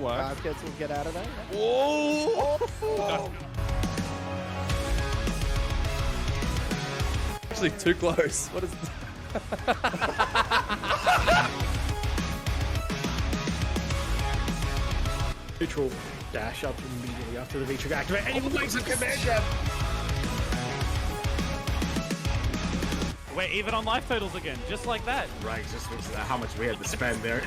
work. Will get out of there. Oh! Actually, too close. What is? Neutral dash up immediately after the V-trigger activate, and he makes a command jab. We're even on life totals again, just like that. Right, just looks at how much we had to spend there.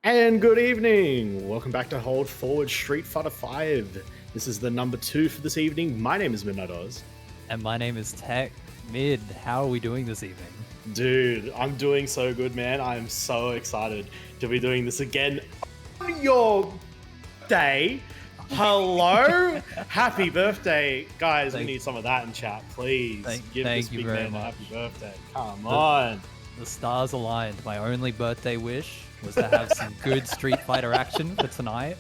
And good evening. Welcome back to Hold Forward Street Fighter 5. This is the number 2 for this evening. My name is Midnight Oz. And my name is Teq. Mid, how are we doing this evening? Dude, I'm doing so good, man. I'm so excited to be doing this again on your day. Hello? Happy birthday. Guys, we need some of that in chat, please. Give this big man a happy birthday. Come on. The stars aligned. My only birthday wish was to have some good Street Fighter action for tonight.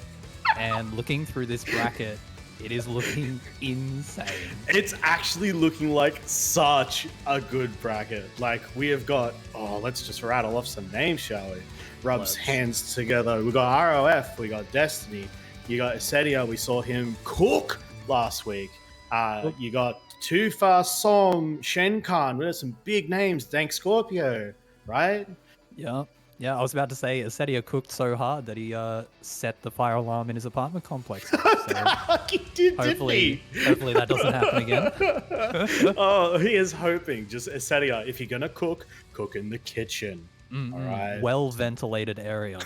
And looking through this bracket, it is looking insane. It's actually looking like such a good bracket. Like, we have got, let's just rattle off some names, shall we? Rubs hands together. We got ROF, we got Destiny, you got Acedia, we saw him cook last week. You got Too Fast Som, Shenkan, we got some big names, Dank Scorpio, right? Yeah, I was about to say, Acedia cooked so hard that he set the fire alarm in his apartment complex. So he did, hopefully that doesn't happen again. Oh, he is hoping. Just Acedia, if you're gonna cook in the kitchen. All right. Well-ventilated area.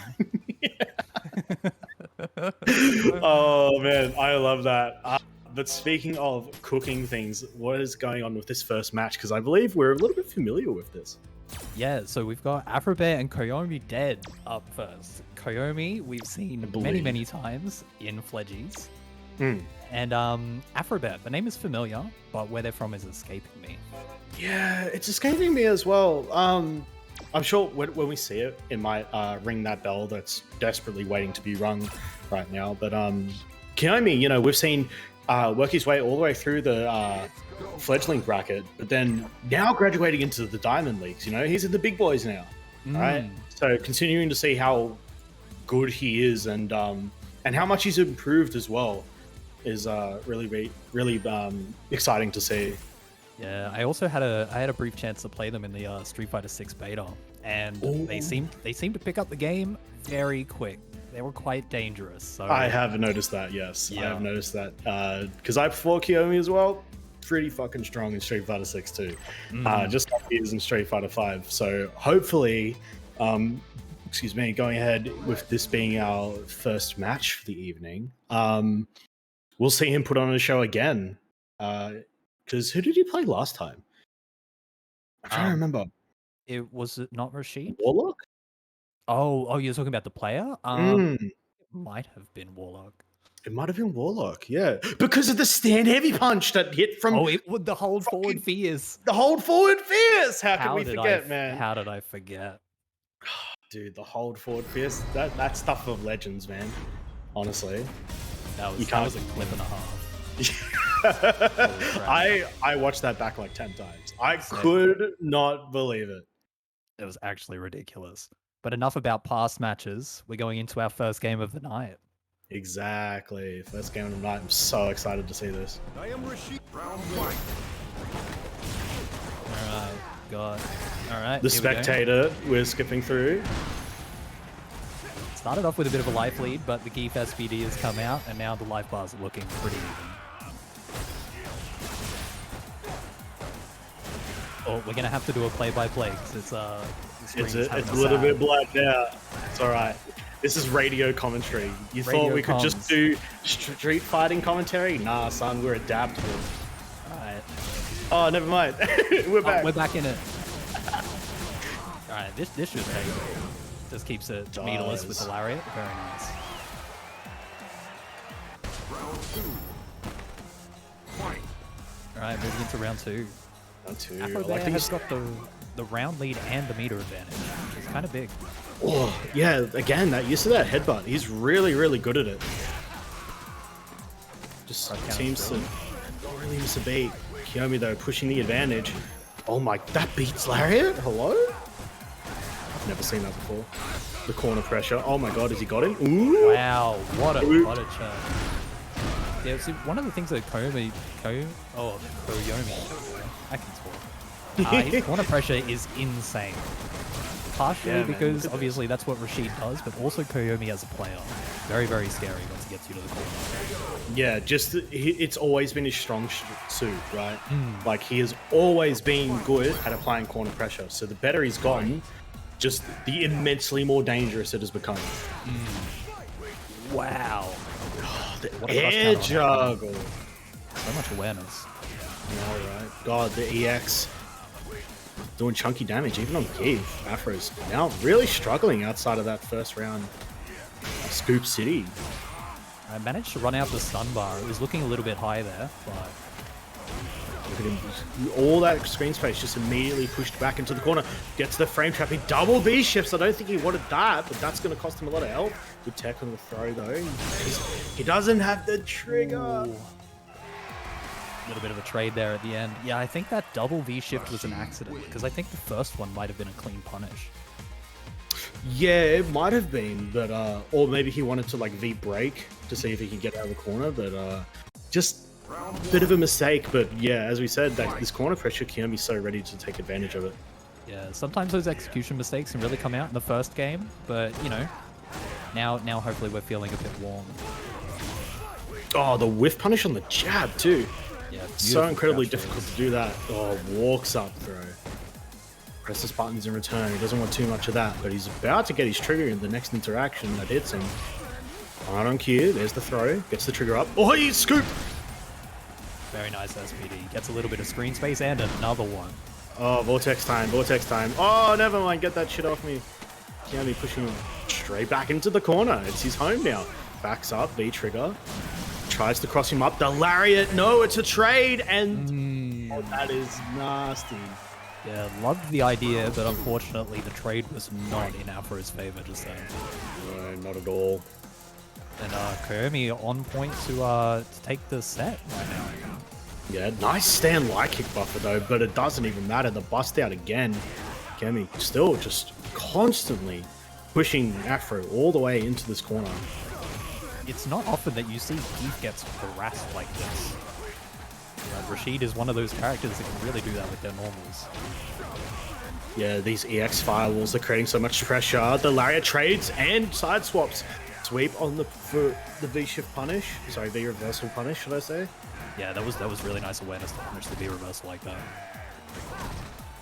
Oh man, I love that. But speaking of cooking things, what is going on with this first match? Because I believe we're a little bit familiar with this. Yeah, so we've got Afrobear and Koyomi dead up first. Koyomi, we've seen many times in Fledgies. And Afrobear, the name is familiar, but where they're from is escaping me. Yeah, it's escaping me as well. I'm sure when we see it, it might ring that bell that's desperately waiting to be rung right now. But Koyomi, we've seen work his way all the way through the fledgling bracket, but then now graduating into the Diamond Leagues. He's in the big boys now, right? So continuing to see how good he is and how much he's improved as well is really exciting to see. Yeah, I also had a brief chance to play them in the Street Fighter 6 beta, and they seemed to pick up the game very quick. They were quite dangerous. So I have noticed that. Yes, yeah. I have noticed that because I prefer Koyomi as well. Pretty fucking strong in Street Fighter 6 too, just like he is in Street Fighter 5. So hopefully, going ahead with this being our first match for the evening, we'll see him put on a show again. Because who did he play last time? I'm trying to remember. Was it not Rashid? Warlock? Oh, you're talking about the player? It might have been Warlock. It might have been Warlock, yeah. Because of the stand heavy punch that hit from... Oh, it would the hold forward fierce. The hold forward fierce! How can we forget, man? How did I forget? Dude, the hold forward fierce, that's stuff of legends, man. Honestly. That was a clip and a half. I watched that back like 10 times. I could not believe it. It was actually ridiculous. But enough about past matches. We're going into our first game of the night. Exactly. First game of the night. I'm so excited to see this. I am Rashid. Round 1. Alright. The spectator, we're skipping through. Started off with a bit of a life lead, but the Geef SBD has come out, and now the life bars are looking pretty even. Oh, we're gonna have to do a play-by-play because it's a little bit blacked out. It's all right. This is radio commentary. You thought we could just do street fighting commentary? Nah, son, we're adaptable. All right. Oh, never mind. We're back. We're back in it. All right, this should take. Just keeps it meterless with the lariat. Very nice. Round 2. Fight. All right, moving into round 2. Round 2. Afrobear has got the the round lead and the meter advantage. It's kind of big. Oh, yeah, again, that use of that headbutt, he's really, really good at it. Just seems to not really miss a beat. Kiyomi, though, pushing the advantage. Oh my, that beats Lariat? Hello? I've never seen that before. The corner pressure. Oh my god, has he got him? Ooh! Wow, what a churn. Yeah, see, one of the things that Koyomi, I can talk. His corner pressure is insane. Partially because obviously that's what Rashid does, but also Koyomi as a player. Very, very scary once he gets you to the corner. Yeah, just it's always been his strong suit, right? Like he has always been good at applying corner pressure. So the better he's gotten, just the immensely more dangerous it has become. Wow. The air juggle. So much awareness. All right. God, the EX doing chunky damage even on Keith. Afro's now really struggling outside of that first round. Scoop City. I managed to run out the stun bar. It was looking a little bit high there, but look at him. All that screen space just immediately pushed back into the corner. Gets the frame trap. He double B shifts. I don't think he wanted that, but that's going to cost him a lot of health. Good tech on the throw though. He doesn't have the trigger. Ooh. A little bit of a trade there at the end. Yeah, I think that double V shift was an accident because I think the first one might have been a clean punish. Yeah, it might have been, but or maybe he wanted to like V break to see if he could get out of the corner, but just a bit of a mistake. But yeah, as we said, that this corner pressure can be so ready to take advantage of it. Yeah, sometimes those execution mistakes can really come out in the first game, but you know, now hopefully we're feeling a bit warm. Oh, the whiff punish on the jab too. Yeah, so incredibly difficult to do that. Oh, walks up throw. Presses buttons in return. He doesn't want too much of that, but he's about to get his trigger in the next interaction that hits him. Right on cue. There's the throw. Gets the trigger up. Oh, he scooped! Very nice SPD. Gets a little bit of screen space and another one. Oh, vortex time. Vortex time. Oh, never mind. Get that shit off me. Kiyomi pushing him straight back into the corner. It's his home now. Backs up. V trigger. Tries to cross him up. The lariat. No, it's a trade. And oh, that is nasty. Yeah, loved the idea, but unfortunately the trade was not in Afro's favor just then. No, not at all. And Koyomi on point to take the set right now. Yeah, nice stand light kick buffer though, but it doesn't even matter. The bust out again. Kiyomi still just constantly pushing Afro all the way into this corner. It's not often that you see Keith gets harassed like this. Rashid is one of those characters that can really do that with their normals. Yeah, these EX firewalls are creating so much pressure. The lariat trades and side swaps. Sweep on the V-shift punish. Sorry, V-reversal punish, should I say? Yeah, that was really nice awareness to punish the V-reversal like that.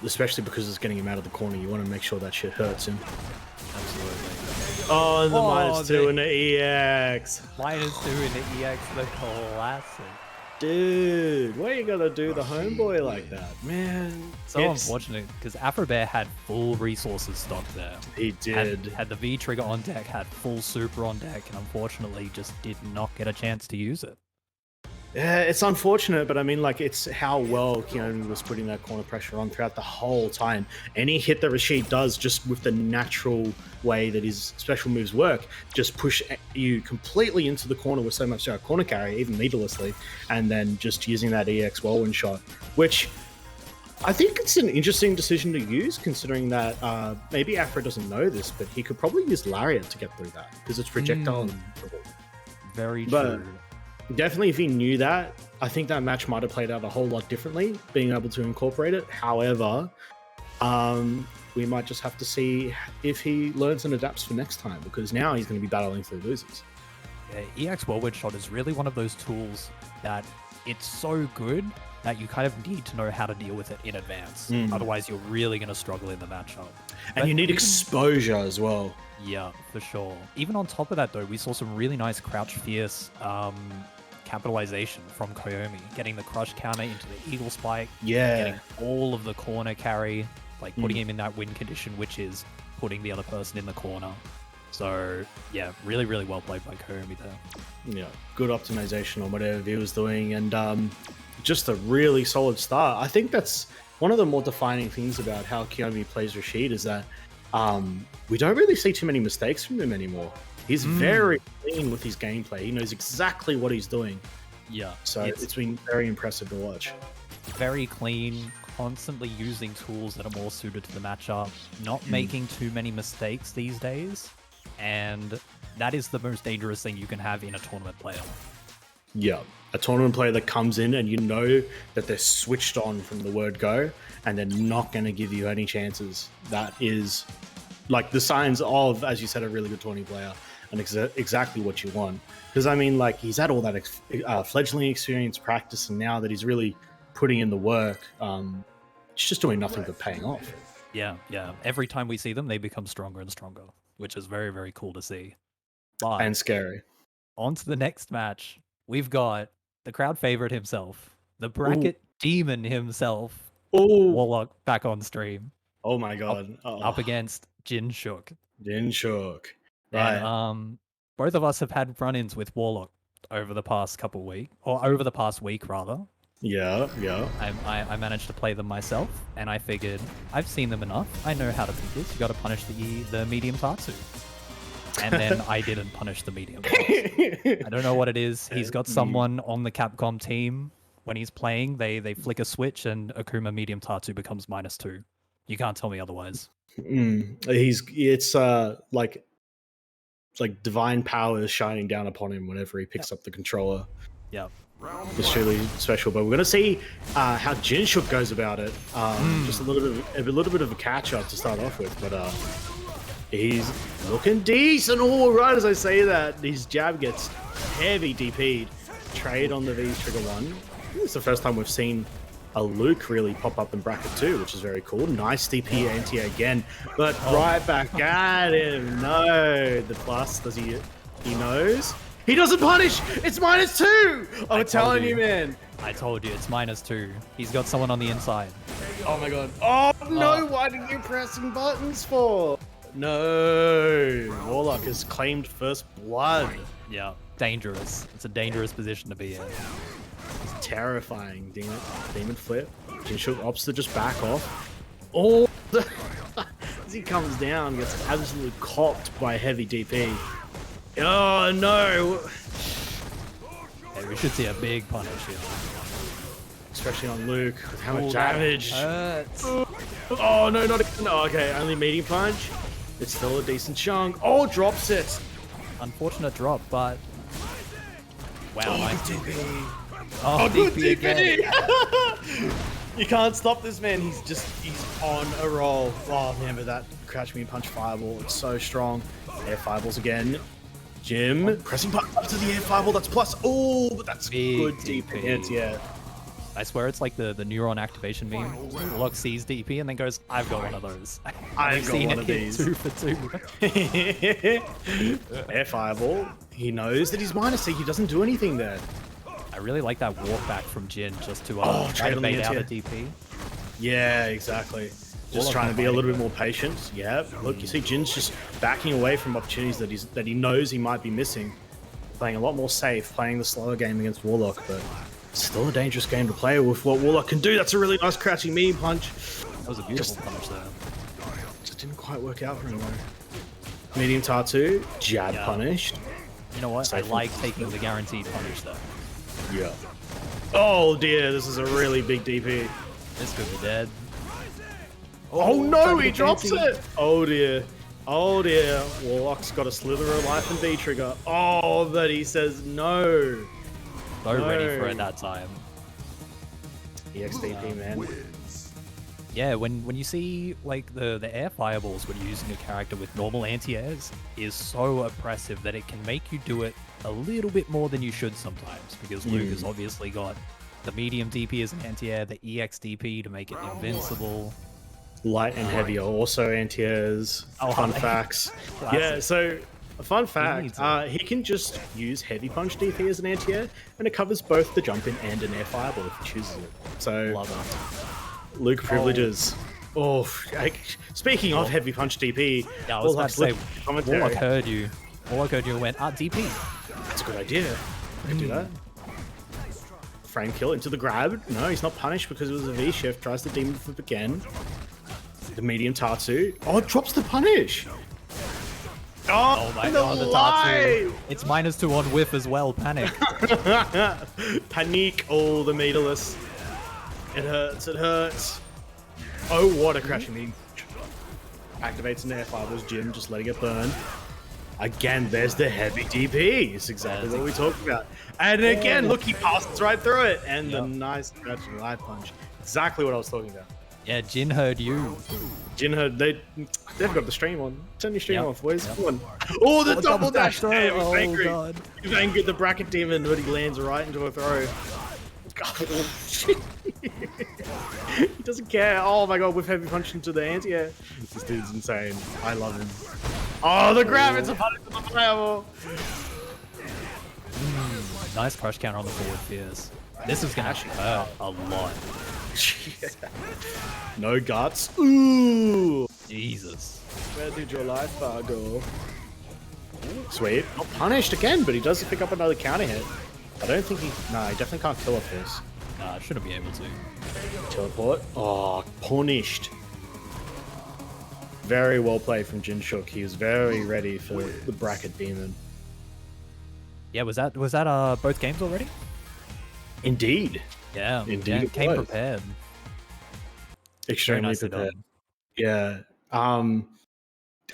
Especially because it's getting him out of the corner. You want to make sure that shit hurts him. Absolutely. Oh, and the -2 in the EX. -2 in the EX, the classic. Dude, why you gotta do the homeboy like that, man? So unfortunate because Afrobear had full resources stocked there. He did. Had the V trigger on deck, had full super on deck, and unfortunately just did not get a chance to use it. Yeah, it's unfortunate, but I mean, like, it's how well Kiyomi was putting that corner pressure on throughout the whole time. Any hit that Rashid does, just with the natural way that his special moves work, just push you completely into the corner with so much corner carry, even meterlessly, and then just using that EX whirlwind shot, which I think it's an interesting decision to use, considering that maybe Afro doesn't know this, but he could probably use Lariat to get through that, because it's projectile. Very true. Definitely, if he knew that, I think that match might have played out a whole lot differently, being able to incorporate it. However, we might just have to see if he learns and adapts for next time, because now he's going to be battling through losers. Yeah, EX Whirlwind Shot is really one of those tools that it's so good that you kind of need to know how to deal with it in advance. Otherwise, you're really going to struggle in the matchup. And you need exposure as well. Yeah, for sure. Even on top of that, though, we saw some really nice crouch fierce capitalization from Koyomi, getting the crush counter into the eagle spike, getting all of the corner carry, like putting him in that win condition, which is putting the other person in the corner. So yeah, really, really well played by Koyomi there. Yeah, good optimization on whatever he was doing, and just a really solid start. I think that's one of the more defining things about how Kiyomi plays Rashid is that we don't really see too many mistakes from him anymore. He's very clean with his gameplay. He knows exactly what he's doing. Yeah. So it's been very impressive to watch. Very clean, constantly using tools that are more suited to the matchup, not making too many mistakes these days, and that is the most dangerous thing you can have in a tournament player. Yeah, a tournament player that comes in and you know that they're switched on from the word go and they're not going to give you any chances. That is like the signs of, as you said, a really good tourney player and exactly what you want. Because I mean, like, he's had all that fledgling experience, practice, and now that he's really putting in the work, it's just doing nothing but paying off. Yeah. Every time we see them, they become stronger and stronger, which is very, very cool to see. But And scary. on to the next match. We've got the crowd favorite himself, the bracket demon himself, Warlock, back on stream. Oh my god. Up against Jin Shook. Jin Shook. Right. And, both of us have had run-ins with Warlock over the past couple weeks, or over the past week rather. Yeah. I managed to play them myself, and I figured I've seen them enough. I know how to beat this. You got to punish the medium Tatsu. And then I didn't punish the medium. I don't know what it is. He's got someone on the Capcom team. When he's playing, they flick a switch and Akuma medium Tatsu becomes -2. You can't tell me otherwise. It's like divine power is shining down upon him whenever he picks up the controller. Yeah. It's really special. But we're gonna see how Jin Shook goes about it. Just a little bit of a catch up to start off with, but he's looking decent. All right, as I say that, his jab gets heavy DP'd. Trade on the V trigger 1. It's the first time we've seen a Luke really pop up in bracket 2, which is very cool. Nice DP anti again, but right back at him. No, the plus, does he knows? He doesn't punish! It's -2! I'm telling you, man. I told you, it's -2. He's got someone on the inside. Oh my god. Oh no, why did you pressing buttons for? No, Warlock has claimed first blood. Yeah, dangerous. It's a dangerous position to be in. It's terrifying. Demon flip. Jin Shook opts to just back off. Oh, as he comes down, gets absolutely copped by heavy DP. Oh no! Hey, we should see a big punish here. Especially on Luke, with how much damage. Hurts. Oh no, not again. Oh, okay, only medium punch. It's still a decent chunk. Oh, drops it. Unfortunate drop, but wow, nice DP. Oh, good DP again. You can't stop this man. He's on a roll. Oh man, but that crouch me punch fireball, it's so strong. Air fireballs again. Jim pressing button up to the air fireball. That's plus. Oh, but that's Big good DP. DP. Yeah. I swear it's like the neuron activation meme. Warlock sees DP and then goes, "I've got one of those." I've got seen one it of hit these. 2 for 2. Air fireball. He knows that he's -C. He doesn't do anything there. I really like that walk back from Jin just to Oh, try to trade on the bait out a anti-air. DP. Yeah, exactly. Just Warlock trying to be a little bit behind more patient. Yeah, look, you see Jin's just backing away from opportunities that he knows he might be missing. Playing a lot more safe, playing the slower game against Warlock, but it's still a dangerous game to play with what Warlock can do. That's a really nice crouching medium punch. That was a beautiful punish there. Just didn't quite work out for him though. Medium Tatsu, jab punished. You know what? I Safe. like taking the guaranteed punish though. Yeah. Oh dear, this is a really big DP. This could be dead. Oh no, trying to he get drops fancy. it! Oh dear. Oh dear. Warlock's got a slither of life and V trigger. Oh, but he says no. So ready for No. it that time. EXDP, man. Yeah, when you see like the air fireballs when you're using a character with normal anti-airs is so oppressive that it can make you do it a little bit more than you should sometimes, because Luke has obviously got the medium DP as an anti-air, the EX DP to make it invincible. Light and heavy are also anti-airs. Fun facts. Yeah, so a fun fact, he can just use heavy punch DP as an anti-air, and it covers both the jump in and an air fireball if he chooses it. So Love it. Luke privileges. Oh, speaking of heavy punch DP, Yeah, I was about to say, commentary. Warlock heard you. Warlock heard you and went, DP. That's a good idea. I can do that. frame kill into the grab. No, he's not punished because it was a V shift. Tries the demon flip again. The medium Tatsu. Oh, drops the punish. Oh my god, the Tatsu. It's -2 on whiff as well. Panic. Panique. Oh, the meterless. It hurts. It hurts. Oh, what a crashing knee. Activates an Airfire's Jim, just letting it burn. Again, there's the heavy DP. It's exactly what we talked about. And again, look, he passes right through it. And the nice crouching light punch. Exactly what I was talking about. Yeah, Jin heard you. Jin heard, they've got the stream on. Turn your stream off, boys. Come on. Oh, the double dash there. Oh, angry. God. He's angry at the bracket demon, but he lands right into a throw. Oh, shit. He doesn't care. Oh my god, with heavy punch into the anti-air. This dude's insane. I love him. Oh, the grab! It's a punish to the fireball. Nice crush counter on the forward fierce. This is gonna hurt a lot. No guts. Ooh. Jesus. Where did your life bar go? Sweet. Not punished again, but he does pick up another counter hit. I don't think he... Nah, he definitely can't kill off this. Nah, shouldn't be able to. Teleport. Oh, punished. Very well played from Jinshook. He was very ready for the bracket demon. Yeah, was that both games already? Indeed. Yeah, Indeed yeah, it came was. prepared. Extremely nicely prepared. done. Yeah.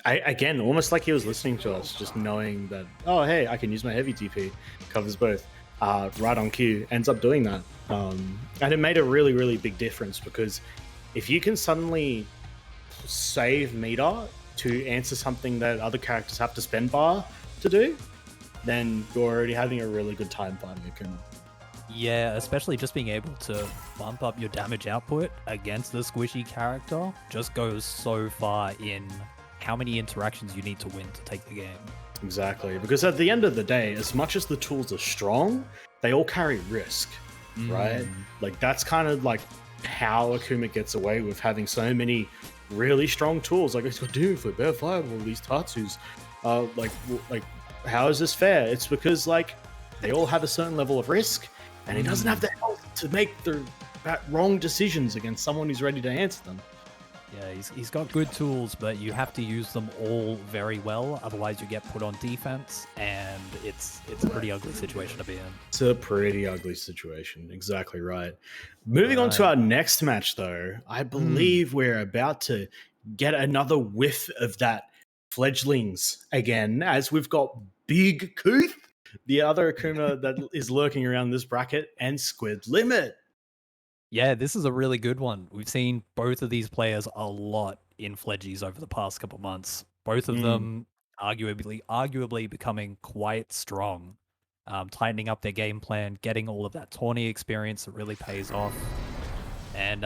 Again, almost like he was listening to us, just knowing that, oh, hey, I can use my heavy DP. Covers both. Right on cue. Ends up doing that. And it made a really, really big difference because if you can suddenly save meter to answer something that other characters have to spend bar to do, then you're already having a really good time fighting Akuma. Yeah, especially just being able to bump up your damage output against the squishy character just goes so far in how many interactions you need to win to take the game. Exactly, because at the end of the day, as much as the tools are strong, they all carry risk, right? Like that's kind of like how Akuma gets away with having so many really strong tools. Like he's got Doom Flip, Bear Fireball, these Tatsus. Like how is this fair? It's because like they all have a certain level of risk, and he doesn't have the health to make the wrong decisions against someone who's ready to answer them. Yeah, he's got good tools, but you have to use them all very well, otherwise you get put on defense, and it's a pretty ugly situation to be in. It's a pretty ugly situation, exactly right. Moving on to our next match, though, I believe we're about to get another whiff of that fledglings again, as we've got Big Kuth, the other Akuma that is lurking around this bracket, and Squid Limit. Yeah, this is a really good one. We've seen both of these players a lot in Fledgies over the past couple months. Both of them arguably becoming quite strong, tightening up their game plan, getting all of that Tourney experience that really pays off. And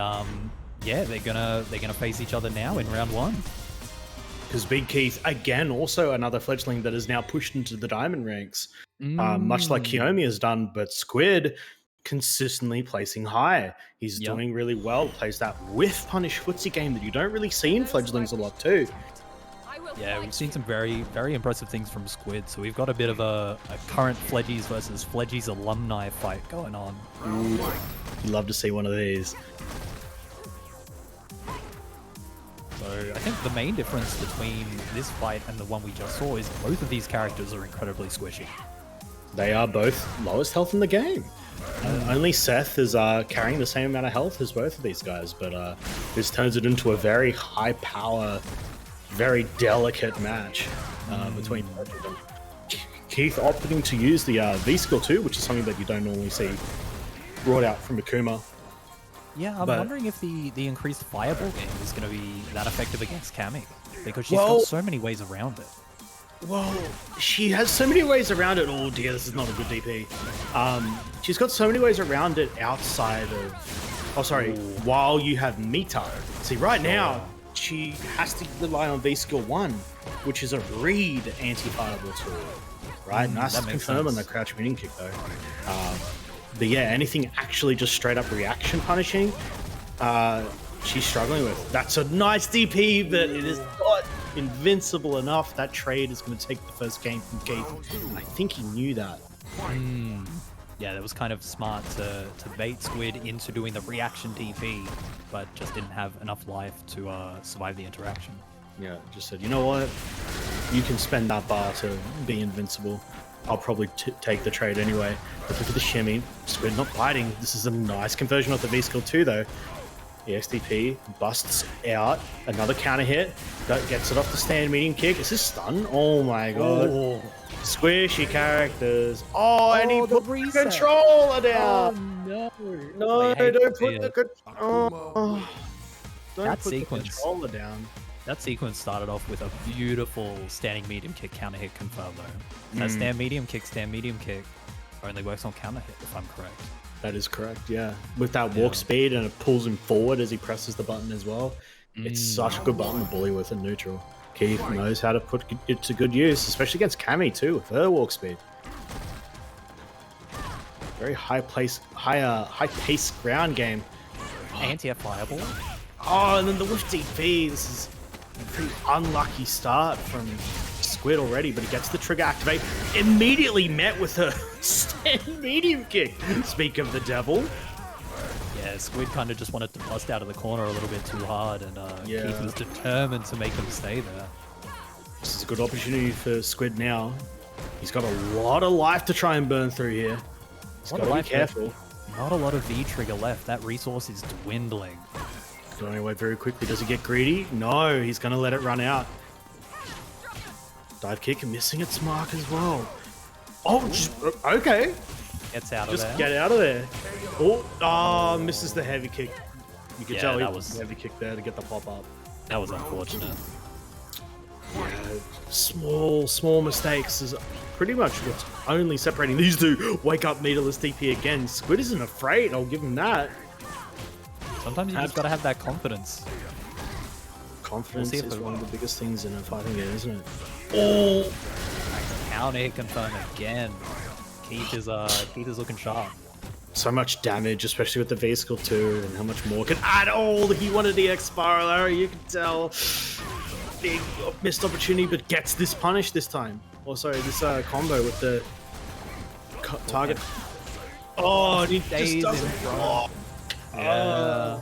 yeah, they're gonna face each other now in round one. Because Big Keith, again, also another fledgling that is now pushed into the diamond ranks, much like Kiyomi has done, but Squid consistently placing high. He's doing really well. Plays that whiff punish footsie game that you don't really see in fledglings a lot too. Yeah, we've seen some very, very impressive things from Squid. So we've got a bit of a current Fledgies versus Fledgies alumni fight going on. Ooh, you'd love to see one of these. So I think the main difference between this fight and the one we just saw is both of these characters are incredibly squishy. They are both lowest health in the game. Only Seth is carrying the same amount of health as both of these guys, but this turns it into a very high power, very delicate match between both of them. Keith opting to use the V-Skill too, which is something that you don't normally see brought out from Akuma. Yeah, I'm wondering if the increased fireball game is going to be that effective against Cammy, because she's got so many ways around it. Well, she has so many ways around it. Oh dear, this is not a good DP. She's got so many ways around it outside of... Oh, sorry. While you have Mita. See, right now, she has to rely on V-Skill 1, which is a read anti-fireball tool. Right? Nice to confirm on the crouch minion kick, though. But yeah, anything actually just straight up reaction punishing, she's struggling with. That's a nice DP, but it is not invincible enough. That trade is going to take the first game from Keith, and I think he knew that. Yeah, that was kind of smart to bait Squid into doing the reaction DP, but just didn't have enough life to survive the interaction. Yeah, just said, you know what? You can spend that bar to be invincible. I'll probably take the trade anyway. But look at the shimmy. Squid not biting. This is a nice conversion of the V-skill too, though. The XDP busts out. Another counter hit. Gets it off the stand medium kick. Is this stun? Oh my god. Oh, Squishy characters. Oh, and he the put the reset. controller down. no. No, I hate don't to see put the it. don't That put sequence. the controller down. That sequence started off with a beautiful standing medium kick counter hit confirm though. That stand medium kick only works on counter hit if I'm correct. That is correct, yeah. With that walk speed and it pulls him forward as he presses the button as well. It's such a good button to bully with in neutral. Keith knows how to put it to good use, especially against Cammy too, with her walk speed. Very high pace ground game. Anti-fireball. Oh, and then the whiff DP. This is a pretty unlucky start from Squid already, but he gets the trigger activate. Immediately met with a stand medium kick. Speak of the devil. Yeah, Squid kind of just wanted to bust out of the corner a little bit too hard, and Yeah. Keith was determined to make him stay there. This is a good opportunity for Squid now. He's got a lot of life to try and burn through here. He's got to be careful. Not a lot of V trigger left. That resource is dwindling. Going away very quickly. Does he get greedy? No, he's going to let it run out. Dive kick, missing its mark as well. Oh, just, okay. Gets out of Just there. get out of there. Oh, misses the heavy kick. You could Yeah, tell he that was was- the heavy kick there to get the pop up. That was unfortunate. Yeah, small mistakes is pretty much what's only separating these two. Wake up, meterless DP again. Squid isn't afraid. I'll give him that. Sometimes you just gotta have that confidence. Confidence We'll see if is it- one of the biggest things in a fighting game, isn't it? Oh, Counter hit confirm again. Keith is looking sharp. so much damage, especially with the V skill too, and how much more can add. Oh, he wanted the X spiral. You can tell. Big missed opportunity, but gets this punish this time. Oh, sorry, this combo with the target. Oh, and he Stays just doesn't. in front. Oh, Yeah.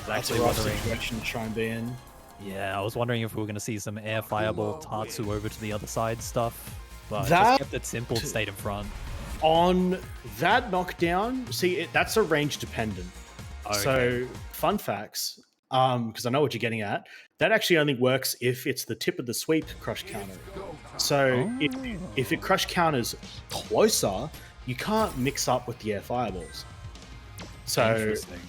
that's a Actually rough wondering. situation to try and be in. Yeah, I was wondering if we were gonna see some air fireball Tatsu over to the other side stuff, but That- just kept it simple, stayed in front. On that knockdown, see, that's a range dependent. So, fun facts, because I know what you're getting at. That actually only works if it's the tip of the sweep crush counter. So, if it crush counters closer, you can't mix up with the air fireballs. So, Interesting.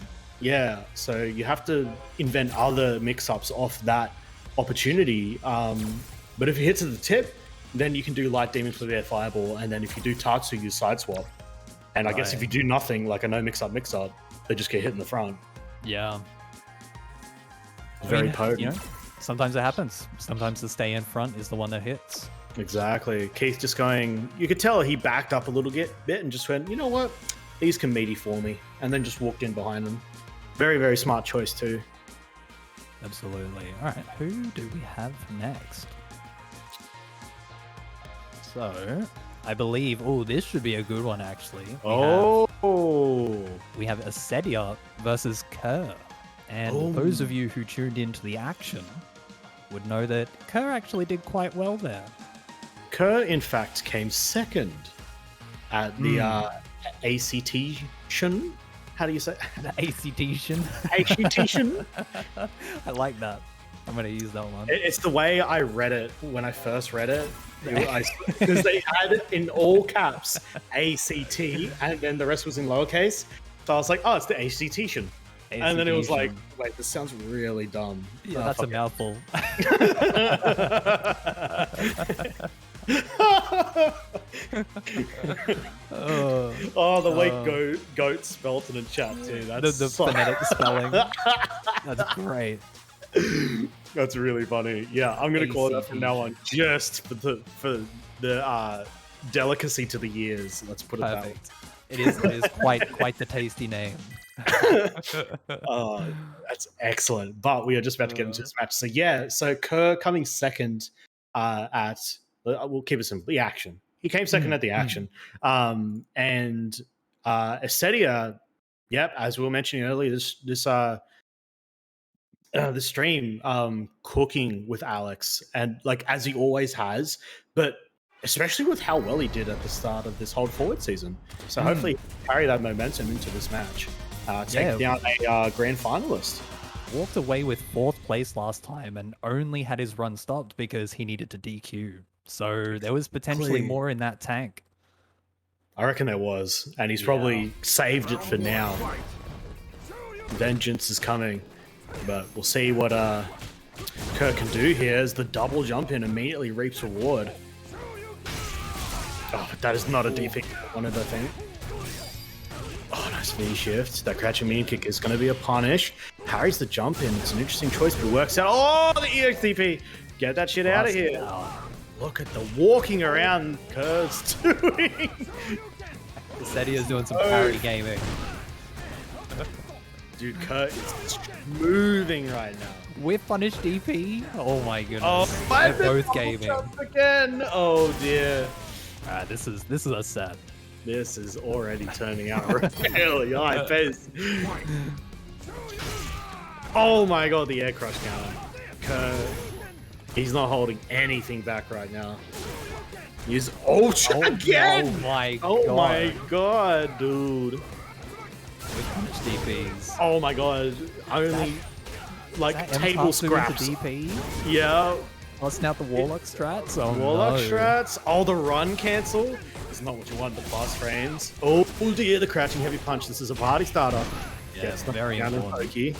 yeah, so you have to invent other mix-ups off that opportunity. But if it hits at the tip, then you can do light demon for the air fireball, and then if you do Tatsu, you side swap. And I guess if you do nothing, like a no mix-up, they just get hit in the front. Yeah. Very potent. You know, sometimes it happens. Sometimes the stay in front is the one that hits. Exactly. Keith just going, you could tell he backed up a little bit and just went, you know what? These can meaty for me. And then just walked in behind them. Very, very smart choice too. Absolutely. All right, who do we have next? So, I believe, this should be a good one actually. We have Acedia versus Kerr. And those of you who tuned into the action would know that Kerr actually did quite well there. Kerr, in fact, came second at the ACT-tion. How do you say? The ACT-tion. ACT-tion? I like that. I'm going to use that one. It's the way I read it when I first read it. Because they had it in all caps, ACT, and then the rest was in lowercase. So I was like, oh, it's the ACT-tion. And then it was like, wait, this sounds really dumb. Yeah, that's a mouthful. The way goat spelt it in chat too. That's The phonetic spelling. That's great. That's really funny. Yeah, I'm gonna call it that from now on, just for the delicacy to the ears. Let's put it that way. Perfect. It is quite the tasty name. That's excellent. But we are just about to get into this match. So yeah, so Kerr coming second at we'll keep it simple. The action. He came second at the action. And Acedia, yep, as we were mentioning earlier, the stream cooking with Alex, and like as he always has, but especially with how well he did at the start of this hold forward season. So hopefully carry that momentum into this match. Take down a grand finalist. Walked away with 4th place last time and only had his run stopped because he needed to DQ. So there was potentially more in that tank. I reckon there was, and he's probably saved it for now. Vengeance is coming, but we'll see what Kirk can do here as the double jump in immediately reaps reward. Oh, that is not a DP wanted, I think. Oh, nice V shift. That crouching minion kick is going to be a punish. Parries the jump in. It's an interesting choice, but it works out. Oh, the EXDP. Get that shit out of here. Look at the walking around Kurt's doing. Sedia's doing some parry gaming. Dude, Kurt is moving right now. With punish DP. Oh my goodness. Oh, they're both gaming. Again. Oh dear. This is a set. This is already turning out really high pace. Oh my god, the air crush counter. Kurt, he's not holding anything back right now. Use ultra again. Oh my god, dude. With punish DPs. Oh my god. Only like table scraps. DP. Yeah. Busting out the Warlock strats. Oh, Warlock no. strats. Oh, the run cancel. It's not what you want, the fast frames. Oh dear, the crouching heavy punch. This is a party starter. Yeah, Gets the very important. pokey.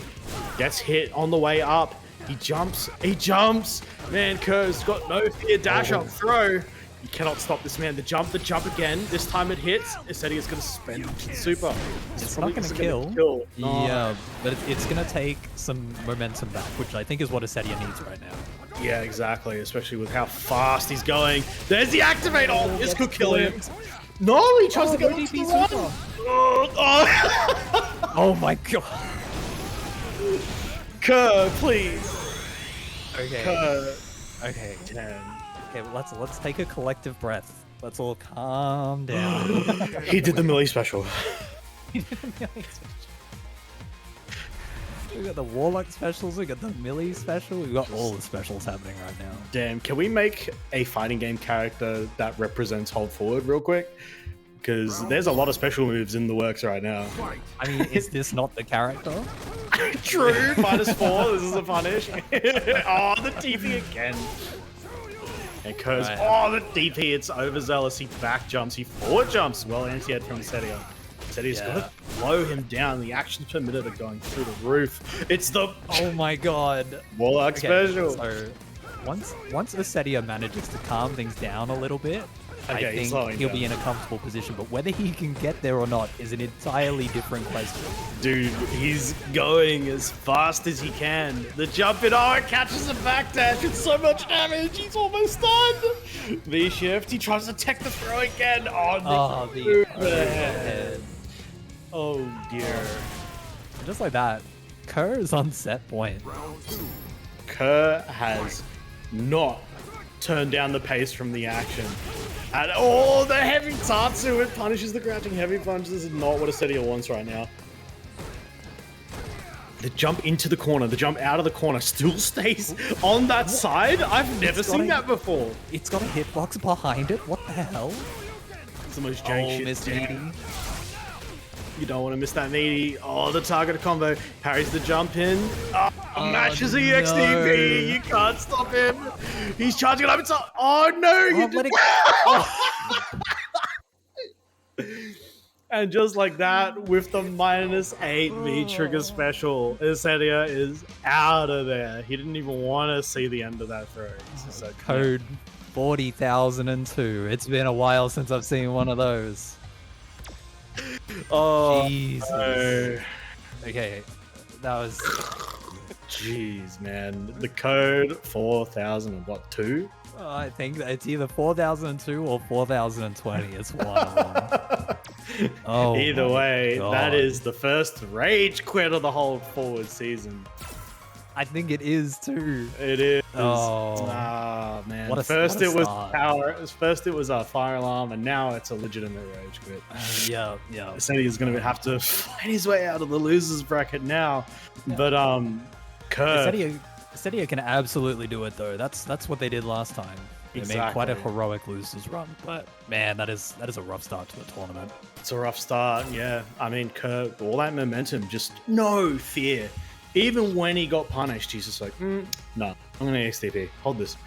Gets hit on the way up. He jumps. He jumps. Man, Kur's got no fear. Dash up, throw. You cannot stop this man. The jump again. This time it hits. Acedia's going to spend super. It's not going to kill. No. Yeah, but it's going to take some momentum back, which I think is what Acedia needs right now. Yeah, exactly. Especially with how fast he's going. There's the activate. Oh, this could kill him. No, he tries to go DP super. Oh my god. Kerr, please. Okay. Kerr. Okay. 10. Okay, well, let's take a collective breath. Let's all calm down. He did the melee special. We got the Warlock specials, we got the melee special, we got all the specials happening right now. Damn, can we make a fighting game character that represents hold forward real quick? Because there's a lot of special moves in the works right now. I mean, is this not the character? True, -4, this is a punish. Oh, the DP again. And Kurz, the DP, it's overzealous. He back jumps, he forward jumps. Well anti-ed from Acedia. Acedia's got to blow him down. The actions per minute are going through the roof. It's the oh my god, Warlock special. So once Acedia manages to calm things down a little bit, I think he'll be in a comfortable position. But whether he can get there or not is an entirely different question. Dude, he's going as fast as he can. The jump in, it catches a backdash. It's so much damage. He's almost done. V shift. He tries to tech the throw again. Oh, the overhead. Oh dear. And just like that, Kerr is on set point. Kerr has not turned down the pace from the action. And the heavy Tatsu, it punishes the crouching heavy punch. This is not what Acedia wants right now. The jump into the corner, the jump out of the corner still stays on that side? I've never seen that before. It's got a hitbox behind it? What the hell? It's the most jank shit. Miss Meaty. You don't want to miss that meaty. Oh, the targeted combo. Parries the jump in. Matches the EXDP. No. You can't stop him. He's charging it up inside. Oh, no. And just like that, with the -8 V trigger special, Acedia is out of there. He didn't even want to see the end of that throw. So code 40,002. It's been a while since I've seen one of those. Oh, Jesus. No. Okay, that was. Jeez, man. The code 4002. I think it's either 4002 or 4020. It's one of them. Oh, either way, God. that is the first rage quit of the whole forward season. I think it is too. It is. Oh. Ah, man. What a- first what a it was start. power. First it was a fire alarm, and now it's a legitimate rage quit. Yeah, yeah. Sandy is going to have to fight his way out of the losers bracket now. Yeah. But Kerr, Stadia can absolutely do it though. That's what they did last time. They made quite a Exactly. heroic losers run, but man, that is a rough start to the tournament. it's a rough start. Yeah, I mean, Kerr, all that momentum, just no fear. Even when he got punished, he's just like, no, I'm going to XDP. Hold this.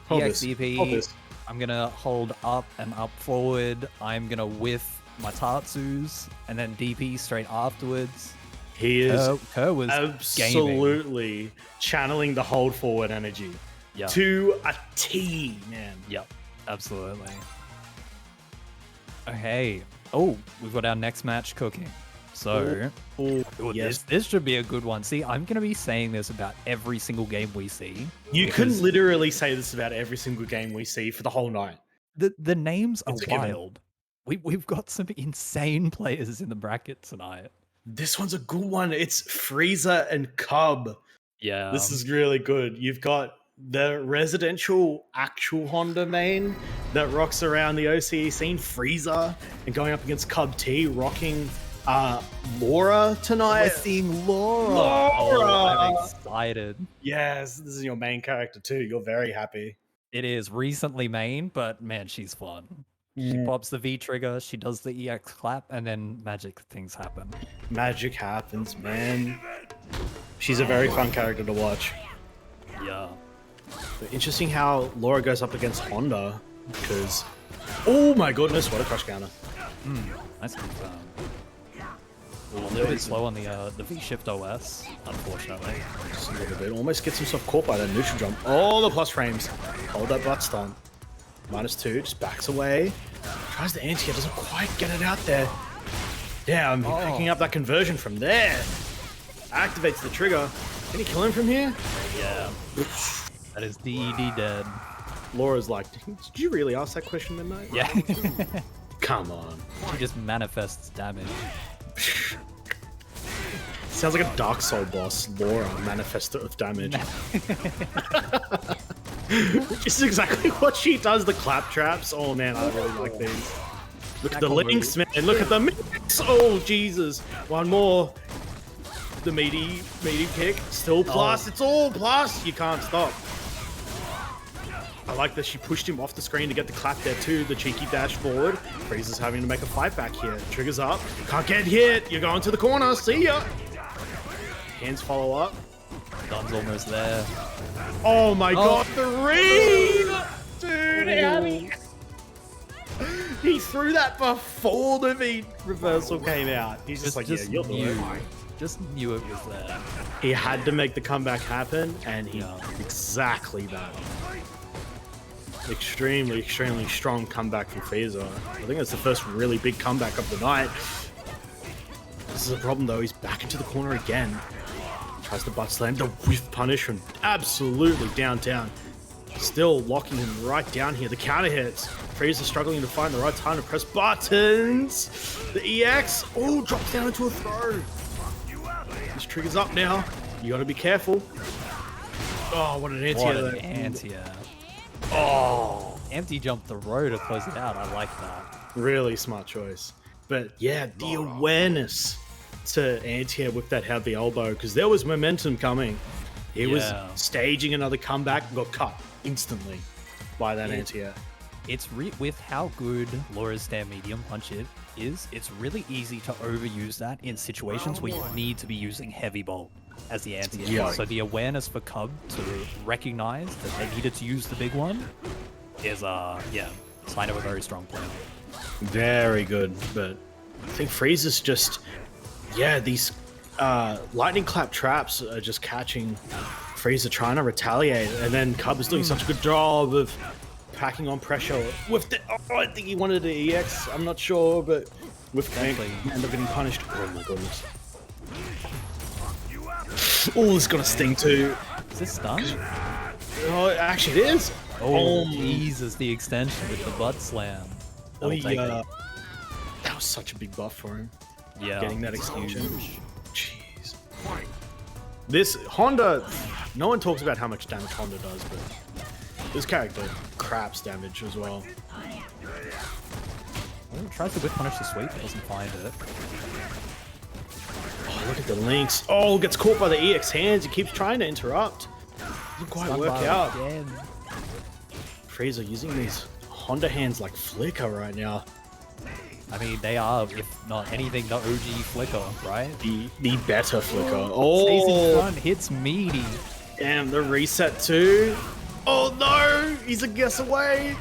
Hold this. EXDP. Hold this. I'm gonna hold up and up forward. I'm gonna whiff my Tatsus and then DP straight afterwards. He is Kerr was gaming. absolutely channeling the hold forward energy Yeah. to a T, man. Yep, absolutely. Okay. Oh, we've got our next match cooking. So, Oh, ooh, yes. this should be a good one. See, I'm gonna be saying this about every single game we see. You because can literally say this about every single game we see for the whole night. the names are It's a given. wild. We've got some insane players in the bracket tonight. This one's a good one. It's Frieza and Cub. Yeah. This is really good. You've got the residential actual Honda main that rocks around the OCE scene, Frieza, and going up against Cub T, rocking Laura tonight. We're seeing Laura. Laura! Oh, I'm excited. Yes, this is your main character too. You're very happy. It is recently main, but man, she's fun. She pops the V trigger, she does the EX clap, and then magic things happen. Magic happens, man. She's a very fun character to watch. Yeah. But interesting how Laura goes up against Honda, because oh my goodness, what a crush counter! Nice confirm. A little bit slow on the V shift OS, unfortunately. Just a little bit, almost gets himself caught by that neutral jump. Oh, the plus frames. Hold that butt stomp. -2, just backs away. Tries the anti, doesn't quite get it out there. Damn, picking up that conversion from there. Activates the trigger. Can he kill him from here? Yeah. That is DED dead. Laura's like, did you really ask that question, Midnight? Yeah. Come on. She just manifests damage. Sounds like a Dark Soul boss, Laura, manifestor of damage. Which is exactly what she does, the clap traps. Oh man, I really like these. Look at the links, man. Look at the mix. Oh, Jesus. One more. The meaty kick. Still plus. It's all plus. You can't stop. I like that she pushed him off the screen to get the clap there too. The cheeky dash forward. Frieza's having to make a fight back here. Triggers up. Can't get hit. You're going to the corner. See ya. Hands follow up. Gun's almost there. Oh my god, the read! Dude, how did he threw that before the V reversal came out. He's just like, yeah, you'll do it. Just knew it was there. He had to make the comeback happen, and he did exactly that. Extremely, extremely strong comeback from Frieza. I think it's the first really big comeback of the night. This is a problem though, he's back into the corner again. Tries to butt slam, the whiff punish from absolutely downtown. Still locking him right down here. The counter hits. Frieza struggling to find the right time to press buttons. The EX, oh, drops down into a throw. This trigger's up now. You gotta be careful. Oh, what an anti-air What an there. anti-air. Oh, empty jump the row to close it out. I like that. Really smart choice. But yeah, the awareness to anti-air with that heavy elbow, because there was momentum coming. He was staging another comeback and got cut instantly by that anti-air. It's with how good Laura's stand medium punch is, it's really easy to overuse that in situations where you need to be using heavy bolt as the anti-air. Yeah. So the awareness for Cub to recognize that they needed to use the big one is, sign of a very strong player. Very good, but I think Frieza's just, these lightning clap traps are just catching Frieza trying to retaliate, and then Cub is doing such a good job of packing on pressure with the, I think he wanted the EX, I'm not sure, but with Exactly. end up getting punished. Oh my goodness. Oh, it's gonna sting too. Is this stun? Oh, actually it is. Oh, Jesus, the extension with the butt slam. Oh, That'll take it. that was such a big buff for him. Yeah. Getting that it's extension. huge. Jeez. This Honda, no one talks about how much damage Honda does, but this character craps damage as well. Oh, tries to whip punish the sweep, but doesn't find it. Oh, look at the links. Oh, gets caught by the EX hands. He keeps trying to interrupt. Doesn't quite work out. Again. Frieza using these Honda hands like flicker right now. I mean, they are, if not anything, the OG flicker, right? The better flicker. Stays in Oh, front, hits meaty. damn, the reset too. Oh no, he's a guess away.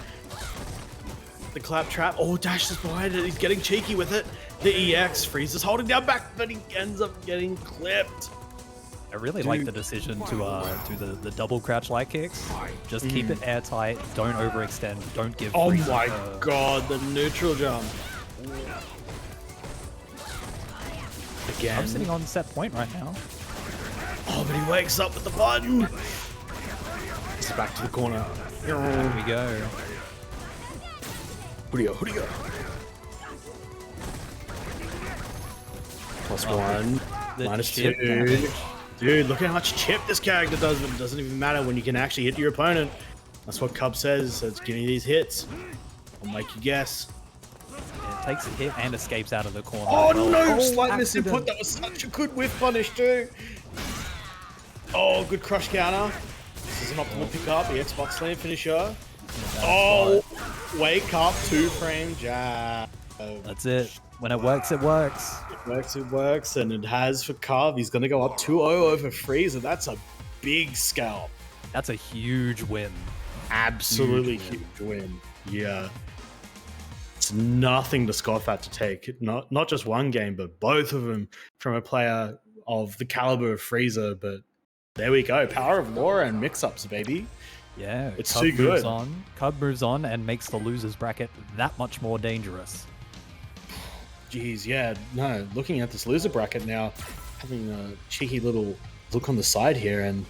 The clap trap. Oh, dashes behind it. He's getting cheeky with it. The EX, Frieza's holding down back, but he ends up getting clipped. I really like the decision to do the double crouch light kicks. Just keep it airtight. Don't overextend. Don't give. Oh Frieza my a- god, the neutral jump. Again. I'm sitting on set point right now. Oh, but he wakes up with the button. He's back to the corner. Here we go. Hoodia. Plus one. The Minus chip two. damage. Dude, look at how much chip this character does, but it doesn't even matter when you can actually hit your opponent. That's what Cub says. Says, give me these hits. I'll make you guess. It takes a hit and escapes out of the corner. Oh as well. no! Oh, Slight accident. misinput. That was such a good whiff punish too. Oh, good crush counter. This is an optimal pickup. The Xbox Slam finisher. Oh, wake up 2-frame jab. That's it. When it works, it works. It works, and it has for Cub. He's going to go up 2-0 over Frieza. That's a big scalp. That's a huge win. Absolutely huge win. Yeah. It's nothing to scoff at to take. Not just one game, but both of them from a player of the caliber of Frieza. But there we go. Power of Law and mix-ups, baby. Yeah, It's Cub too moves good. on. Cub moves on and makes the losers bracket that much more dangerous. Jeez, yeah. No, looking at this loser bracket now, having a cheeky little look on the side here, and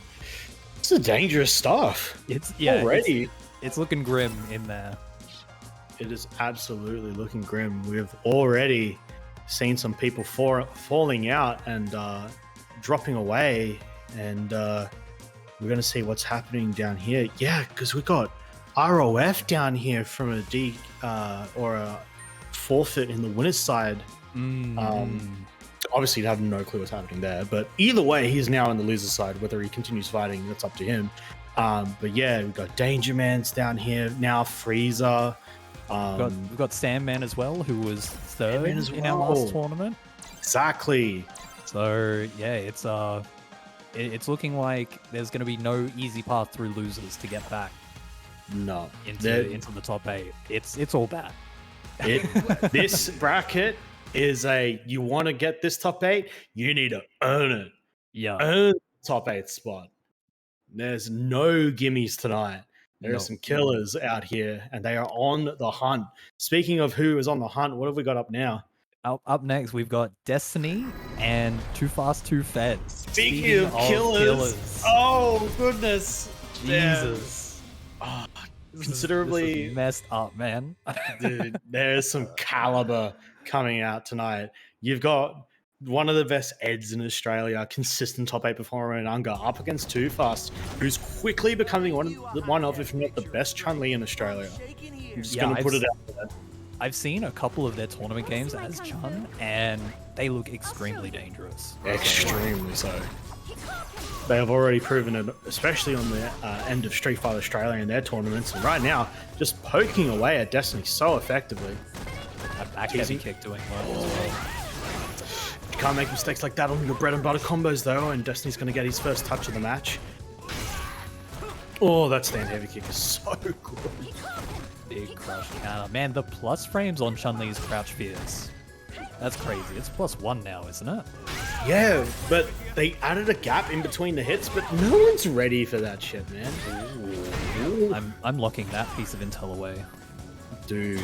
this is dangerous stuff. It's Already. It's looking grim in there. It is absolutely looking grim. We've already seen some people falling out and dropping away, and we're going to see what's happening down here. Yeah, because we got ROF down here from a D or a forfeit in the winner's side. Obviously, you have no clue what's happening there, but either way, he's now on the loser's side. Whether he continues fighting, that's up to him. But yeah, we've got Danger Man's down here now. Frieza. We've got Sandman as well, who was third Sandman as in our well. last tournament. Exactly. So yeah, it's looking like there's going to be no easy path through losers to get back No. into the top 8. It's all bad. This bracket is you want to get this top 8, you need to earn it. Yeah. Earn the top 8 spot. There's no gimmies tonight. There are some killers out here, and they are on the hunt. Speaking of who is on the hunt, what have we got up now? Up next, we've got Destiny and Too Fast, Too Fed. Speaking of killers. Oh, goodness. Jesus. Oh, This considerably is messed up, man. Dude, there's some caliber coming out tonight. You've got one of the best Eds in Australia, consistent top 8 performer in Unga, up against Too Fast, who's quickly becoming one of, if not the best Chun-Li in Australia. I'm just going to put it out there. I've seen a couple of their tournament games as Chun, and they look extremely dangerous. Extremely so. They have already proven it, especially on the end of Street Fighter Australia in their tournaments. And right now, just poking away at Destiny so effectively. A back heavy kick doing well as well. You can't make mistakes like that on your bread and butter combos, though, and Destiny's going to get his first touch of the match. Oh, that stand heavy kick is so good. Big crush counter. Man, the plus frames on Chun-Li's crouch fierce. That's crazy. It's +1 now, isn't it? Yeah, but they added a gap in between the hits, but no one's ready for that shit, man. I'm locking that piece of intel away. Dude,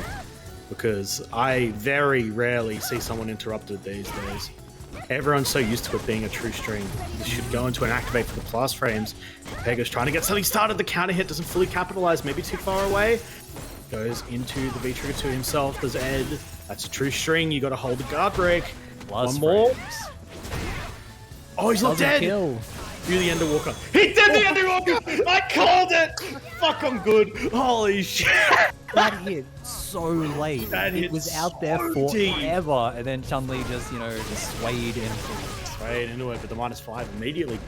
because I very rarely see someone interrupted these days. Everyone's so used to it being a true string. This should go into an activate for the plus frames. Pega's trying to get something started. The counter hit doesn't fully capitalize, maybe too far away. Goes into the V-trigger to himself. There's Ed. That's a true string. You got to hold the guard break. Plus One more. frames. Oh, he's not Doesn't dead. kill. Do the Ender Walker. He did the Ender Walker! I called it! Fuck, I'm good. Holy shit. That hit so late. That it hit was out there so deep. forever, and then Chun-Li just, just swayed into it. Straight into it, but the -5 immediately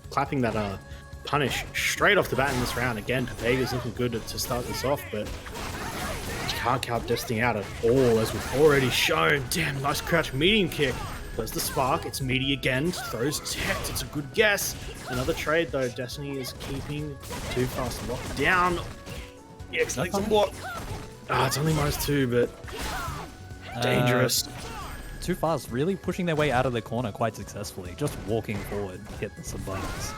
clapping that punish straight off the bat in this round. Again, Pepega's looking good to start this off, but you can't count Destiny out at all, as we've already shown. Damn, nice crouch medium kick. There's the spark, it's meaty again, throws Teq, it's a good guess. Another trade though, Destiny is keeping Too Fast locked down. EX needs a block. It's only -2, but dangerous. Too Fast really pushing their way out of the corner quite successfully, just walking forward, hitting some buttons.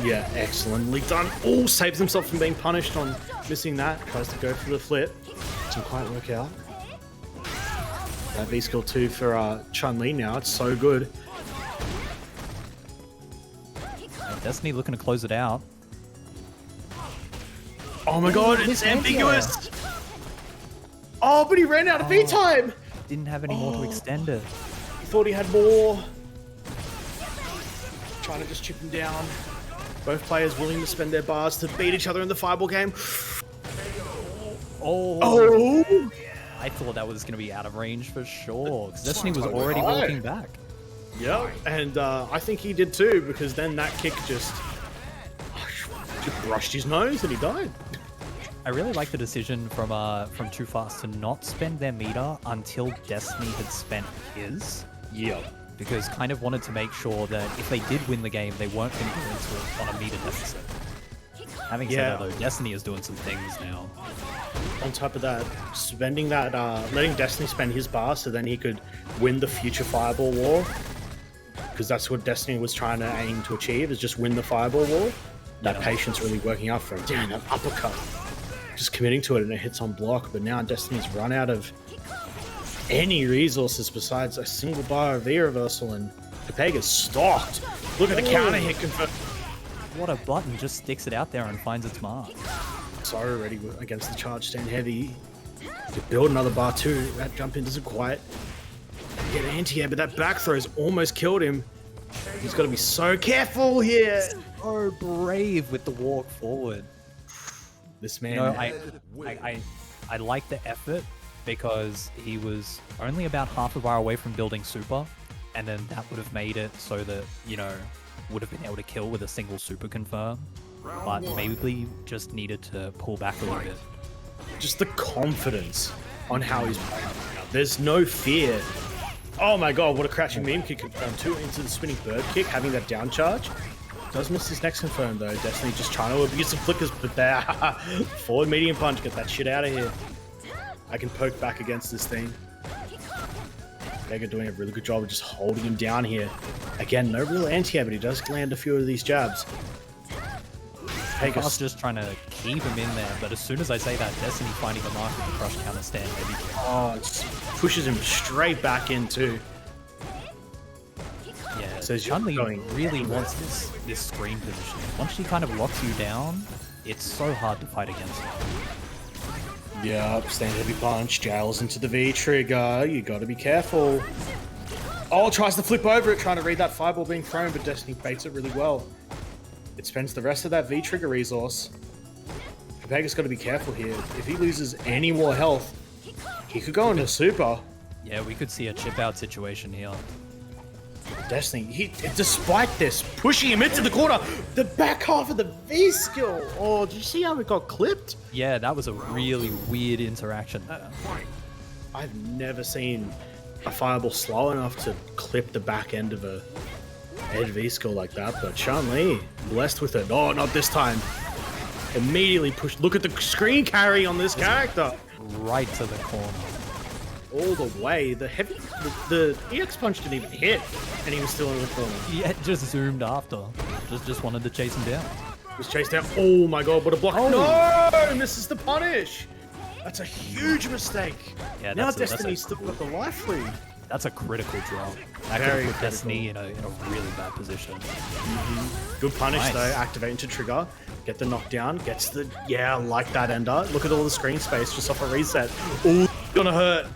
Yeah, excellently done. Oh, saves himself from being punished on missing that. Tries to go for the flip. Doesn't quite work out. That V-skill 2 for Chun-Li now. It's so good. And Destiny looking to close it out. Oh my god, it's ambiguous! Oh, but he ran out of V-time! Didn't have any more to extend it. He thought he had more. Trying to just chip him down. Both players willing to spend their bars to beat each other in the fireball game. Oh! I thought that was going to be out of range for sure, because Destiny was already walking back. Yep, and I think he did too, because then that kick just brushed his nose and he died. I really like the decision from Too Fast to not spend their meter until Destiny had spent his. Yeah. Because kind of wanted to make sure that if they did win the game, they weren't going to go into it on a meter deficit. Having said that though, Destiny is doing some things now. On top of that, spending that, letting Destiny spend his bar so then he could win the future Fireball War. Because that's what Destiny was trying to aim to achieve, is just win the Fireball War. That patience really working out for him. Damn, that uppercut. Just committing to it and it hits on block, but now Destiny's run out of any resources besides a single bar of V-reversal, and Pepega's stalked. Look at the counter hit confirmed. What a button, just sticks it out there and finds its mark. So ready against the charge stand heavy. To build another bar too. That jump in doesn't quite get anti-air, but that back throw's almost killed him. He's got to be so careful here. So brave with the walk forward. This man. I like the effort because he was only about half a bar away from building super, and then that would have made it so that, would have been able to kill with a single super confirm, but maybe just needed to pull back a little bit. Just the confidence on how he's playing now. There's no fear. Oh my god, what a crouching meme kick confirmed too into the spinning bird kick, having that down charge. Does miss his next confirm though. Destiny just trying to abuse some flickers, but there. Forward medium punch, get that shit out of here. I can poke back against this thing. Vega doing a really good job of just holding him down here. Again, no real anti-air, but he does land a few of these jabs. Vega's just trying to keep him in there, but as soon as I say that, Destiny finding the mark with the crush counter stand heavy. Oh, it pushes him straight back into. Yeah, so Chun-Li really wants this screen position. Once she kind of locks you down, it's so hard to fight against her. Yep, stand heavy punch, jails into the V trigger. You gotta be careful. Oh, tries to flip over it, trying to read that fireball being thrown, but Destiny baits it really well. It spends the rest of that V trigger resource. Pepega's gotta be careful here. If he loses any more health, he could go into super. Yeah, we could see a chip out situation here. Destiny, despite this, pushing him into the corner, the back half of the V skill. Oh, did you see how it got clipped? Yeah, that was a really weird interaction there. I've never seen a fireball slow enough to clip the back end of a head V skill like that, but Chun-Li, blessed with it. Oh, not this time. Immediately pushed. Look at the screen carry on this character. Right to the corner. All the way. The EX punch didn't even hit, and he was still in the corner. Yeah, just zoomed after. Just wanted to chase him down. Was chased down. Oh my god, what a block. Oh. No! Misses the punish. That's a huge mistake. Yeah, now Destiny's still got the life lead. That's a critical drop. That could put Destiny in a really bad position. Good punish though. Activate into trigger. Get the knockdown. Gets the... Yeah, I like that ender. Look at all the screen space just off a reset. Oh, gonna hurt.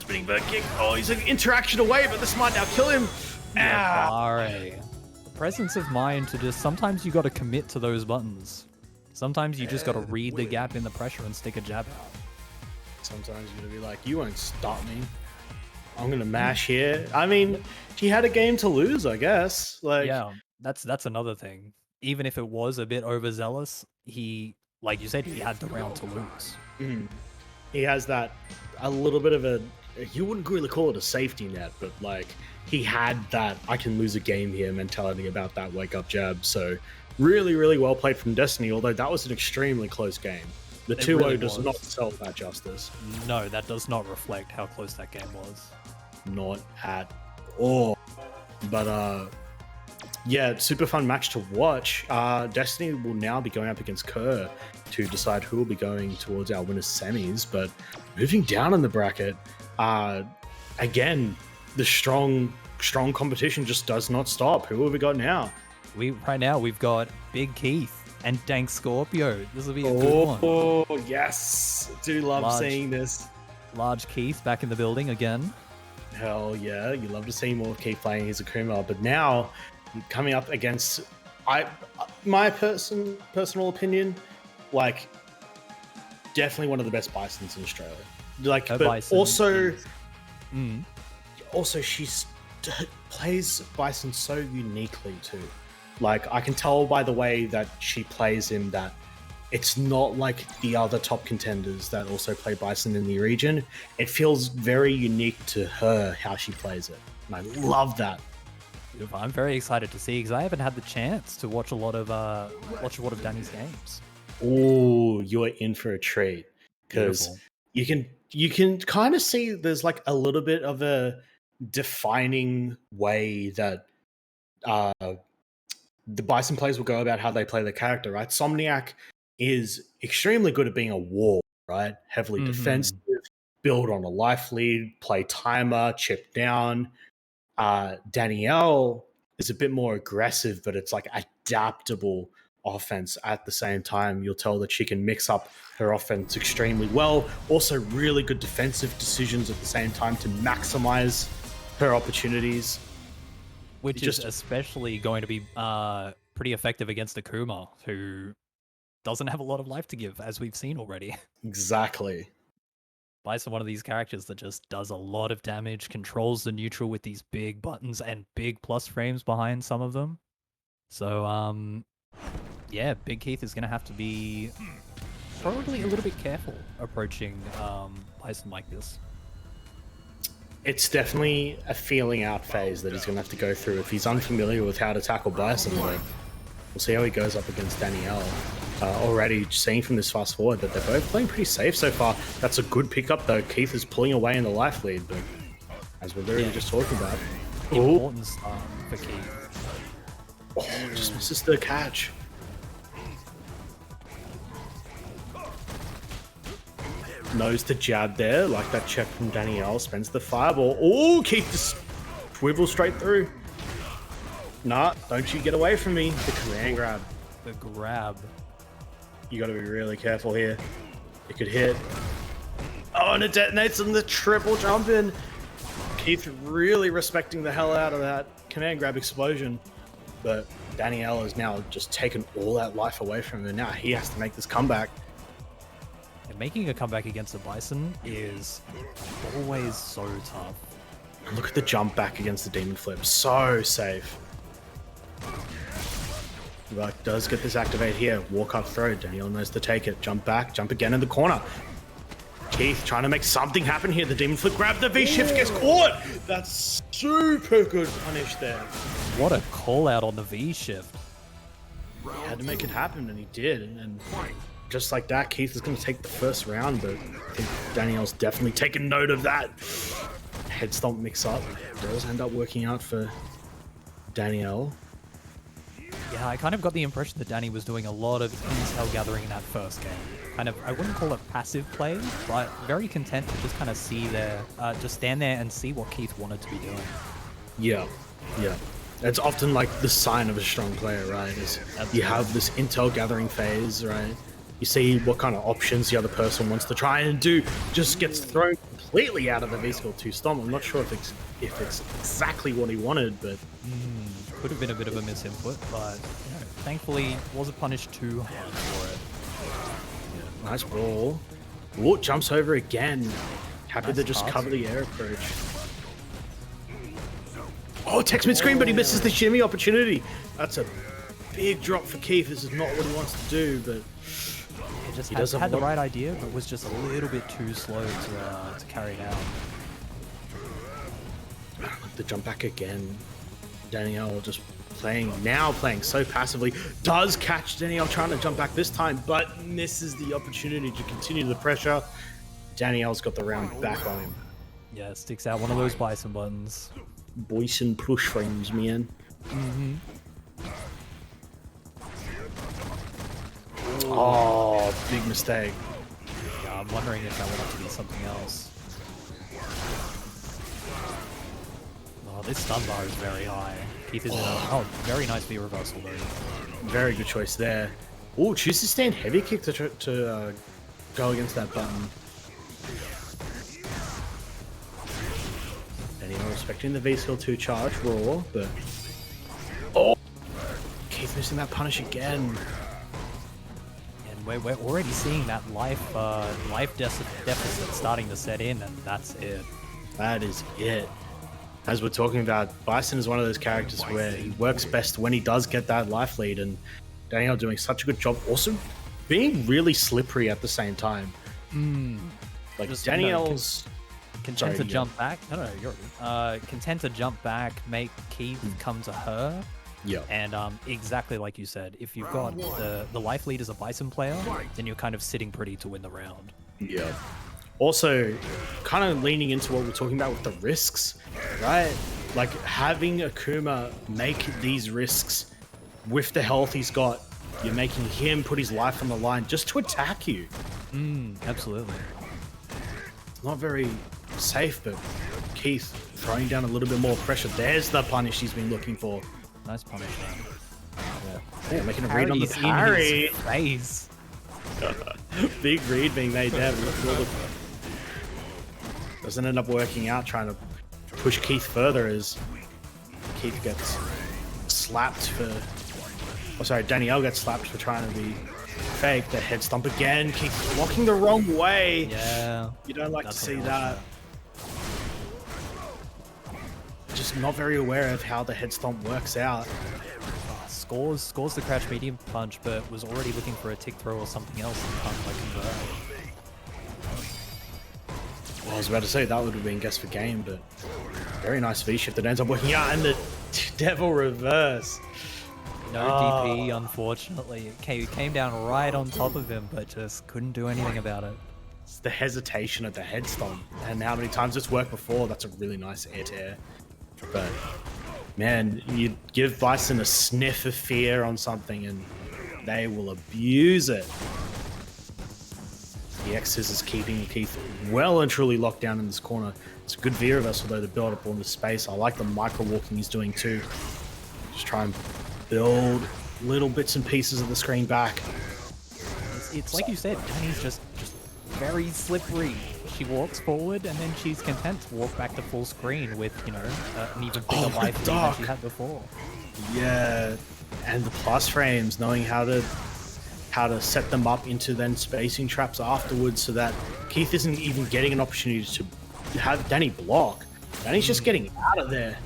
Spinning bird kick. Oh, he's an interaction away, but this might now kill him. Yeah, presence of mind to just sometimes you got to commit to those buttons. Sometimes you just got to read the gap in the pressure and stick a jab out. Sometimes you're gonna be like, you won't stop me. I'm gonna mash here. I mean, he had a game to lose, I guess. Like, Yeah, that's another thing. Even if it was a bit overzealous, he, like you said, he had the round to lose. he has that a little bit of a, you wouldn't really call it a safety net, but like he had that I can lose a game here mentality about that wake up jab. So really, really well played from Destiny, although that was an extremely close game. The 2-0 really does was. not sell that justice. No, that does not reflect how close that game was. Not at all. But yeah, super fun match to watch. Destiny will now be going up against Kerr to decide who will be going towards our winners semis. But moving down in the bracket, again, the strong competition just does not stop. Who have we got now? Right now we've got Big Keith and Dank Scorpio. This will be a good one. Oh yes, do love seeing this. Large Keith back in the building again. Hell yeah, you love to see more Keith playing his Akuma, but now coming up against my personal opinion, like definitely one of the best Bisons in Australia. Like, Her but Bison also, is- also she's plays Bison so uniquely too. Like I can tell by the way that she plays him that it's not like the other top contenders that also play Bison in the region. It feels very unique to her how she plays it, and I love that. I'm very excited to see because I haven't had the chance to watch a lot of Danny's games. Oh, you're in for a treat because Beautiful. you can kind of see there's like a little bit of a defining way that the Bison players will go about how they play their character, right? Somniac is extremely good at being a wall, right? Heavily defensive, build on a life lead, play timer, chip down. Danielle is a bit more aggressive, but it's like adaptable offense at the same time. You'll tell that she can mix up her offense extremely well. Also, really good defensive decisions at the same time to maximize her opportunities. Which is especially going to be pretty effective against Akuma, who doesn't have a lot of life to give, as we've seen already. Exactly. Bison, one of these characters that just does a lot of damage, controls the neutral with these big buttons and big plus frames behind some of them. So, yeah, Big Keith is going to have to be probably a little bit careful approaching Bison like this. It's definitely a feeling out phase that he's going to have to go through if he's unfamiliar with how to tackle Bison. Like, we'll see how he goes up against Danielle. Already seeing from this fast forward that they're both playing pretty safe so far. That's a good pickup though. Keith is pulling away in the life lead, but as we're literally just talking about, Important start for Keith. oh, just misses the catch. Knows the jab there, like that check from Danielle, spends the fireball. Oh, Keith just swivels straight through. Nah, don't you get away from me. The command grab. The grab. You got to be really careful here. It could hit. Oh, and it detonates in the triple jump in. Keith really respecting the hell out of that command grab explosion. But Danielle has now just taken all that life away from him. Now he has to make this comeback. And making a comeback against a Bison is always so tough. And look at the jump back against the demon flip. So safe. Like, does get this activate here. Walk up throw. Danielle knows to take it. Jump back. Jump again in the corner. Keith trying to make something happen here. The demon flip grab. The V-shift gets caught. That's super good punish there. What a call out on the V shift. He had to make it happen, and he did. And just like that, Keith is going to take the first round, but I think Danielle's definitely taken note of that. Head stomp mix up does end up working out for Danielle. Yeah, I kind of got the impression that Danny was doing a lot of intel gathering in that first game. Kind of, I wouldn't call it passive play, but very content to just kind of see there, just stand there and see what Keith wanted to be doing. Yeah, yeah. It's often like the sign of a strong player, right? Is you have this intel gathering phase, right? You see what kind of options the other person wants to try and do, just gets thrown completely out of the V-Skill 2 stomp. I'm not sure if it's exactly what he wanted, but could have been a bit of a misinput, but you know, thankfully wasn't punished too hard for it. Nice ball. Ooh, jumps over again. Happy Nice to just pass. cover the air approach. Oh, Tex mid-screen, but he misses the shimmy opportunity. That's a big drop for Keith. This is not what he wants to do, but He just He had, does have had the one- right idea, but was just a little bit too slow to carry it out. the jump back again. Danielle just playing so passively. Does catch Danielle trying to jump back this time, but misses the opportunity to continue the pressure. Danielle's got the round back on him. Yeah, sticks out one of those bison buttons. Boyson push frames, man. Oh, big mistake. Yeah, I'm wondering if that would have to be something else. Oh, this stun bar is very high. Keith is in a... Oh, very nice V reversal though. Very good choice there. Oh, chooses to stand heavy kick to go against that button. And you're respecting the V-Skill 2 charge raw, but... Oh! Keith missing that punish again. And we're already seeing that life deficit starting to set in, and that's it. That is it. As we're talking about, Bison is one of those characters where he works best when he does get that life lead, and Daniel doing such a good job. Also, being really slippery at the same time. Like, Just, Danielle's... Content Sorry, to yeah. jump back. No, you're good. Content to jump back, make Keith come to her. Yeah. And exactly like you said, if you've got the life lead as a Bison player, then you're kind of sitting pretty to win the round. Yeah. Also, kind of leaning into what we're talking about with the risks, right? Like, having Akuma make these risks with the health he's got, you're making him put his life on the line just to attack you. Absolutely. It's not very safe, but Keith throwing down a little bit more pressure. There's the punish he's been looking for. Nice punish. Yeah, making a read on the Parry's in his parry. face. Big read being made there. Doesn't end up working out, trying to push Keith further as Keith gets slapped for... Oh, sorry, Danielle gets slapped for trying to be fake. The head stomp again. Keith walking the wrong way. Yeah. You don't like to That's see unfortunate. that. Just not very aware of how the head stomp works out. Scores the crouch medium punch, but was already looking for a tick throw or something else and can't quite convert. Well, I was about to say that would have been guess for game, but very nice V shift that ends up working out, and the devil reverse. No DP, unfortunately. It came down right on top of him, but just couldn't do anything about it. It's the hesitation at the head stomp, and how many times it's worked before. That's a really nice air to air. But man, you give Bison a sniff of fear on something, and they will abuse it. The X's is keeping Keith well and truly locked down in this corner. It's a good V reversal though to build up all the space. I like the micro walking he's doing too. Just try and build little bits and pieces of the screen back. It's like you said, Danny's just very slippery. She walks forward and then she's content to walk back to full screen with, you know, an even bigger life lead than dark. she had before. Yeah, and the plus frames, knowing how to set them up into then spacing traps afterwards, so that Keith isn't even getting an opportunity to have Danny block. Danny's just getting out of there.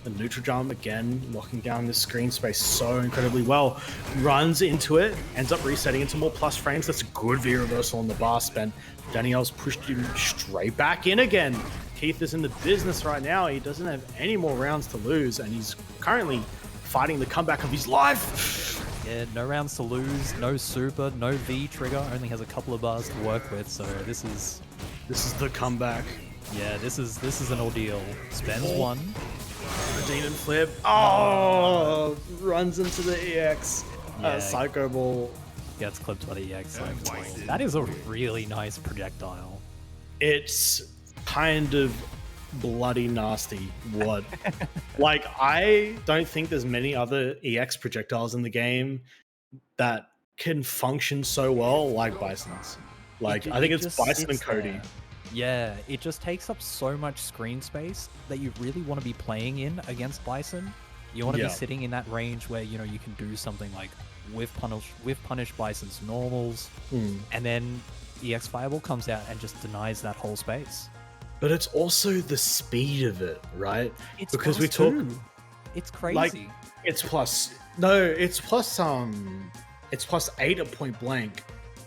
The neutral jump again, locking down this screen space so incredibly well. Runs into it, ends up resetting into more plus frames. That's a good V reversal on the bar spin. Danielle's pushed him straight back in again. Keith is in the business right now. He doesn't have any more rounds to lose, and he's currently fighting the comeback of his life. Yeah, no rounds to lose, no super, no V trigger, only has a couple of bars to work with, so this is the comeback. yeah, this is an ordeal. Spends one. The demon flip. Oh, runs into the EX. Yeah. Psycho ball. Gets clipped by the EX. That is a really nice projectile. It's kind of bloody nasty. What? Like, I don't think there's many other EX projectiles in the game that can function so well like Bison's. Like, I think it's just Bison and sits Cody. there. Yeah, it just takes up so much screen space that you really want to be playing in against Bison, You want to Yeah. be sitting in that range where you know you can do something like with punish Bison's normals, and then EX Fireball comes out and just denies that whole space. But it's also the speed of it, right? It's because we plus talk two. It's crazy. like it's plus no, it's plus 8 at point blank,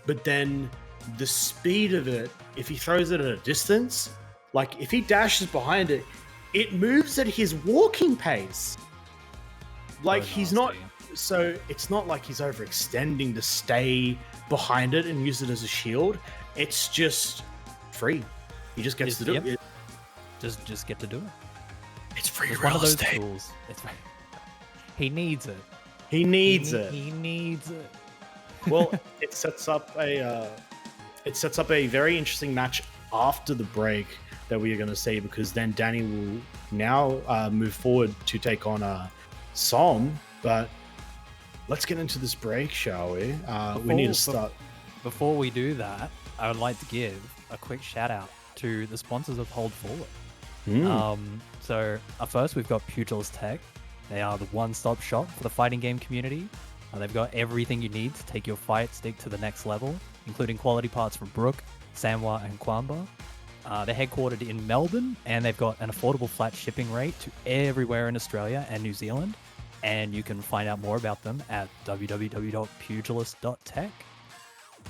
but then the speed of it, if he throws it at a distance, like if he dashes behind it, it moves at his walking pace. Like he's not, so it's not like he's overextending to stay behind it and use it as a shield. It's just free. He just gets to do it. Just get to do it. It's free It's real one of those estate. tools. He needs it. He needs it. He needs it. Well, it sets up a very interesting match after the break that we are going to see, because then Danny will now move forward to take on Som. But let's get into this break, shall we? We need to start. Before we do that, I would like to give a quick shout out to the sponsors of Hold Forward. So first we've got Pugilist Tech. They are the one-stop shop for the fighting game community. They've got everything you need to take your fight stick to the next level, including quality parts from Brook, Samwa, and Kwamba. They're headquartered in Melbourne, and they've got an affordable flat shipping rate to everywhere in Australia and New Zealand. And you can find out more about them at www.pugilist.tech.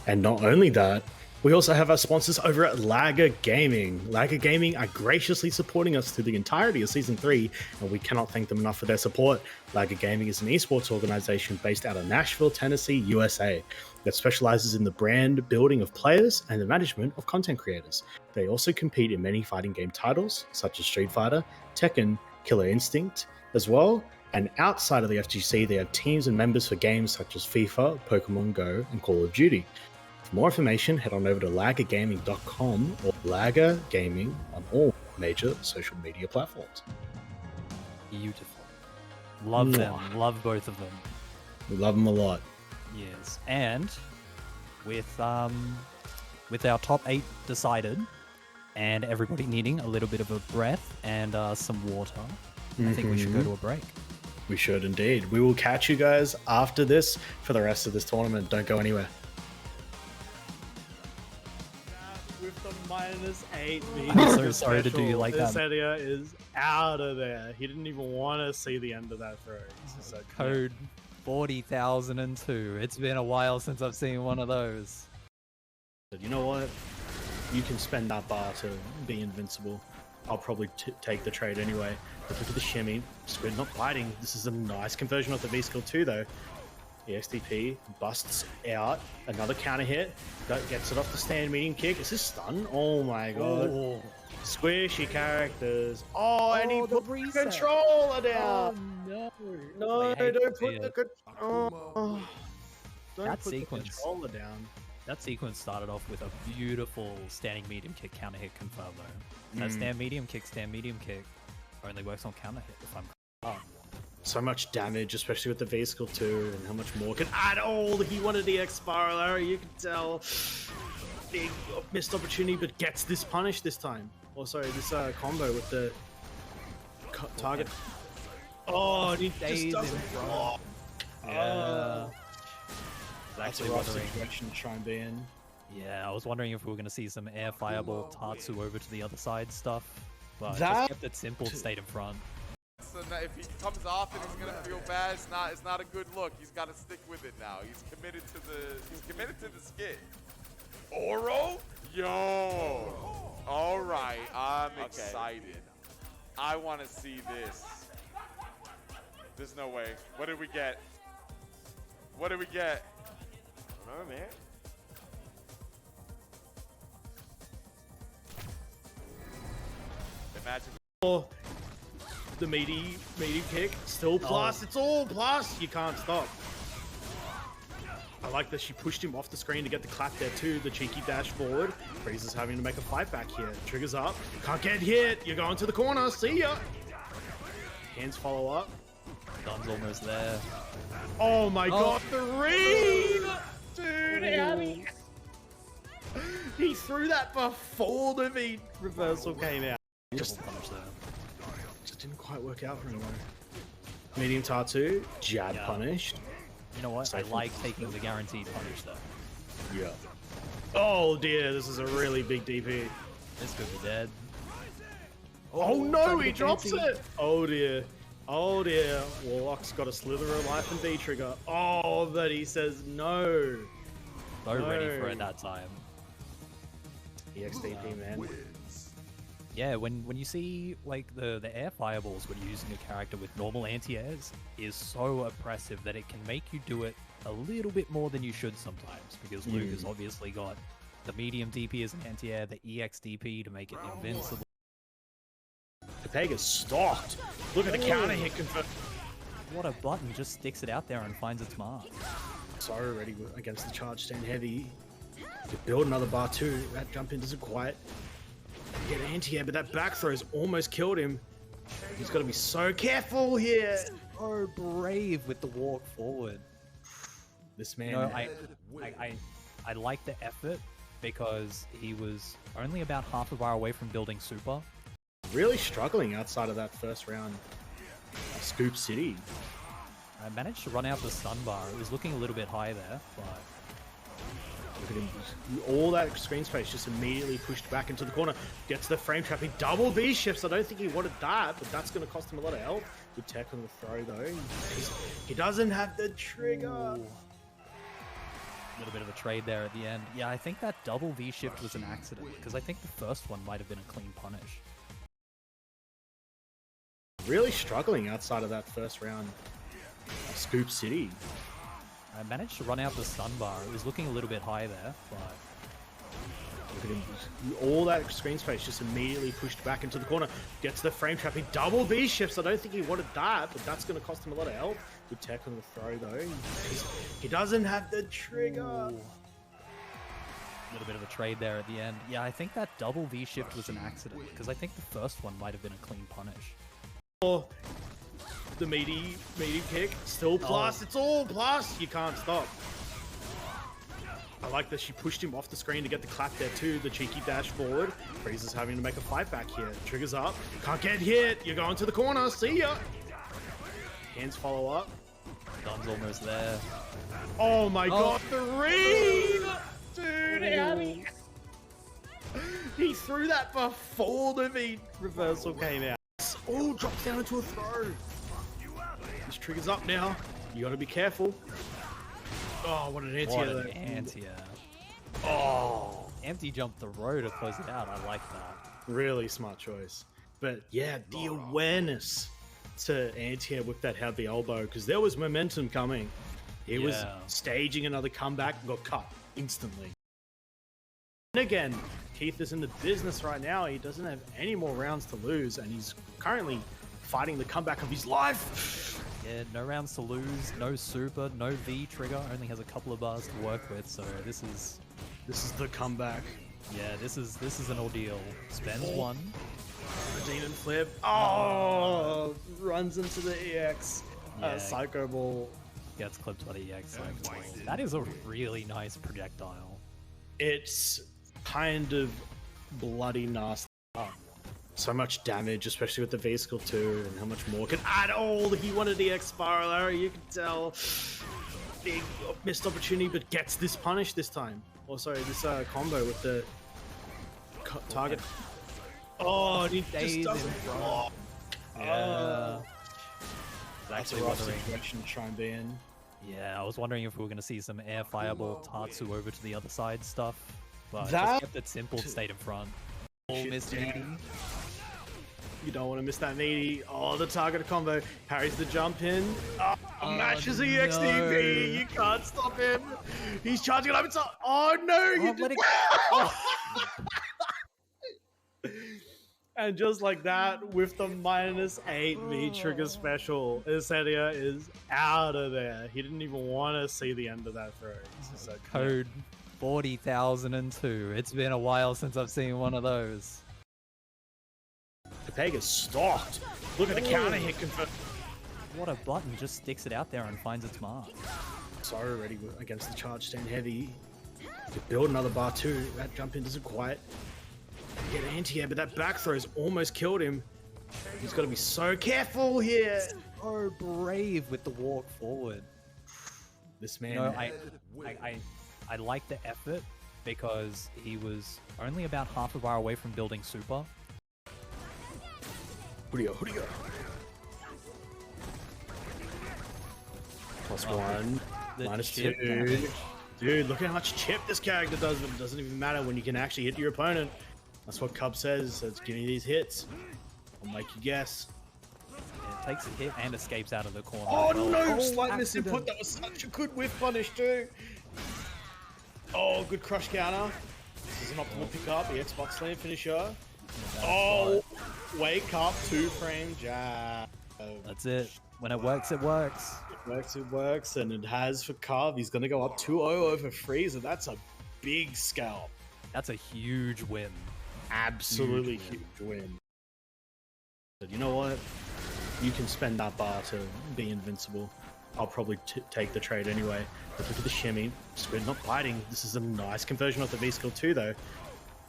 And not only that, we also have our sponsors over at Lager Gaming. Lager Gaming are graciously supporting us through the entirety of Season 3, and we cannot thank them enough for their support. Lager Gaming is an esports organization based out of Nashville, Tennessee, USA, that specializes in the brand building of players and the management of content creators. They also compete in many fighting game titles, such as Street Fighter, Tekken, Killer Instinct, as well. And outside of the FGC, they have teams and members for games such as FIFA, Pokemon Go, and Call of Duty. For more information, head on over to lagergaming.com or Lager Gaming on all major social media platforms. Beautiful. Love them. Love both of them. We love them a lot. Yes. And with our top 8 decided and everybody needing a little bit of a breath and some water, I think we should go to a break. We should indeed. We will catch you guys after this for the rest of this tournament. Don't go anywhere. With the -8 I'm so sorry to do you like that. Sedia is out of there. He didn't even want to see the end of that throw. So Code 40,002. It's been a while since I've seen one of those. you know what? You can spend that bar to be invincible. I'll probably take the trade anyway. But look at the shimmy. Squid not biting. This is a nice conversion off the V skill too, though. The XDP busts out. Another counter hit. That gets it off the stand medium kick. Is this stun? Oh my god. Oh. Squishy characters. Oh, and he the put the reset. controller down. No. No, I hate don't to see put the it. don't That put sequence. the controller down. That sequence started off with a beautiful standing medium kick counter hit confirm though. That stand medium kick only works on counter hit if I'm correct. So much damage, especially with the V skill too, and how much more can add. Oh, he wanted the X spiral, you can tell. Big missed opportunity, but gets this punish this time. Oh, sorry, this combo with the target. Oh, and he Stays just doesn't. in front. Oh. Yeah. That's a Actually rough wondering. situation to try and be in. Yeah, I was wondering if we were going to see some air fireball Tatsu over to the other side stuff, but That- just kept it simple, stayed in front. So now if he comes off and he's gonna feel bad, it's not a good look. He's got to stick with it now. He's committed to the skit. Oro? Yo! All right, I'm excited. I want to see this. There's no way. What did we get? What did we get? I don't know, man. Imagine. Oh, the meaty kick, still plus. It's all plus. You can't stop. I like that she pushed him off the screen to get the clap there too. The cheeky dash forward. Freeze's having to make a fight back here. Triggers up. Can't get hit. You're going to the corner. See ya. Hands follow up. Gun's almost there. Oh my god, the read! Dude, how did he threw that before the V reversal came out. Just Double punish there. didn't quite work out for him though. Medium Tatsu, jab Yeah. punished. You know what? I Safe. like taking the guaranteed punish though. Yeah. Oh dear, this is a really big DP. This could be dead. Oh no, trying to he get drops fancy. it! Oh dear. Oh dear. Warlock's got a slither of life and V trigger. Oh, but he says no. So ready for No. it that time. EXDP, man. Yeah, when you see like the air fireballs when you're using a character with normal anti-airs is so oppressive that it can make you do it a little bit more than you should sometimes, because Luke has obviously got the medium DP as an anti-air, the EX DP to make it invincible. Pega's stalked. Look at the counter hit confirm. What a button just sticks it out there and finds its mark. So ready against the charge stand heavy. To build another bar too. That jump in doesn't quite get anti-air, but that back throw's almost killed him. He's got to be so careful here. So brave with the walk forward. This man. You know, I like the effort because he was only about half a bar away from building super. Really struggling outside of that first round. Scoop City. I managed to run out the stun bar. It was looking a little bit high there, but Look at him. All that screen space just immediately pushed back into the corner. Gets the frame trap. He double B shifts. I don't think he wanted that, but that's going to cost him a lot of health. Good tech on the throw though. He doesn't have the trigger. a little bit of a trade there at the end. Yeah, I think that double V shift was an accident because I think the first one might have been a clean punish. Really struggling outside of that first round. Scoop City. I managed to run out the stun bar. It was looking a little bit high there, but Look at him. All that screen space just immediately pushed back into the corner. Gets the frame trap. He double B shifts. I don't think he wanted that, but that's going to cost him a lot of health. Good tech on the throw though. He doesn't have the trigger. a little bit of a trade there at the end. Yeah, I think that double V shift was an accident because I think the first one might have been a clean punish. Oh, the meaty kick. Still plus. It's all plus. You can't stop. I like that she pushed him off the screen to get the clap there too. The cheeky dash forward. Freezer's having to make a fight back here. Triggers up. Can't get hit. You're going to the corner. See ya. Hands follow up. Gun's almost there. Oh my god. The read! Dude, how did he threw that before the V reversal came out. Oh, drops down into a throw. This trigger's up now. You gotta be careful. Oh, what an anti-air What an there. anti-air. Oh, Empty jump the row to close it out. I like that. really smart choice. But yeah, the awareness to anti-air with that heavy elbow, because there was momentum coming. He was Yeah. staging another comeback and got cut instantly. And again, Keith is in the business right now. He doesn't have any more rounds to lose, and he's currently fighting the comeback of his life. Yeah, no rounds to lose, no super, no V trigger. Only has a couple of bars to work with, so this is the comeback. yeah, this is an ordeal. Spends one. The demon flip. Oh, runs into the EX. Yeah. Psycho ball. Gets clipped by the EX cycle. That is a really nice projectile. It's kind of bloody nasty. So much damage, especially with the V skill too, and how much more can add. Oh, he wanted the X spiral arrow. You can tell. Big missed opportunity, but gets this punish this time. Oh, sorry, this combo with the target. Oh, and he Stays just in doesn't. front. Oh, Yeah. that's a Actually rough wondering. situation to try and be in. Yeah, I was wondering if we were going to see some air fireball Tatsu over to the other side stuff, but That- just kept it simple, stayed in front. All Shit, missed damn. meaty. You don't want to miss that meaty. Oh, the target combo. Parries the jump in. Oh, matches the EXDP. no. You can't stop him. He's charging it up inside. Oh, no. You let just... it And just like that, with the -8 V trigger special, Isedia is out of there. He didn't even want to see the end of that throw. So, Code 40,002. It's been a while since I've seen one of those. Pega's stalked. Look at the counter hit confirm. What a button just sticks it out there and finds its mark. So ready against the charge stand heavy. To build another bar too. That jump in doesn't quite get anti-air, but that back throw's almost killed him. He's got to be so careful here. so brave with the walk forward. This man. You know, I like the effort because he was only about half a bar away from building super. Who do you go? +1, chip -2. damage. Dude, look at how much chip this character does, but it doesn't even matter when you can actually hit your opponent. That's what Cub says. Says, give me these hits. I'll make you guess. It takes a hit and escapes out of the corner. Oh as well. no! Oh, Slight accident. misinput. That was such a good whiff punish too. Oh, good crush counter. This is an optimal pickup. The Xbox Slam finisher. Oh, wake up 2 frame jab. That's it. When it works, it works. It works, and it has for Carv. He's going to go up 2-0 over Freezer. That's a big scalp. That's a huge win. Absolutely huge win. But you know what? You can spend that bar to be invincible. I'll probably take the trade anyway. But look at the shimmy. Squid not biting. This is a nice conversion off the V-skill too, though.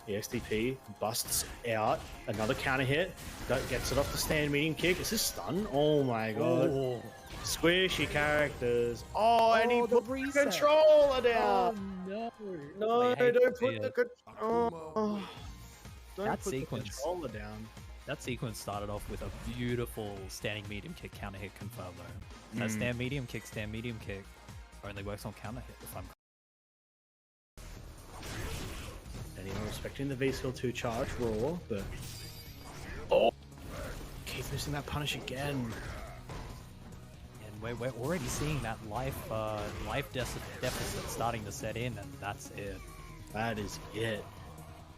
The XDP busts out. Another counter hit. That gets it off the stand medium kick. Is this stun? Oh my god. Oh. Squishy characters. Oh, and he the put the reset. controller down. no. No, I hate don't to put see the it. controller. Don't That put sequence. the controller down. That sequence started off with a beautiful standing medium kick counter hit confirm though. That stand medium kick only works on counter hit if I'm Anyone respecting the V-skill 2 charge raw, but oh, keep missing that punish again. and we're already seeing that life deficit starting to set in, and that's it. That is it.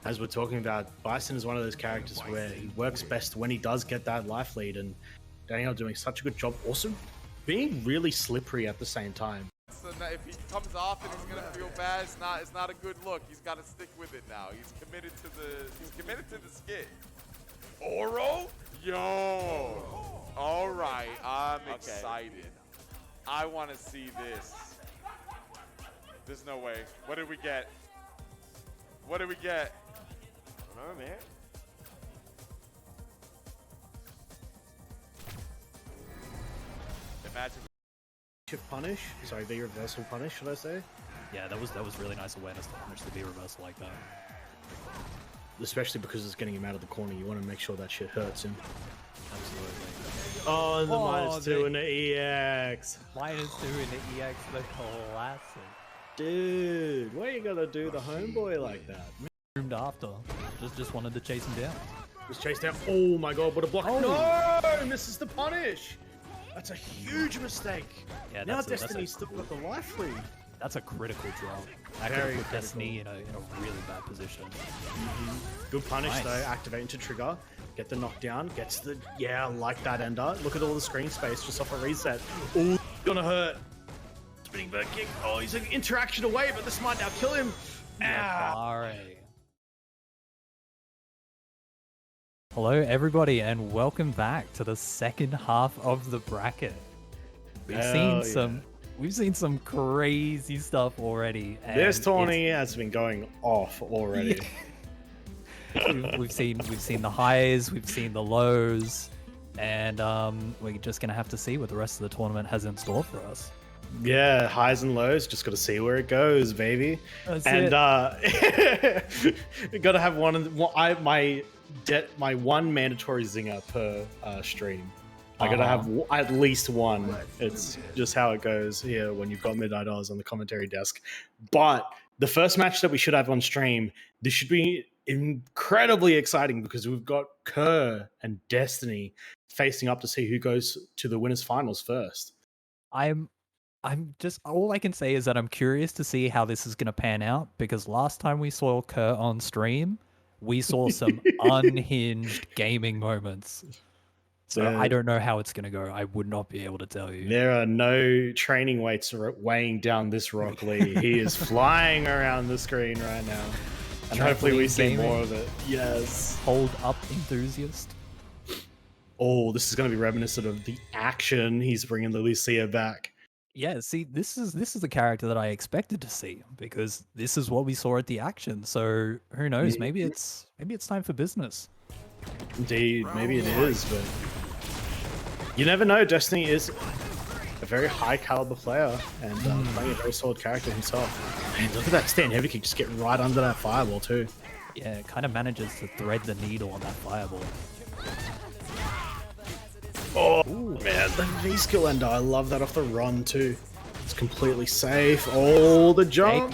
As we're talking about, Bison is one of those characters where he works best when he does get that life lead, and Daniel doing such a good job. Also, being really slippery at the same time. So if he comes off and he's gonna feel bad, it's not a good look. He's got to stick with it now. He's committed to the skit. Oro, yo, all right, I'm excited. I want to see this. There's no way. What did we get? What did we get? I don't know, man. Imagine. Shift punish? Sorry, the reversal punish, should I say? Yeah, that was really nice awareness to punish the B reversal like that. Especially because it's getting him out of the corner. You want to make sure that shit hurts him. Absolutely. Oh, and the Oh, -2 and the EX. -2 in the EX, the classic. Dude, why you gotta do the homeboy like that? Roomed after. Just wanted to chase him down. Just chased down. Oh my god, what a block. Oh. No! Misses the punish. That's a huge mistake. Yeah, Now that's Destiny's still got the life lead. That's a critical drop. That could Very put critical. Destiny in a really bad position. Good punish Nice. though, activate into trigger. Get the knockdown, gets the, yeah, like that ender. Look at all the screen space just off a reset. Ooh, gonna hurt. Spinning bird kick. Oh, he's an interaction away, but this might now kill him. Ah. Alright. Hello everybody and welcome back to the second half of the bracket. Hell We've seen some crazy stuff already. And This tourney has been going off already. we've seen the highs, we've seen the lows, and we're just gonna have to see what the rest of the tournament has in store for us. Yeah, highs and lows. Just got to see where it goes, baby. That's and it. got to have my one mandatory zinger per stream. I gotta have at least one. It's just how it goes here when you've got Midnight Oz on the commentary desk. But the first match that we should have on stream, this should be incredibly exciting because we've got Kerr and Destiny facing up to see who goes to the winners finals first. I'm just, all I can say is that I'm curious to see how this is going to pan out, because last time we saw Kerr on stream, we saw some unhinged gaming moments. So I don't know how it's going to go. I would not be able to tell you. There are no training weights weighing down this Rock Lee. He is flying around the screen right now. And hopefully we see more of it. Yes. Hold up enthusiast. Oh, this is going to be reminiscent of the action he's bringing the Lucia back. Yeah, see, this is the character that I expected to see, because this is what we saw at the action. So who knows? Maybe it's time for business. Indeed, maybe it is, but You never know. Destiny is a very high caliber player and playing a very solid character himself. Man, look at that stand heavy kick just get right under that fireball too. Yeah, it kind of manages to thread the needle on that fireball. Oh man, the V skill ender. I love that off the run too. It's completely safe. Oh, the jump.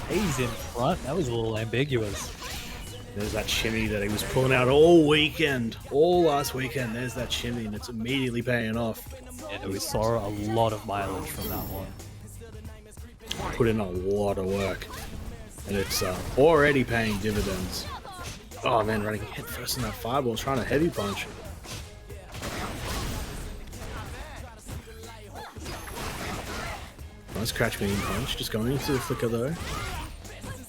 He's in front. That was a little ambiguous. There's that shimmy that he was pulling out all weekend, all last weekend. There's that shimmy, and it's immediately paying off. Yeah, we saw a lot of mileage from that one. Put in a lot of work, and it's already paying dividends. Oh man, running head first in that fireball, trying to heavy punch. Nice crouch beam punch, just going into the flicker though.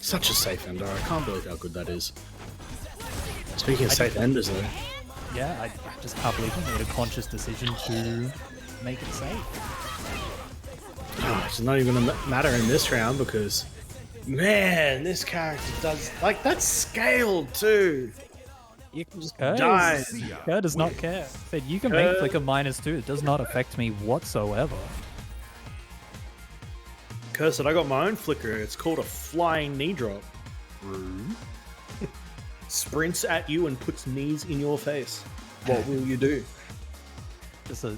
Such a safe ender, I can't believe how good that is. Speaking of safe enders though. Yeah, I just can't believe they made a conscious decision to make it safe. Oh, it's not even gonna matter in this round because, man, this character does, like, that's scaled too. You can just die. Kerr does not care. Said you can make flicker -2. It does not affect me whatsoever. Curse it, I got my own flicker. It's called a flying knee drop. Sprints at you and puts knees in your face. What will you do? Just a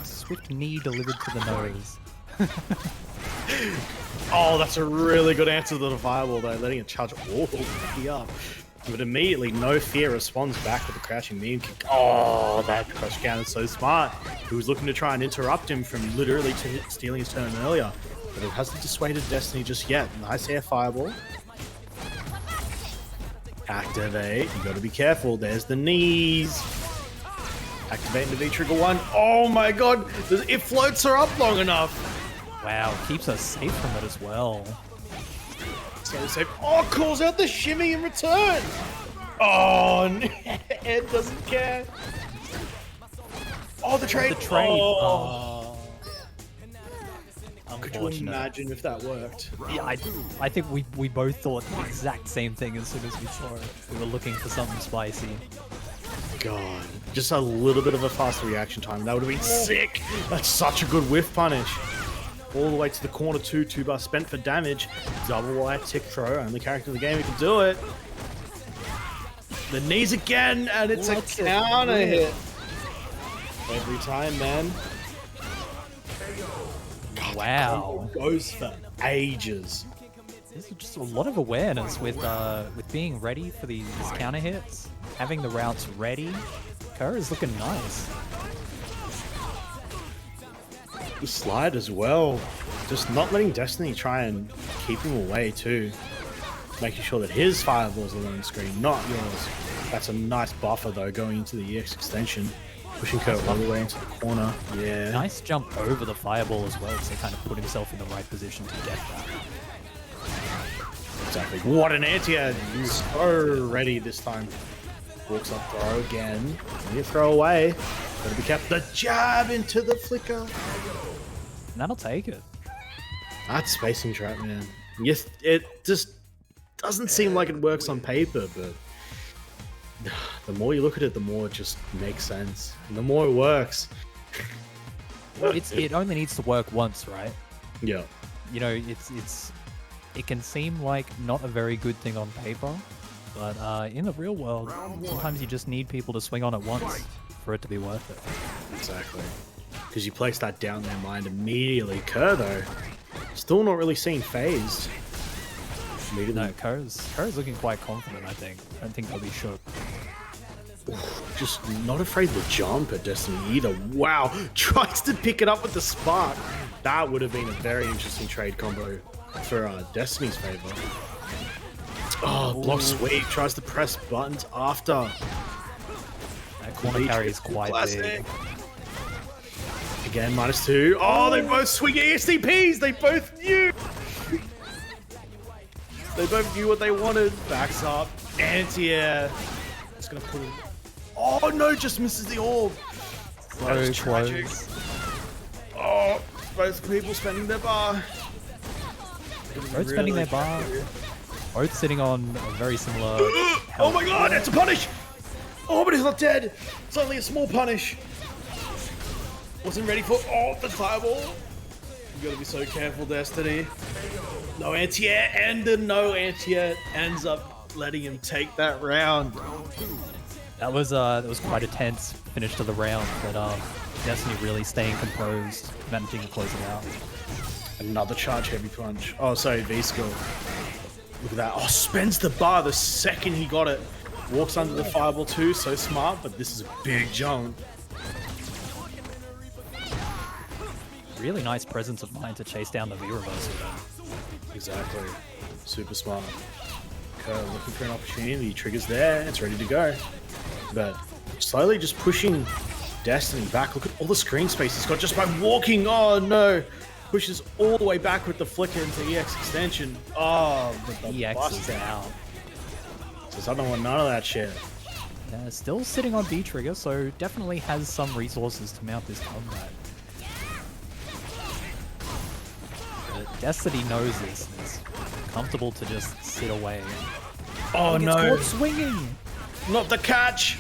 swift knee delivered to the nose. Oh, that's a really good answer to the fireball though, letting it charge all the way up. But immediately, no fear, responds back with a crouching meme kick. Oh, that crush counter is so smart. He was looking to try and interrupt him from literally stealing his turn earlier. But it hasn't dissuaded Destiny just yet. Nice air fireball. Activate. You gotta be careful. There's the knees. Activating the V-Trigger 1. Oh my god! It floats her up long enough. Wow, keeps us safe from it as well. So safe. Oh, calls out the shimmy in return. Oh, Ed doesn't care. Oh, the trade. The trade. Oh. Could you Unfortunate. imagine if that worked? Yeah, I think we both thought the exact same thing as soon as we saw it. We were looking for something spicy. God, just a little bit of a faster reaction time. That would have been sick. That's such a good whiff punish. All the way to the corner 2-bar spent for damage. Double wide tick throw. Only character in the game who can do it. The knees again, and it's a counter hit. Every time, man. Wow. Goes for ages. There's just a lot of awareness with being ready for these counter hits, having the routes ready. Kerr is looking nice. The slide as well. Just not letting Destiny try and keep him away too. Making sure that his fireballs are on the screen, not yours. That's a nice buffer though, going into the EX extension. Pushing Kerr all the way into the corner. Yeah. Nice jump over the fireball as well, so he kind of put himself in the right position to get that. Exactly. What an anti-ad. He's so ready this time. Walks up, throw again. You throw away. Gotta be kept. The jab into the flicker. And that'll take it. That's spacing trap, man. Yes, it just doesn't seem like it works on paper, but the more you look at it, the more it just makes sense. And the more it works. It only needs to work once, right? Yeah. You know, it can seem like not a very good thing on paper, but in the real world, sometimes you just need people to swing on it once for it to be worth it. Exactly. Because you place that down their mind immediately. Kerr, though, still not really seen phased. No, Kerr's looking quite confident, I think. I don't think they'll be shook. Just not afraid to jump at Destiny either. Wow. Tries to pick it up with the spark. That would have been a very interesting trade combo for Destiny's favor. Oh, block sweep. Tries to press buttons after. That corner carry is quite big. Again, -2. Oh, they both swing ESTPs. They both knew. They both knew what they wanted. Backs up. Anti-air. It's going to put him. Oh, no, just misses the orb. That is tragic. Oh, both people spending their bar. Both spending their bar. Both sitting on a very similar... Oh my god, it's a punish! Oh, but he's not dead. It's only a small punish. Wasn't ready for the fireball. You gotta be so careful, Destiny. No anti-air, and the no anti-air ends up letting him take that round. That was quite a tense finish to the round, but Destiny really staying composed, managing to close it out. Another charge heavy punch. Oh, sorry, V-skill. Look at that. Oh, spends the bar the second he got it. Walks under the fireball too, so smart, but this is a big jump. Really nice presence of mind to chase down the V-reversal though. Exactly. Super smart. Kerr looking for an opportunity. Triggers there. It's ready to go. But slowly just pushing Destiny back. Look at all the screen space he's got just by walking. Oh no. Pushes all the way back with the flicker into EX extension. Oh, but the EX bust is out. Says I don't want none of that shit. Yeah, still sitting on V-trigger, so definitely has some resources to mount this combat. But Destiny knows this. It's comfortable to just sit away. Oh Gets no. caught swinging! Not the catch.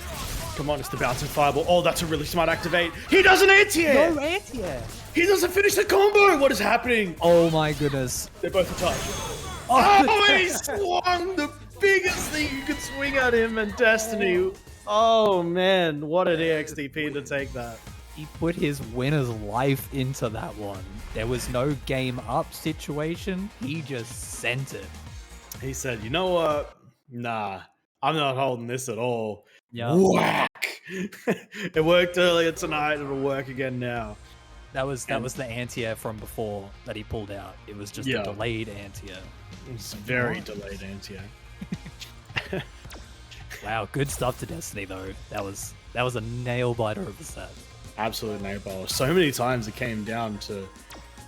Come on, it's the bouncing fireball. Oh, that's a really smart activate. He doesn't anti-air. No anti-air! He doesn't finish the combo. What is happening? Oh my goodness. They're both a touch. Oh, he swung the biggest thing you could swing at him in Destiny. Oh man, what an EXDP to take that. He put his winner's life into that one. There was no game up situation. He just sent it. He said, you know what? Nah, I'm not holding this at all. Yeah. Whack! It worked earlier tonight, it'll work again now. That was the anti-air from before that he pulled out. It was just a delayed anti-air. It's very delayed anti-air. Wow, good stuff to Destiny though. That was a nail biter of the set. Absolute nail biter. So many times it came down to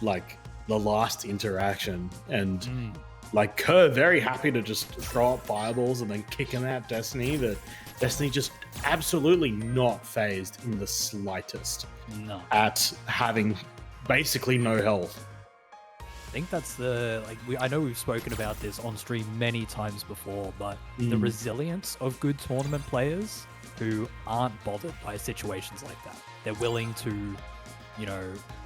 like the last interaction and like Kerr very happy to just throw up fireballs and then kick him at Destiny, but Destiny just absolutely not phased in the slightest at having basically no health. I think that's the I know we've spoken about this on stream many times before, but the resilience of good tournament players who aren't bothered by situations like that. They're willing to,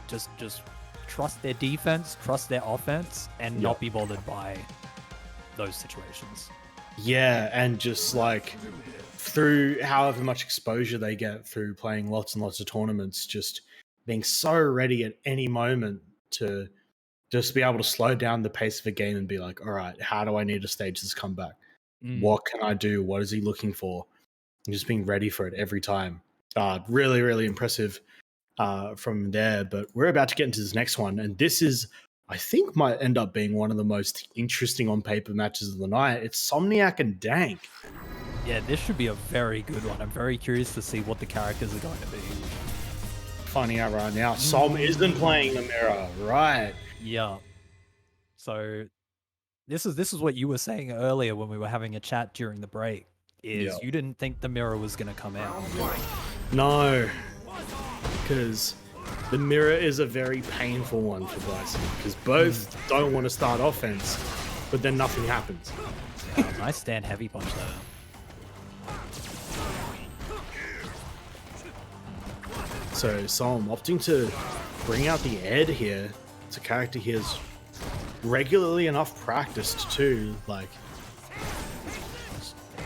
just trust their defense, trust their offense, and not be bothered by those situations. Yeah, and just like through however much exposure they get through playing lots and lots of tournaments, just being so ready at any moment to just be able to slow down the pace of a game and be like, all right, how do I need to stage this comeback? What can I do? What is he looking for? And just being ready for it every time. Really, really impressive from there. But we're about to get into this next one. And this is, I think, might end up being one of the most interesting on paper matches of the night. It's Somniac and Dank. Yeah, this should be a very good one. I'm very curious to see what the characters are going to be. Finding out right now. Som isn't playing the mirror, right? Yeah. So this is what you were saying earlier when we were having a chat during the break. You didn't think the mirror was going to come out. No, because the mirror is a very painful one for Bryson, because both don't want to start offense, but then nothing happens. Nice stand heavy punch there. So Som opting to bring out the Ed here. It's a character he has regularly enough practiced too, like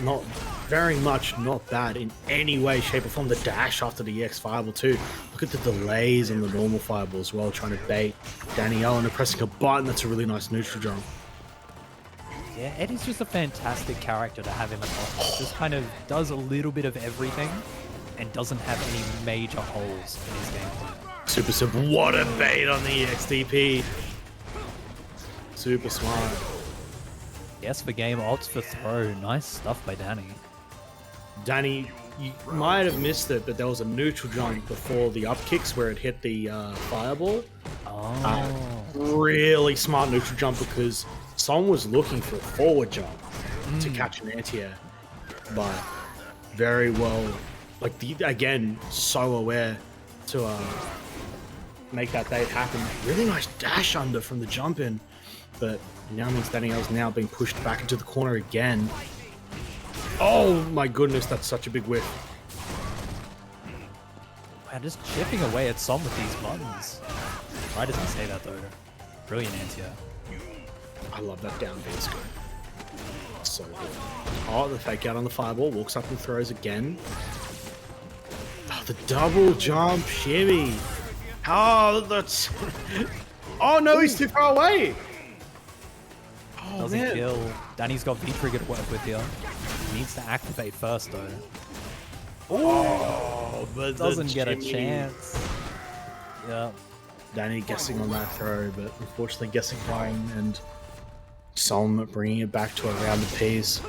not very much not bad in any way, shape or form. The dash after the EX fireball too. Look at the delays on the normal fireball as well, trying to bait Danielle into pressing a button. That's a really nice neutral jump. Yeah, Ed is just a fantastic character to have him at offense. Just kind of does a little bit of everything and doesn't have any major holes in his gameplay. Super simple. What a bait on the EXDP. Super smart. Yes, for game, opts for throw. Nice stuff by Danny. Danny, you might have missed it, but there was a neutral jump before the up kicks where it hit the fireball. Really smart neutral jump, because Som was looking for a forward jump to catch an anti-air. But very well, again, so aware to make that bait happen. Really nice dash under from the jump in, but now means Danielle's now being pushed back into the corner again. Oh my goodness, that's such a big whiff. Wow, just chipping away at Som with these buttons. Why doesn't say that though? Brilliant anti-air. I love that down B scope. So good. Oh, the fake out on the fireball, walks up and throws again. Oh, the double jump shimmy. Oh, that's... Oh no, he's too far away. Oh, Doesn't man. kill. Danny's got V-trigger to work with here. Needs to activate first though. Oh, but Doesn't get a shimmy. chance. Yeah. Danny guessing on that throw, but unfortunately guessing wrong, and Som bringing it back to around the piece.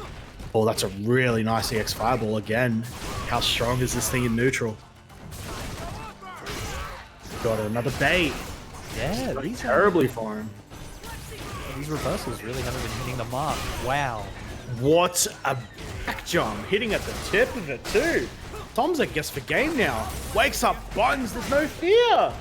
Oh, that's a really nice EX fireball again. How strong is this thing in neutral? Got another bait. Yeah, these Terribly for him. These reversals really haven't been hitting the mark. Wow. What a back jump, hitting at the tip of it too. Tom's a guess for game now. Wakes up buttons, there's no fear.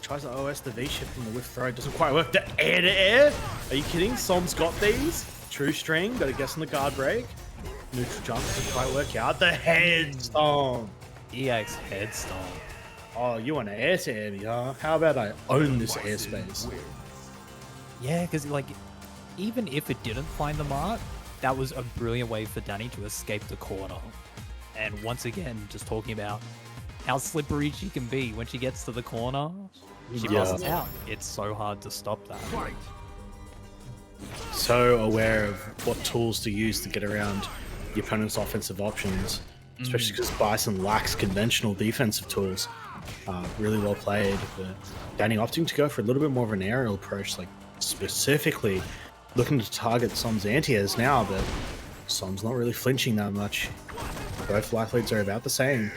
Tries to OS the V shift from the whiff throw, doesn't quite work. The air to air? Are you kidding? Som's got these. True string, got to guess on the guard break. Neutral jump doesn't quite work out. The head stomp. EX head stomp. Oh, you want to air to air me, huh? How about I own this airspace? Yeah, because like, even if it didn't find the mark, that was a brilliant way for Danny to escape the corner. And once again, just talking about how slippery she can be when she gets to the corner. She busts out. It's so hard to stop that. So aware of what tools to use to get around the opponent's offensive options, especially because Bison lacks conventional defensive tools. Really well played, but Danny opting to go for a little bit more of an aerial approach, like specifically looking to target Som's anti-airs now, but Som's not really flinching that much. Both life leads are about the same.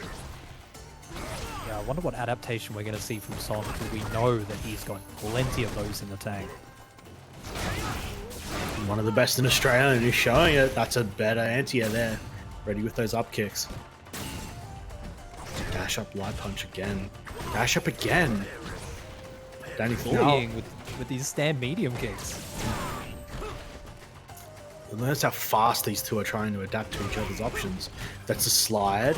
Yeah, I wonder what adaptation we're going to see from Som, because we know that he's got plenty of those in the tank. One of the best in Australia, and he's showing it. That's a better anti-air there. Ready with those up kicks. Dash up light punch again. Dash up again. Danny Bullying with these stand medium kicks. Notice how fast these two are trying to adapt to each other's options. That's a slide.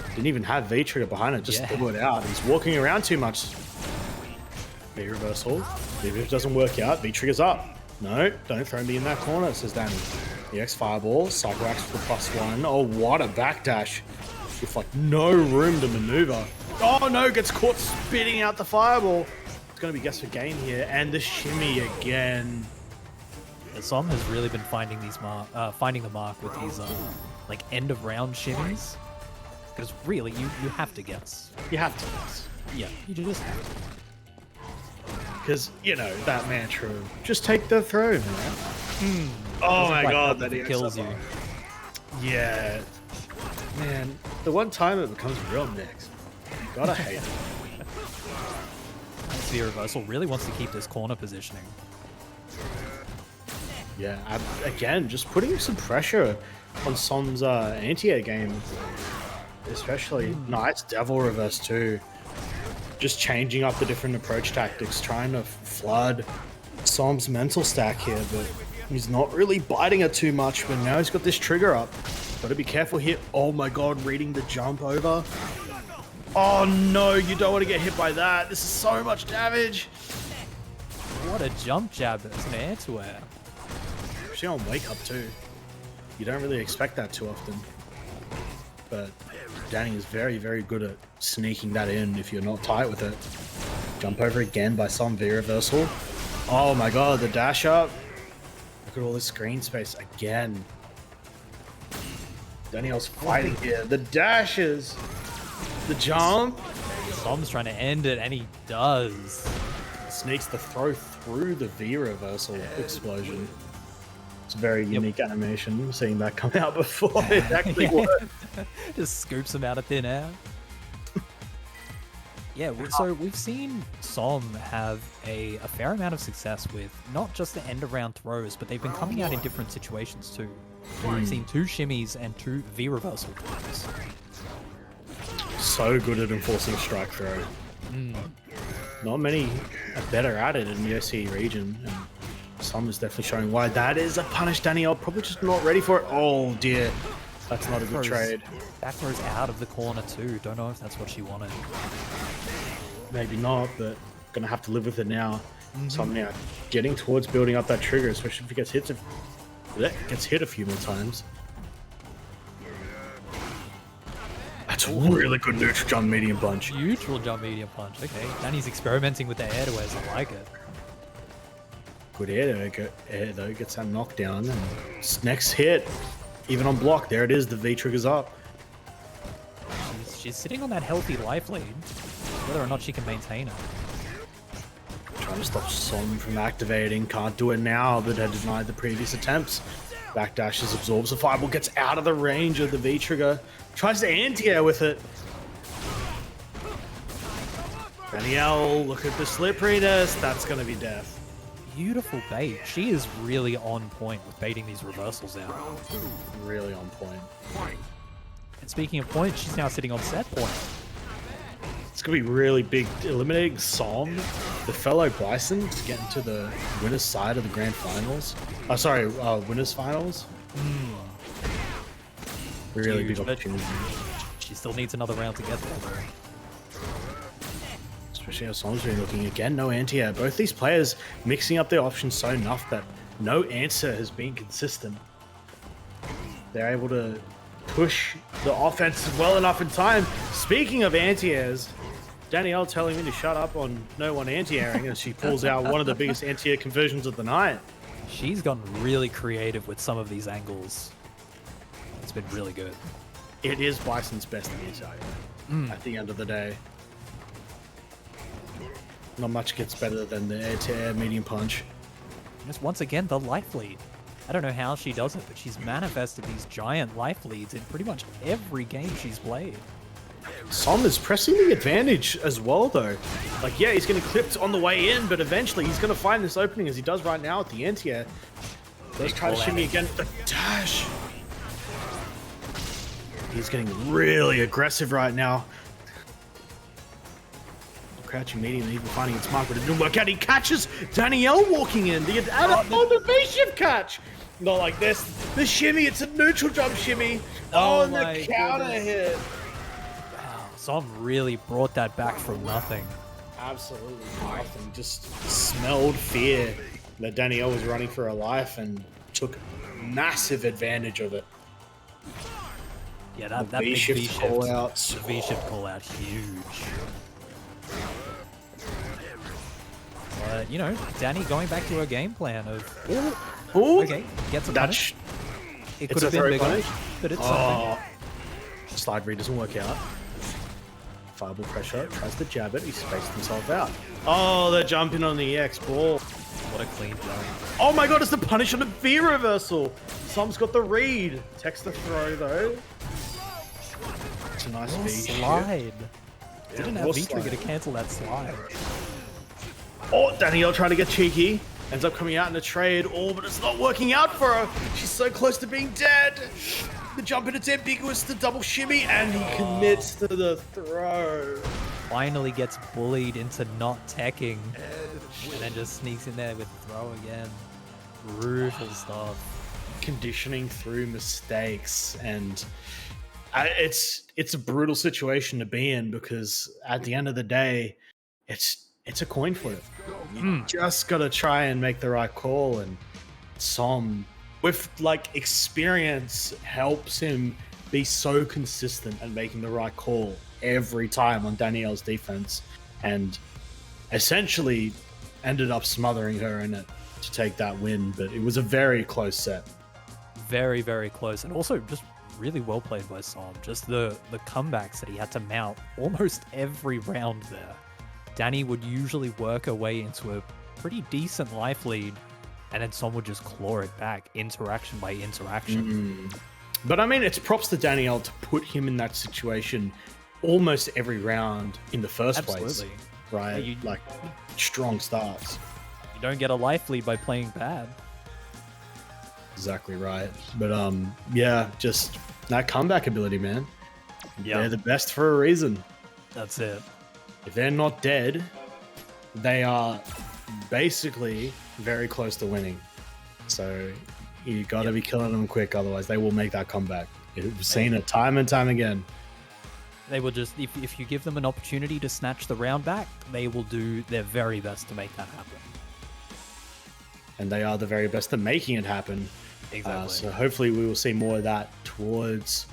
Didn't even have V-trigger behind it, just threw it out. He's walking around too much. V-reversal. If it doesn't work out, V-trigger's up. No, don't throw me in that corner, says Danny. EX fireball, cycle axe for +1. Oh, what a backdash. With like no room to maneuver. Oh no, gets caught spitting out the fireball. It's gonna be guess for game here, and the shimmy again. Som has really been finding these finding the mark with these like end of round shimmies. Because really, you have to guess. You have to guess. Yeah, you just have to. Because, you know, that mantra of just take the throw, man. Oh my god, that kills you. Yeah. Man, the one time it becomes real mixed. Gotta hate it. The reversal really wants to keep this corner positioning. Yeah, again, just putting some pressure on Som's anti-air game. Especially, nice devil reverse too. Just changing up the different approach tactics, trying to flood Som's mental stack here, but he's not really biting it too much, but now he's got this trigger up. Gotta be careful here. Oh my god, reading the jump over. Oh no, you don't want to get hit by that. This is so much damage. What a jump jab, it's an air to air. Especially on wake up too. You don't really expect that too often. But Danny is very, very good at sneaking that in if you're not tight with it. Jump over again by some V reversal. Oh my god, the dash up. Look at all this screen space again. Daniel's fighting here. The dashes. The jump. Som's trying to end it, and he does. Sneaks the throw through the V reversal explosion. It's a very unique animation, seeing that come out before it actually worked. Just scoops him out of thin air. Yeah, so we've seen Som have a fair amount of success with not just the end of round throws, but they've been coming out in different situations too. We've seen 2 shimmies and 2 V reversal throws. So good at enforcing strike throw. Not many are better at it in the OCE region. And Som is definitely showing why. That is a punish. Danielle probably just not ready for it. Oh dear. That's not a good trade. Back throws out of the corner too. Don't know if that's what she wanted. Maybe not, but gonna have to live with it now. So I'm now getting towards building up that trigger, especially if he gets hit a few more times. That's a really good neutral jump medium punch. Neutral jump medium punch. Okay, Danny's experimenting with the air to airs. I like it. Good air though, gets that knockdown. And next hit, even on block, there it is, the V triggers up. She's sitting on that healthy life lead. Whether or not she can maintain it. Trying to stop Som from activating, can't do it now, but had denied the previous attempts. Backdashes, absorbs the fireball, gets out of the range of the V trigger, tries to anti-air with it. Danielle, look at the slipperiness, that's gonna be death. Beautiful bait. She is really on point with baiting these reversals out. Really on point. And speaking of points, she's now sitting on set point. It's gonna be really big, eliminating Som, the fellow Bison, to get into the winner's side of the grand finals. Oh, sorry, winners finals. Really Huge, big but opportunity. She still needs another round to get there though. Especially how Som's been looking again, no anti-air. Both these players mixing up their options so enough that no answer has been consistent. They're able to push the offense well enough in time. Speaking of anti-airs, Danielle telling me to shut up on no one anti-airing as she pulls out one of the biggest anti-air conversions of the night. She's gotten really creative with some of these angles. It's been really good. It is Bison's best anti-air at the end of the day. Not much gets better than the air-to-air medium punch. Just once again, the life lead. I don't know how she does it, but she's manifested these giant life leads in pretty much every game she's played. Som is pressing the advantage as well, though. Like, yeah, he's getting clipped on the way in, but eventually he's going to find this opening as he does right now at the anti-air. Does try to shimmy again with the dash. He's getting really aggressive right now. Crouching medium, even finding its mark, but it didn't work out. He catches Danielle walking in. The V-shift catch. Not like this. The shimmy, it's a neutral jump shimmy. Oh, and the counter hit. Wow, Som really brought that back from nothing. Absolutely nothing. Just smelled fear that Danielle was running for her life and took massive advantage of it. Yeah, that big V-shift call out. The V-shift call out, huge. But, you know, Danny going back to her game plan of, Ooh, okay, gets a punish. It could have a been throw bigger, punish. but it's something. Slide read doesn't work out. Fireball pressure, tries to jab it, he spaced himself out. Oh, they're jumping on the EX ball. What a clean throw. Oh my god, it's the punish on the V reversal. Som's got the read. Text the throw though. It's a nice V slide. Didn't have more V-trigger to slide. cancel that slide. Oh, Danielle trying to get cheeky. Ends up coming out in a trade. Oh, but it's not working out for her. She's so close to being dead. The jump in, it's ambiguous, the double shimmy, and he commits to the throw. Finally gets bullied into not teching. And then just sneaks in there with throw again. Brutal stuff. Conditioning through mistakes, and it's a brutal situation to be in because at the end of the day, it's a coin flip. You just gotta try and make the right call, and Som with like experience helps him be so consistent and making the right call every time on Danielle's defense, and essentially ended up smothering her in it to take that win. But it was a very close set. Very, very close, and also just really well played by Som. Just the comebacks that he had to mount almost every round there. Danny would usually work her way into a pretty decent life lead, and then Som would just claw it back, interaction by interaction. But I mean, it's props to Danielle to put him in that situation almost every round in the first place. Absolutely. Right? Yeah, like, strong starts. You don't get a life lead by playing bad. Exactly right. But yeah, just that comeback ability, man. They're the best for a reason. That's it. If they're not dead, they are basically very close to winning. So you got to be killing them quick, otherwise they will make that comeback. We've seen it time and time again. They will just, if you give them an opportunity to snatch the round back, they will do their very best to make that happen. And they are the very best at making it happen. Exactly. So hopefully we will see more of that towards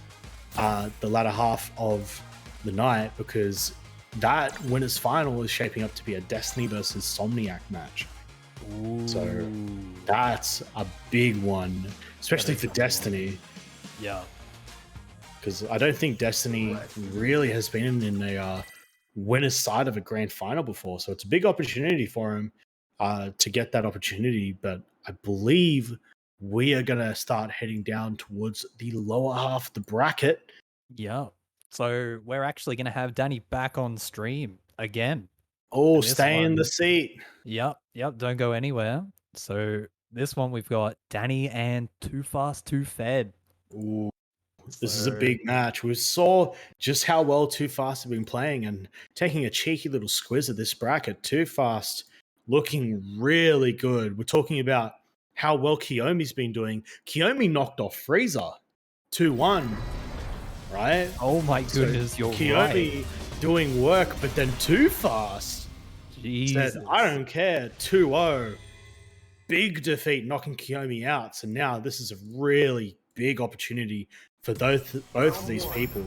the latter half of the night, because that winners final is shaping up to be a Destiny versus Somniac match. So that's a big one, especially for Destiny. Yeah. Because I don't think Destiny really has been in a winner's side of a grand final before. So it's a big opportunity for him to get that opportunity. But I believe we are going to start heading down towards the lower half of the bracket. Yeah. So we're actually going to have Danny back on stream again. Oh, stay in the seat. Yep. Don't go anywhere. So this one we've got Danny and Too Fast Too Fed. Ooh. This is a big match. We saw just how well Too Fast have been playing and taking a cheeky little squiz at this bracket. Too Fast looking really good. We're talking about how well Kiyomi's been doing. Kiyomi knocked off Freezer 2-1, right? Oh my goodness, so you're Kiyomi right. doing work, but then Too Fast Jesus. said, I don't care, 2-0. Big defeat, knocking Kiyomi out. So now this is a really big opportunity for both of these people.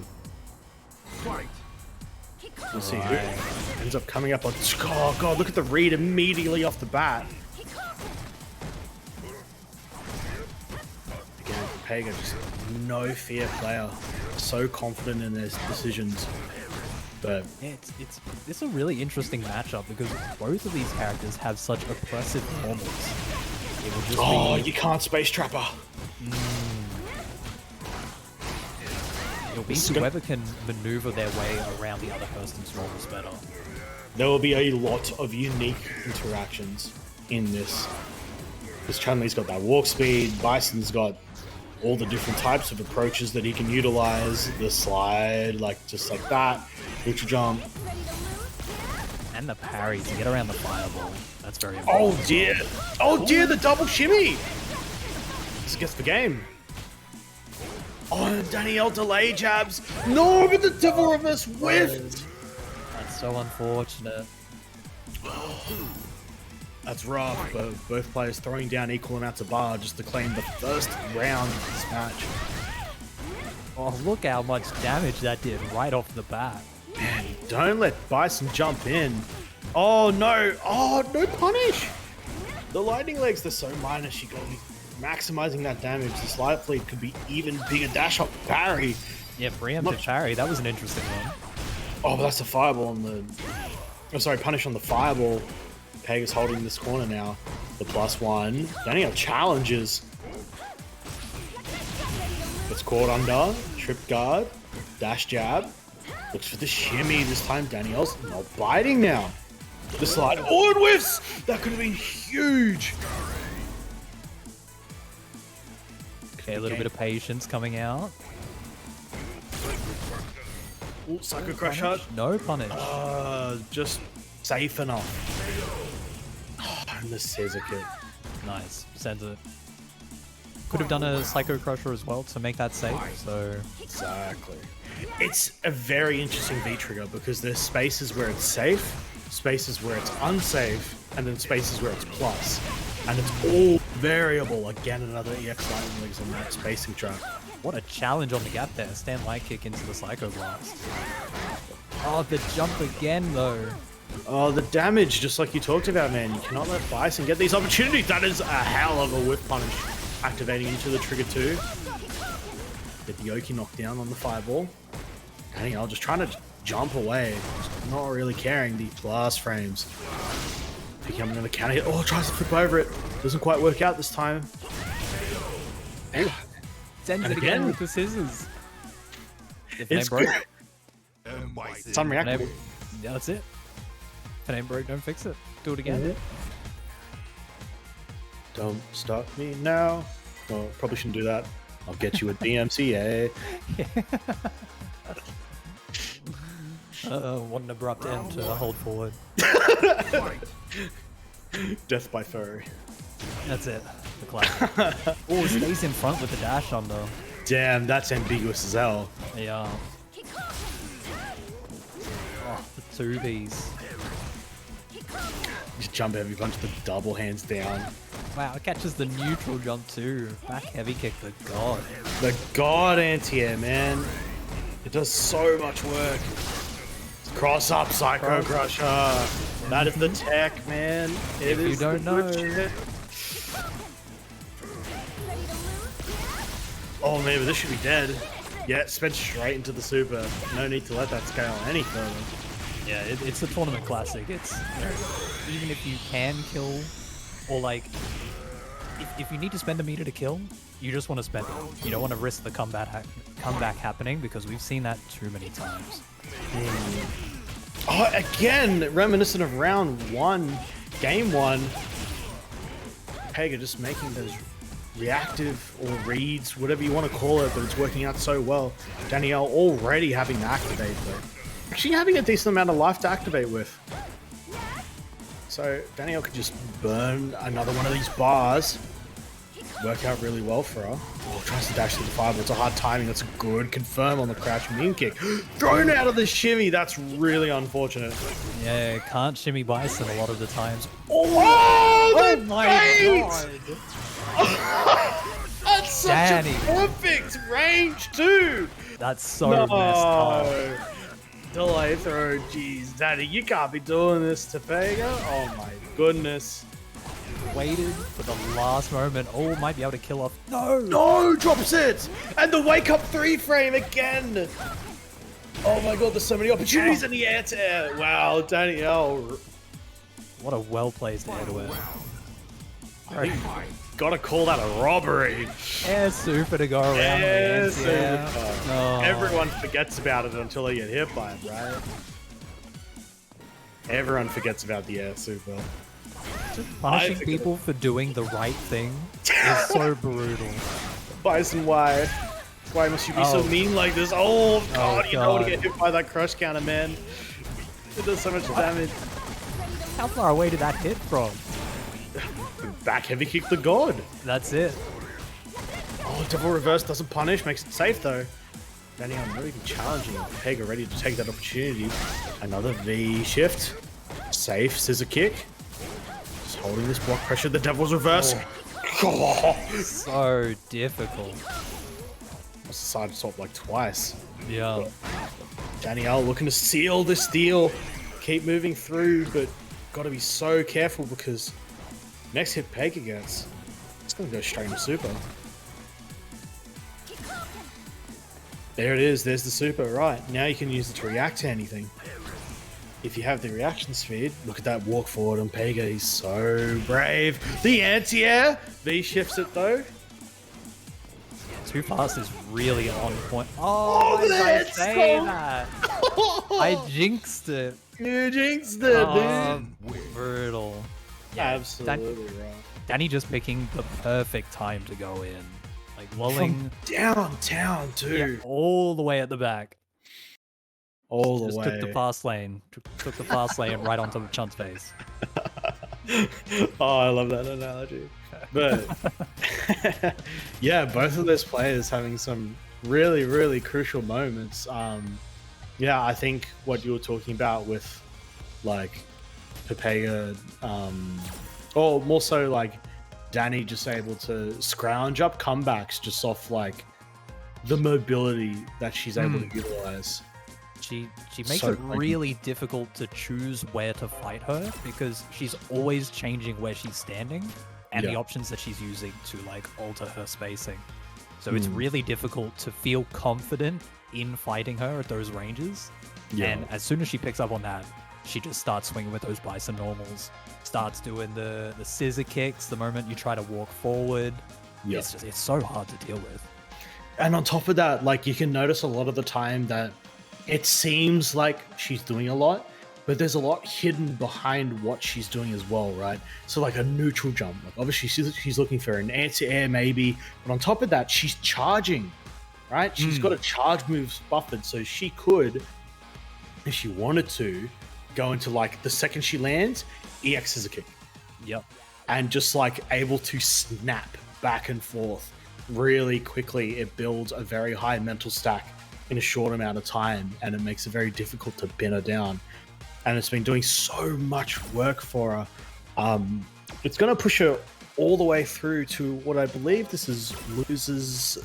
Let's see who ends up coming up on. Oh god, look at the read immediately off the bat. Again, Pega, just no fear player, so confident in their decisions. But It's a really interesting matchup because both of these characters have such oppressive normals. It will just you can't space trapper. It'll be whoever can maneuver their way around the other person's normals better. There will be a lot of unique interactions in this. Because Chun-Li's got that walk speed, Bison's got all the different types of approaches that he can utilize, the slide, just like that, neutral jump. And the parry to get around the fireball. That's very important. Oh dear, the double shimmy! This gets the game. Oh, and Danielle delay jabs. No, but the double reverse whiffed. That's so unfortunate. That's rough, but both players throwing down equal amounts of bar just to claim the first round of this match. Oh, look how much damage that did right off the bat. Man, don't let Bison jump in. Oh no punish. The lightning legs, they're so minor. She got to be maximizing that damage. The slide fleet could be even bigger. Dash up parry. Yeah, preemptive parry. That was an interesting one. Oh, but that's a fireball on the... Oh, sorry, punish on the fireball. Peg is holding this corner now. The +1. Danielle challenges. Gets caught under. Trip guard. Dash jab. Looks for the shimmy. This time Danielle's not biting now. The slide. Oh, it whiffs! That could have been huge. Okay, a little bit of patience coming out. Ooh, Psycho Crush Hut. No punish. Just safe enough. Oh, and the scissor kick. Nice. Sends it. Could have done a Psycho Crusher as well to make that safe, so... Exactly. It's a very interesting V-trigger because there's spaces where it's safe, spaces where it's unsafe, and then spaces where it's plus. And it's all variable. Again, another EX lightning legs on that spacing trap. What a challenge on the gap there. Stand light kick into the Psycho Blast. Oh, the jump again, though. Oh, the damage, just like you talked about, man. You cannot let Bison get these opportunities. That is a hell of a whip punish. Activating into the trigger too. Get the Yoki knocked down on the fireball. Danielle just trying to jump away. Just not really caring. The blast frames. Picking up another counter hit. Oh, tries to flip over it. Doesn't quite work out this time. Sends it again with the scissors. If It's broke, good. It's unreactable. yeah, that's it. If it ain't broke, don't fix it. Do it again. Don't stop me now. Well, probably shouldn't do that. I'll get you a DMCA. What an abrupt end to hold forward. Death by furry. That's it. The classic. Oh, stays in front with the dash under. Damn, that's ambiguous as hell. Yeah. Oh, the 2Bs. Just jump heavy punch the double hands down. Wow, it catches the neutral jump too. Back heavy kick, the god. The god anti-air, man. It does so much work. Cross up, Psycho Crusher. That is the tech, man. It If you is don't the good know. shit. Oh man, but this should be dead. Yeah, sped straight into the super. No need to let that scale any further. Yeah, it's a tournament classic. It's, you know, even if you can kill, or like, if you need to spend a meter to kill, you just want to spend it. You don't want to risk the comeback happening because we've seen that too many times. Oh, again, reminiscent of round one, game one. Pega just making those reactive or reads, whatever you want to call it, but it's working out so well. Danielle already having to activate though. Actually having a decent amount of life to activate with. So Danielle could just burn another one of these bars. Work out really well for her. Oh, tries to dash to the fireball. It's a hard timing. That's a good confirm on the crouch mean kick. Thrown out of the shimmy. That's really unfortunate. Yeah, can't shimmy Bison a lot of the times. Oh, the my bait! god! That's such Danny. a perfect range too. That's so messed up. Delay throw, jeez, Daddy, you can't be doing this to Pega. Oh my goodness. Waited for the last moment. Oh, might be able to kill off. No! No, drops it! And the wake up 3-frame again! Oh my god, there's so many opportunities in the air to air. Wow, Danielle. What a well-placed air to air. Gotta call that a robbery. Air super to go around. Air the super. ends, yeah. Oh. Everyone forgets about it until they get hit by it, right? Everyone forgets about the air super. Punishing people for doing the right thing is so brutal. Bison, why? Why must you be so mean like this? Oh god, you don't want to God. get hit by that crush counter, man. It does so much damage. How far away did that hit from? Back heavy kick the god. That's it. Oh, double reverse doesn't punish, makes it safe though. Danny, I'm not even challenging. Pega ready to take that opportunity. Another V shift. Safe, scissor kick. Just holding this block pressure. The devil's reverse. Oh. So difficult. Must side swap like twice. Yeah. Danielle looking to seal this deal. Keep moving through, but got to be so careful because next hit Pega gets, it's going to go straight into super. There it is. There's the super. Right. Now you can use it to react to anything. If you have the reaction speed, look at that walk forward on Pega. He's so brave. The anti-air. V shifts it though. Too fast is really on point. Oh, why did I let's say go. that? I jinxed it. You jinxed it, dude. Brutal. Absolutely right. Danny just picking the perfect time to go in. Like lulling Downtown too. all the way at the back. All the Just way. took the fast lane. Took the fast lane right onto Chunt's face. Oh, I love that analogy. But yeah, both of those players having some really, really crucial moments. Yeah, I think what you were talking about with like Pepega, or more so like Danny just able to scrounge up comebacks just off like the mobility that she's able to utilize. She makes So it really difficult to choose where to fight her because she's always changing where she's standing and the Yeah. options that she's using to like alter her spacing. So it's really difficult to feel confident in fighting her at those ranges. Yeah. And as soon as she picks up on that, she just starts swinging with those Bison normals, starts doing the scissor kicks the moment you try to walk forward. Yeah. It's so hard to deal with. And on top of that, like you can notice a lot of the time that it seems like she's doing a lot, but there's a lot hidden behind what she's doing as well, right? So like a neutral jump, like obviously she's looking for an anti-air maybe, but on top of that, she's charging, right? She's got a charge moves buffered, so she could, if she wanted to, go into like the second she lands, EX is a kick. Yep. and just like able to snap back and forth really quickly. It builds a very high mental stack in a short amount of time, and it makes it very difficult to pin her down. And it's been doing so much work for her. It's going to push her all the way through to what I believe this is losers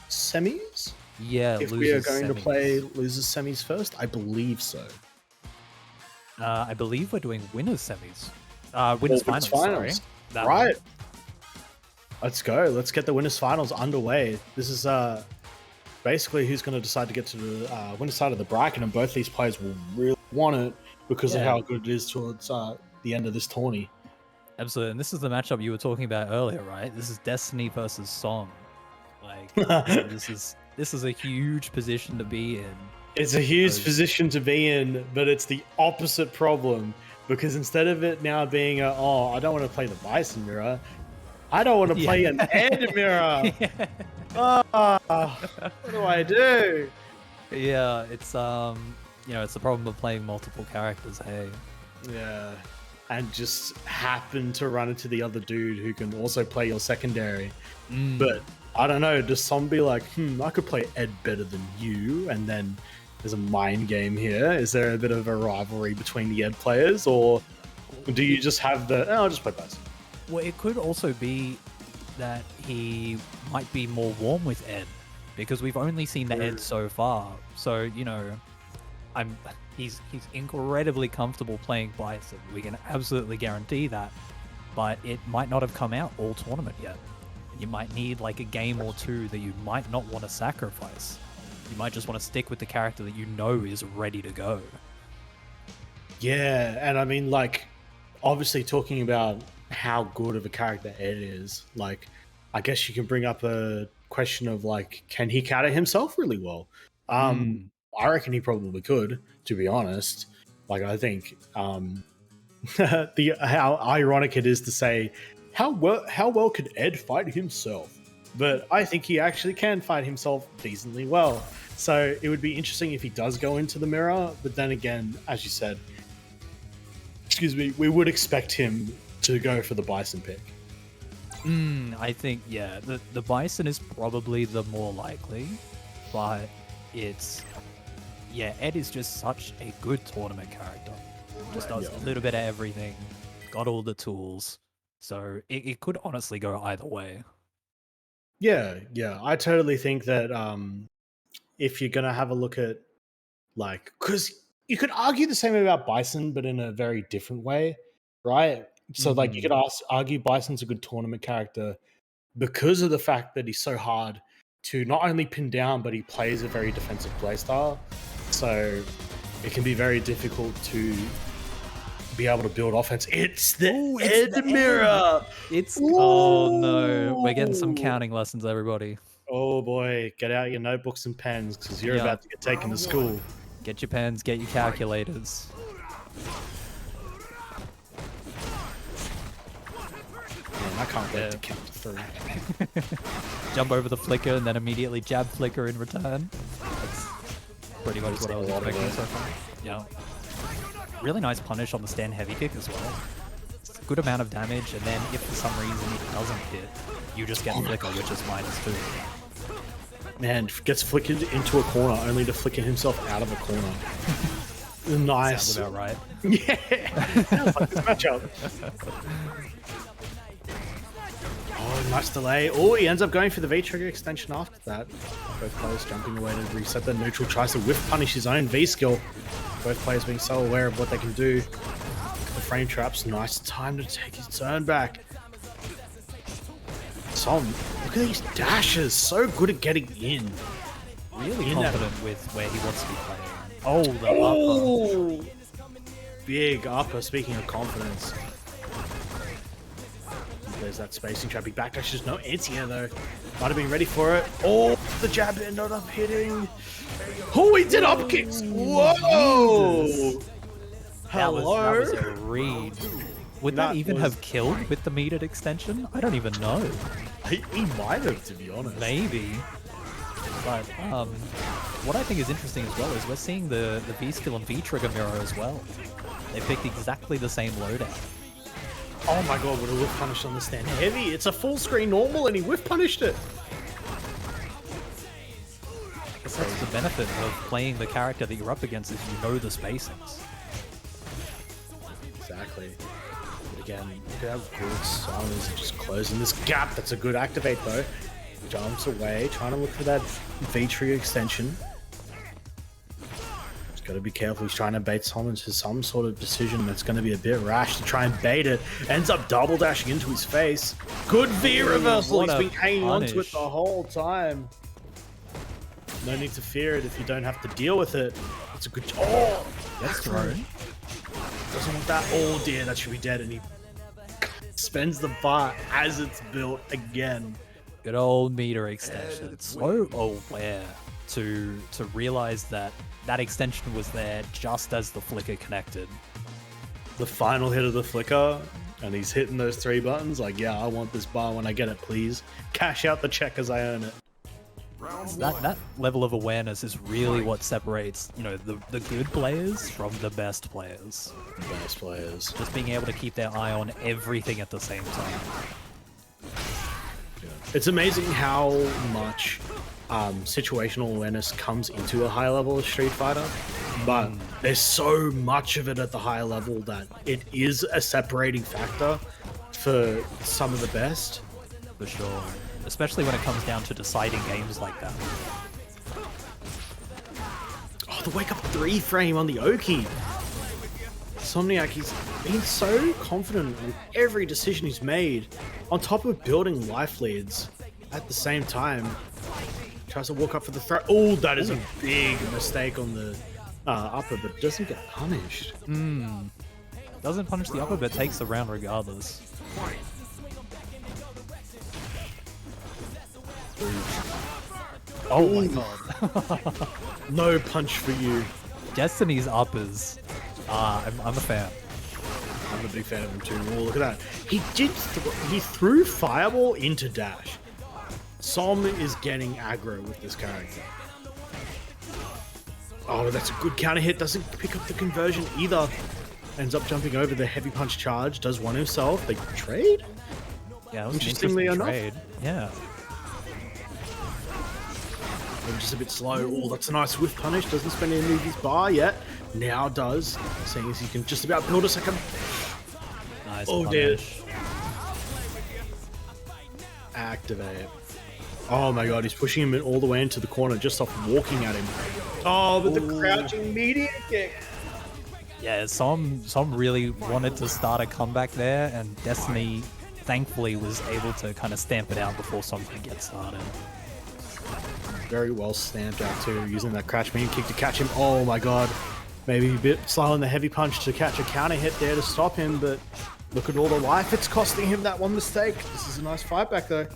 semis. Yeah, If we are losers going to semis. play losers semis first, I believe so. I believe we're doing winners semis. Winners finals. Sorry. That Right. one. Let's go. Let's get the winners finals underway. This is basically who's going to decide to get to the winner side of the bracket, and both these players will really want it because of Yeah. how good it is towards the end of this tourney. Absolutely. And this is the matchup you were talking about earlier, right? This is Destiny versus Song. Like this is a huge position to be in. It's a huge Because- position to be in, but it's the opposite problem because instead of it now being I don't want to play the Bison mirror, I don't want to play an Ed mirror. What do I do? Yeah, it's it's the problem of playing multiple characters, hey. Yeah. And just happen to run into the other dude who can also play your secondary. But I don't know, does some be like, I could play Ed better than you, and then there's a mind game here? Is there a bit of a rivalry between the Ed players, or do you just have I'll just play Bison? Well, it could also be that he might be more warm with Ed, because we've only seen the Ed so far. So, he's incredibly comfortable playing Bison. We can absolutely guarantee that. But it might not have come out all tournament yet. You might need like a game or two that you might not want to sacrifice. You might just want to stick with the character that you know is ready to go. Yeah, and I mean, like, obviously talking about how good of a character Ed is, like, I guess you can bring up a question of, like, can he counter himself really well? I reckon he probably could, to be honest. Like, I think how ironic it is to say, how well could Ed fight himself? But I think he actually can fight himself decently well. So it would be interesting if he does go into the mirror, but then again, as you said, we would expect him to go for the Bison pick. I think, yeah, the Bison is probably the more likely, but Ed is just such a good tournament character. Just does a little bit of everything, got all the tools, so it could honestly go either way. Yeah, I totally think that if you're going to have a look at, like, because you could argue the same about Bison, but in a very different way, right? So, like, you could argue Bison's a good tournament character because of the fact that he's so hard to not only pin down, but he plays a very defensive playstyle. So it can be very difficult to be able to build offense. It's the Ed mirror. Oh no, we're getting some counting lessons, everybody. Oh boy, get out your notebooks and pens because you're about to get taken to school. Get your pens, get your calculators. Man, I can't wait to count to 3. Jump over the flicker and then immediately jab flicker in return. That's pretty much what I was expecting so far. Yeah. Really nice punish on the stand heavy kick as well. It's a good amount of damage, and then if for some reason it doesn't hit, you just get flicker, which is -2. Man, gets flickered into a corner only to flicker himself out of a corner. Nice. Sounds about right. Yeah. Sounds like this matchup. Oh, nice delay. Oh, he ends up going for the V-trigger extension after that. Both players jumping away to reset the neutral, tries to whiff punish his own V-skill. Both players being so aware of what they can do. The frame traps, nice time to take his turn back. Som, look at these dashes, so good at getting in. Really In confident with where he wants to be playing. Oh, the upper. Big upper, speaking of confidence. There's that spacing trap. He backdashes, no anti-air though. Might have been ready for it. Oh, the jab ended up hitting. Oh, he did up kicks. Whoa! Jesus. That was a read. Would that even have killed with the metered extension? I don't even know. He might have, to be honest. Maybe. But what I think is interesting as well is we're seeing the V-skill and V-trigger mirror as well. They picked exactly the same loadout. Oh my god, what a whiff punish on the stand. Heavy, it's a full screen normal and he whiff punished it. That's the benefit of playing the character that you're up against is you know the spacings. Exactly. But again, look at how good Song is at just closing this gap. That's a good activate though. Jumps away, trying to look for that V-trigger extension. Just got to be careful. He's trying to bait someone to some sort of decision that's going to be a bit rash to try and bait it. Ends up double dashing into his face. Good V reversal. He's been hanging on to it the whole time. No need to fear it if you don't have to deal with it. It's a good. Oh, that's thrown. Doesn't want that. Oh dear, that should be dead. And he spends the bar as it's built again. Good old meter extension. So aware to realize that that extension was there just as the flicker connected. The final hit of the flicker, and he's hitting those 3 buttons. Like, yeah, I want this bar when I get it, please. Cash out the check as I earn it. That level of awareness is really what separates, you know, the good players from the best players. Best players. Just being able to keep their eye on everything at the same time. It's amazing how much situational awareness comes into a high level of Street Fighter, but there's so much of it at the high level that it is a separating factor for some of the best. For sure. Especially when it comes down to deciding games like that. Oh, the wake up 3 frame on the Oki. Somniac, he's been so confident in every decision he's made, on top of building life leads at the same time. Tries to walk up for the throw. Oh, that is a big mistake on the upper, but doesn't get punished. Doesn't punish the upper, but takes the round regardless. Oh my god. No punch for you. Destiny's uppers. I'm a fan. I'm a big fan of him too. Oh, look at that. He threw Fireball into dash. Som is getting aggro with this character. Oh, that's a good counter hit. Doesn't pick up the conversion either. Ends up jumping over the heavy punch charge. Does one himself. They trade? Yeah, that was Interestingly an enough. trade. Yeah. I'm just a bit slow. Oh, that's a nice whiff punish. Doesn't spend any of his bar yet. Now does. Seeing as he can just about build a second. Nice Oh, dear. punish. Activate. Oh my god, he's pushing him all the way into the corner just off walking at him. Oh, but the crouching meteor kick. Yeah, Som really wanted to start a comeback there, and Destiny thankfully was able to kind of stamp it out before Som could get started. Very well stamped out too, using that crouch meteor kick to catch him. Oh my god. Maybe a bit slow on the heavy punch to catch a counter hit there to stop him, but look at all the life it's costing him that one mistake. This is a nice fight back though.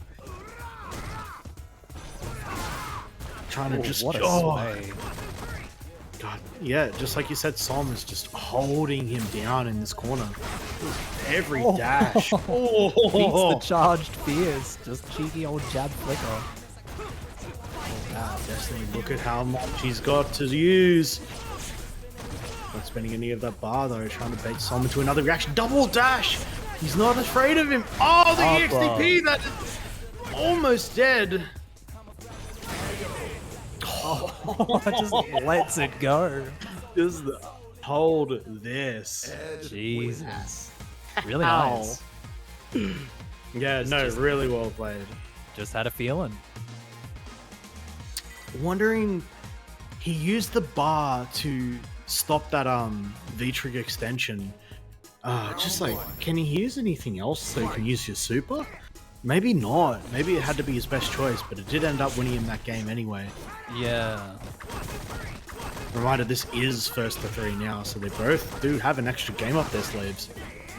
Trying to just what a sway. God, yeah, just like you said, Som is just holding him down in this corner. Every dash. Beats the charged fears. Just cheeky old jab flicker. Wow, Destiny, look at how much he's got to use. Not spending any of that bar though, trying to bait Som into another reaction. Double dash! He's not afraid of him. Oh, the EXDP, that is almost dead. Just lets it go. Just hold this. Jesus. Really nice. Yeah, no, really well played. Just had a feeling. Wondering, he used the bar to stop that V-trigger extension. Just like, can he use anything else so he can use your super? Maybe not. Maybe it had to be his best choice, but it did end up winning him that game anyway. Yeah. Reminder, this is first to 3 now, so they both do have an extra game up their sleeves.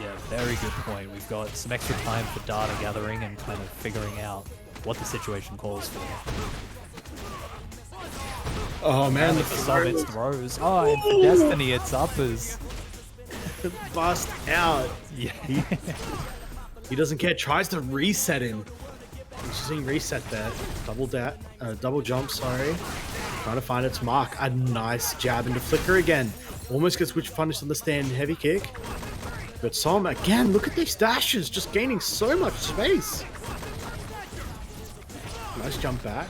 Yeah, very good point. We've got some extra time for data gathering and kind of figuring out what the situation calls for. Oh man, And for some it's throws. Oh, and for Destiny it's uppers. bust out. Yeah. He doesn't care. Tries to reset him. He's seeing reset there. Double jump. Sorry. Trying to find its mark. A nice jab into flicker again. Almost gets switch punish on the stand heavy kick. But Som, again, look at these dashes, just gaining so much space. Nice jump back.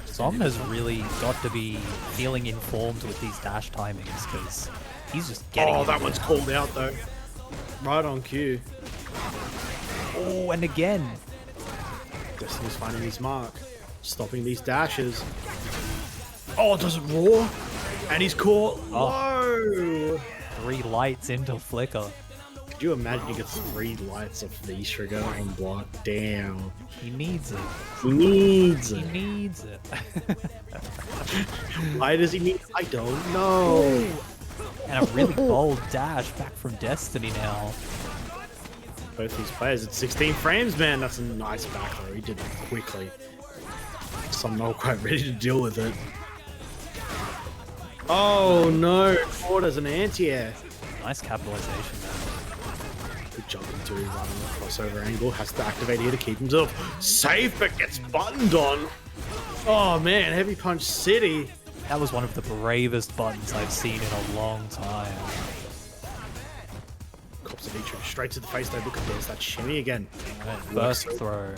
Som has really got to be feeling informed with these dash timings because he's just getting. Oh, that one's called out though. Right on cue. Oh, and again. Destiny's finding his mark. Stopping these dashes. Oh, does it roar? And he's caught low. 3 lights into Flicker. Could you imagine he gets 3 lights off the trigger on block? Damn. He needs it. He needs He it. needs it. Why does he need it? I don't know. And a really bold dash back from Destiny now. Both these players at 16 frames, man. That's a nice back throw. He did it quickly. So I'm not quite ready to deal with it. Oh no, forward as an anti-air. Nice capitalization there. Good jumping too, running the crossover angle. Has to activate here to keep himself safe, but gets buttoned on. Oh man, Heavy Punch City. That was one of the bravest buttons I've seen in a long time. Cops of each straight to the face though. Look at this, that shimmy again. First throw.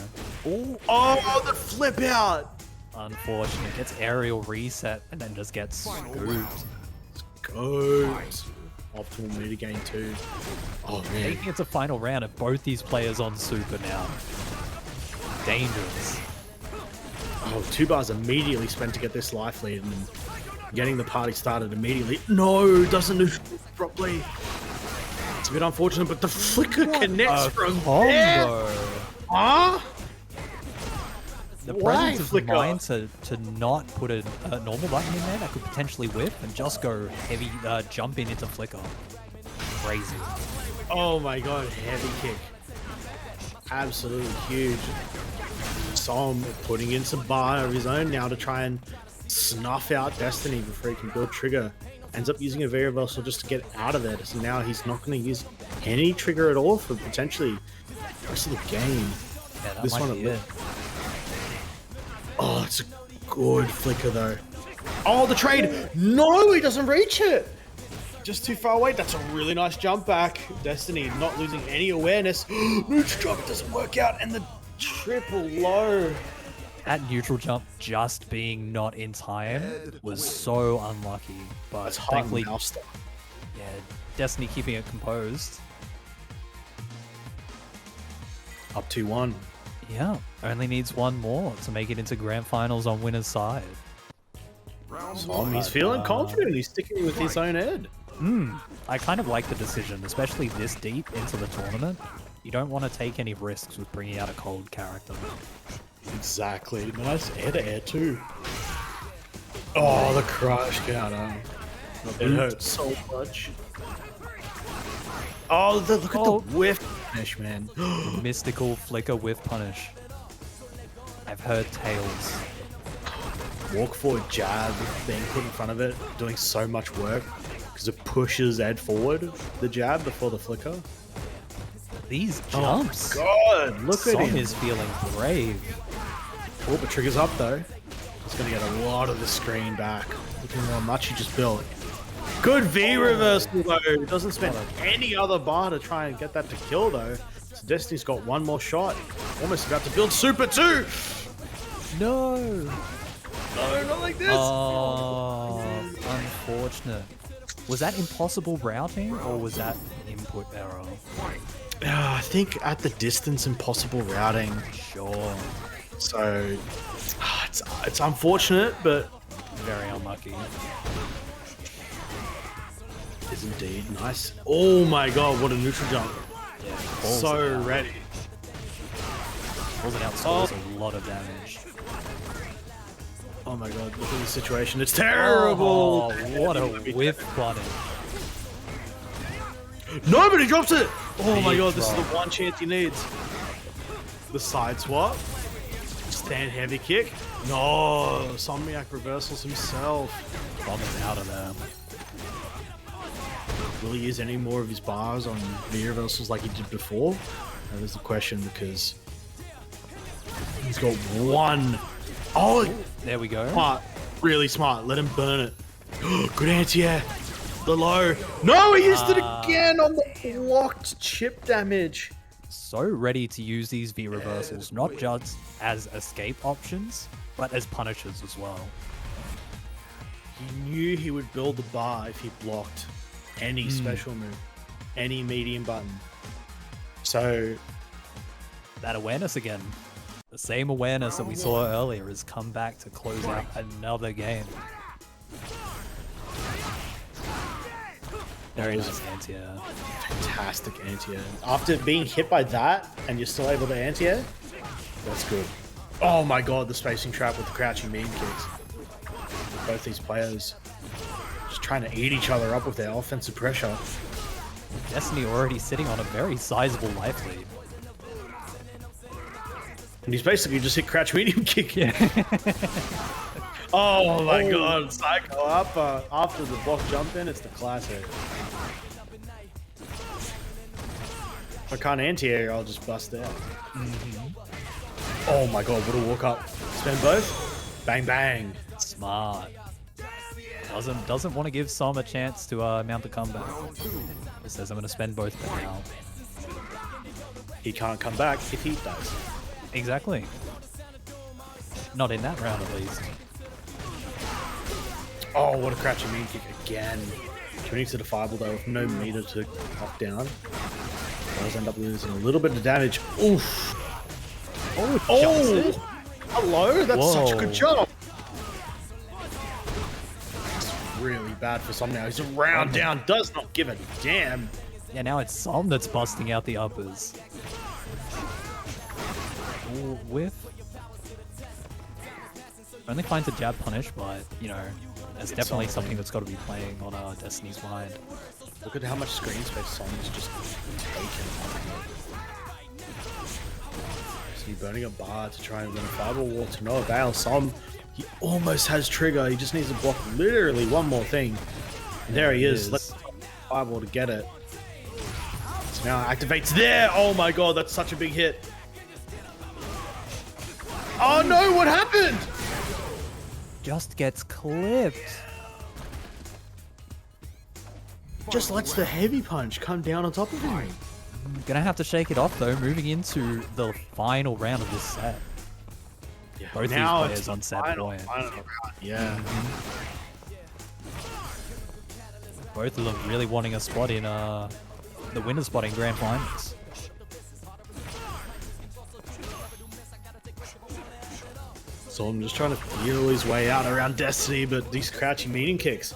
Ooh. Oh, the flip out. Unfortunate. Gets aerial reset and then just gets scooped. Goes. Optimal meter gain too. Oh man. Taking it to final round of both these players on super now. Dangerous. Oh, 2 bars immediately spent to get this life lead and then getting the party started immediately. No, doesn't do properly. It's a bit unfortunate, but the flicker connects from there. Huh? The Why presence of the flicker? mind to not put a normal button in there that could potentially whip and just go heavy jump in into Flicker. Crazy. Oh my god, heavy kick. Absolutely huge. Som putting in some bar of his own now to try and snuff out Destiny before he can build trigger. Ends up using a variable just to get out of there. So now he's not going to use any trigger at all for potentially the rest of the game. Yeah, that This might one be it. Oh, it's a good flicker though. Oh, the trade! No, he doesn't reach it! Just too far away. That's a really nice jump back. Destiny not losing any awareness. Neutral jump doesn't work out, and the triple low. That neutral jump just being not in time was so unlucky. But That's hot thankfully, mouse stuff. yeah, Destiny keeping it composed. Up 2-1. Yeah, only needs one more to make it into grand finals on winner's side. He's feeling confident. He's sticking with his own head. I kind of like the decision, especially this deep into the tournament. You don't want to take any risks with bringing out a cold character. Exactly. Nice air-to-air too. Oh, the crush counter. It hurts so much. Oh, look at the whiff finish, man. Mystical flicker with punish. I've heard tales. Walk forward jab being put in front of it, doing so much work because it pushes Ed forward, the jab before the flicker. These jumps. Oh, God, look at Som him. is feeling brave. Oh, the trigger's up though. He's going to get a lot of the screen back. Look at how much he just built. Good V reversal though. Doesn't spend any other bar to try and get that to kill though. So Destiny's got one more shot. Almost about to build super too. No. No, not like this. Oh, unfortunate. Was that impossible routing or was that an input error? I think at the distance, impossible routing. Sure. So it's unfortunate, but Very unlucky. is indeed nice. Oh my god, what a neutral jump. Yeah, So ready. Balls it out scores a lot of damage. Oh my god, look at the situation. It's terrible. Oh, what a whiff button. Nobody drops it. Oh my Big god, this is the drop. one chance he needs. The side swap. Stand heavy kick. No, Somniac reversals himself. Bombing out of there. Will he use any more of his bars on V reversals like he did before? That is the question because he's got one. Oh, There we go. smart. Really smart. Let him burn it. Good anti-air. The low. No, he used it again on the blocked chip damage. So ready to use these V reversals, not just as escape options, but as punishers as well. He knew he would build the bar if he blocked any special move, any medium button. So That awareness again. The same awareness that we saw earlier has come back to close out another game. Very nice anti-air. fantastic anti-air. After being hit by that and you're still able to anti-air, that's good. Oh my god, the spacing trap with the crouching mean kicks. Both these players just trying to eat each other up with their offensive pressure. Destiny already sitting on a very sizable life lead. And he's basically just hit crouch medium kick. Yeah. Oh my god, Psycho up after the block jump in, it's the classic. If I can't anti-air, I'll just bust out. Oh my god, what a walk up. Spin both. Bang bang. Smart. Doesn't want to give Som a chance to mount the comeback. He says I'm going to spend both for now. He can't come back if he does. Exactly. Not in that round at least. Oh, what a crouching mean kick again. Turning to the fireball though with no meter to knock down. Does end up losing a little bit of damage. Oof. Oh, hello. That's such a good jump. It's really bad for Som now. He's a round down. Does not give a damn. Yeah, now it's Som that's busting out the uppers. Ooh, whiff. Only finds a jab punish, but, you know, it's definitely something that's got to be playing on Destiny's mind. Look at how much screen space Som's just taken. So he's burning a bar to try and win a fireball war to no avail. Som, he almost has trigger. He just needs to block literally one more thing. And there he is. Let's fireball to get it. So now activates there. Oh my god, that's such a big hit. Oh no, what happened? Just gets clipped. Just lets the heavy punch come down on top of him. Gonna have to shake it off though, moving into the final round of this set. Yeah, Both these now players it's on set point. final round. Yeah. Both of them really wanting a spot in the winner's spot in Grand Finals. So I'm just trying to feel his way out around Destiny, but these crouching meaning kicks.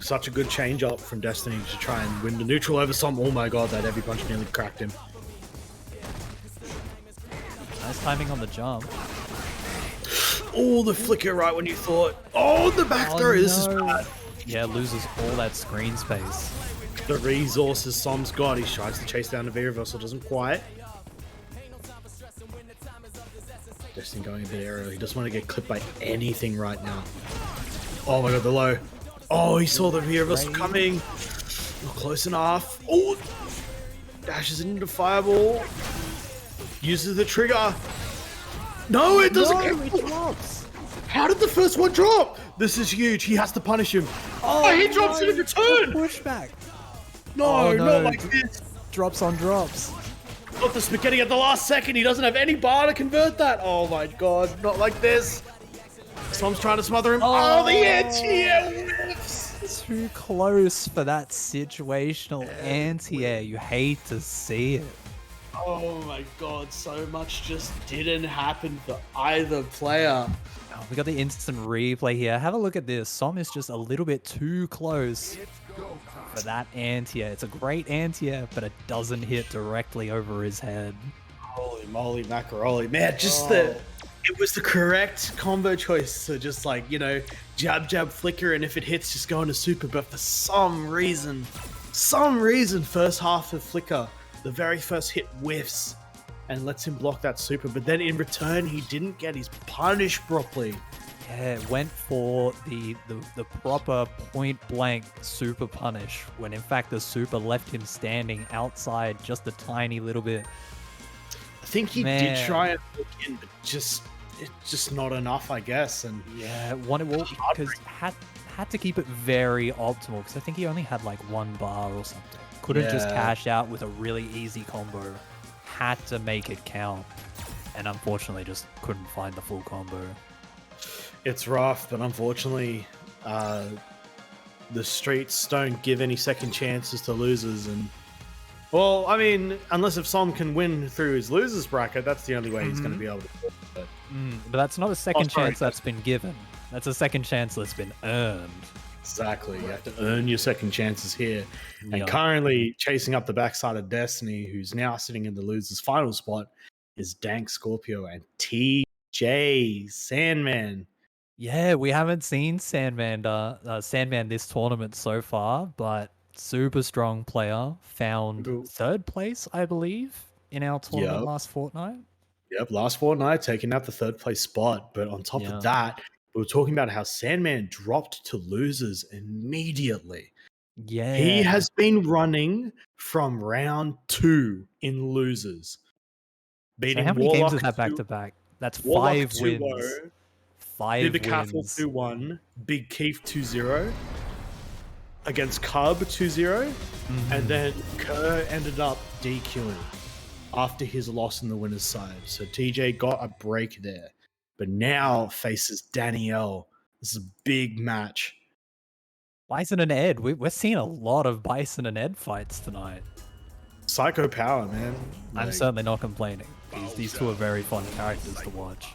Such a good change up from Destiny to try and win the neutral over Som. Oh my god, that heavy punch nearly cracked him. Nice timing on the jump. Oh, the flicker right when you thought. Oh, the back throw. This is bad. Yeah, loses all that screen space. The resources Som's got. He tries to chase down the V reversal, doesn't quite. Destiny going a bit early. He doesn't want to get clipped by anything right now. Oh my god, the low. Oh, he saw the V reversal coming. Not close enough. Oh, dashes into fireball. Uses the trigger. No, it doesn't. It drops. How did the first one drop? This is huge. He has to punish him. Oh, he drops it in return. Pushback. No, no. not like this. Drops on drops. Got the spaghetti at the last second. He doesn't have any bar to convert that. Oh my god, not like this. Som's trying to smother him. Oh, the anti-air whiffs. Too close for that situational anti-air. You hate to see it. Oh my god, so much just didn't happen for either player. Oh, we got the instant replay here. Have a look at this. Som is just a little bit too close for that anti-air. It's a great anti-air, but it doesn't hit directly over his head. Holy moly macaroni. Man, just it was the correct combo choice. So just like, you know, jab, jab, flicker, and if it hits, just go into super. But for some reason, first half of flicker, the very first hit whiffs and lets him block that super. But then in return, he didn't get his punish properly. Yeah, went for the proper point blank super punish when in fact the super left him standing outside just a tiny little bit. I think he did try and look in, but it's just not enough, I guess. And yeah, because had had to keep it very optimal because I think he only had like 1 bar or something. Couldn't just Yeah. cash out with a really easy combo. Had to make it count. And unfortunately just couldn't find the full combo. It's rough, but unfortunately, the streets don't give any second chances to losers. And well, I mean, unless if Som can win through his losers bracket, that's the only way he's going to be able to do it. But that's not a second sorry. chance that's been given. That's a second chance that's been earned. Exactly. You have to earn your second chances here. And Yeah. currently chasing up the backside of Destiny, who's now sitting in the losers final spot, is Dank Scorpio and TJ Sandman. Yeah, we haven't seen Sandman this tournament so far, but super strong player. Found Ooh. 3rd place, I believe, in our tournament Yep. last fortnight. Yep, last fortnight taking out the 3rd place spot. But on top Yeah. of that, we were talking about how Sandman dropped to losers immediately. Yeah. He has been running from round 2 in losers. So Beating how many Warlock games is that back 2 to back? That's Warlock 5 2-0, wins. 5 Vivicathal wins. 2-1, Big Keith 2-0, against Cub 2-0, and then Kerr ended up DQing after his loss in the winner's side. So TJ got a break there, but now faces Danielle. This is a big match. Bison and Ed. We're seeing a lot of Bison and Ed fights tonight. Psycho power, man. I'm Like, certainly not complaining. These two are very fun characters to watch.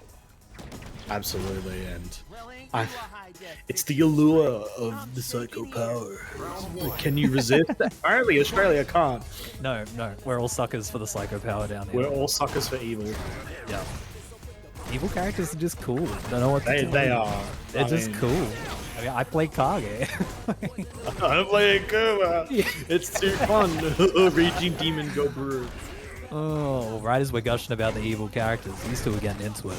absolutely, and it's the allure of the psycho power. Can you resist? Apparently, Australia can't. No, we're all suckers for the psycho power down here. We're all suckers for evil. Yeah. Evil characters are just cool. Don't know what to tell They you. are. They're I just mean, cool. I mean, I play Kage. I'm playing Kuma. It's too fun. Raging Demon go brew. Oh, right as we're gushing about the evil characters, these two are getting into it.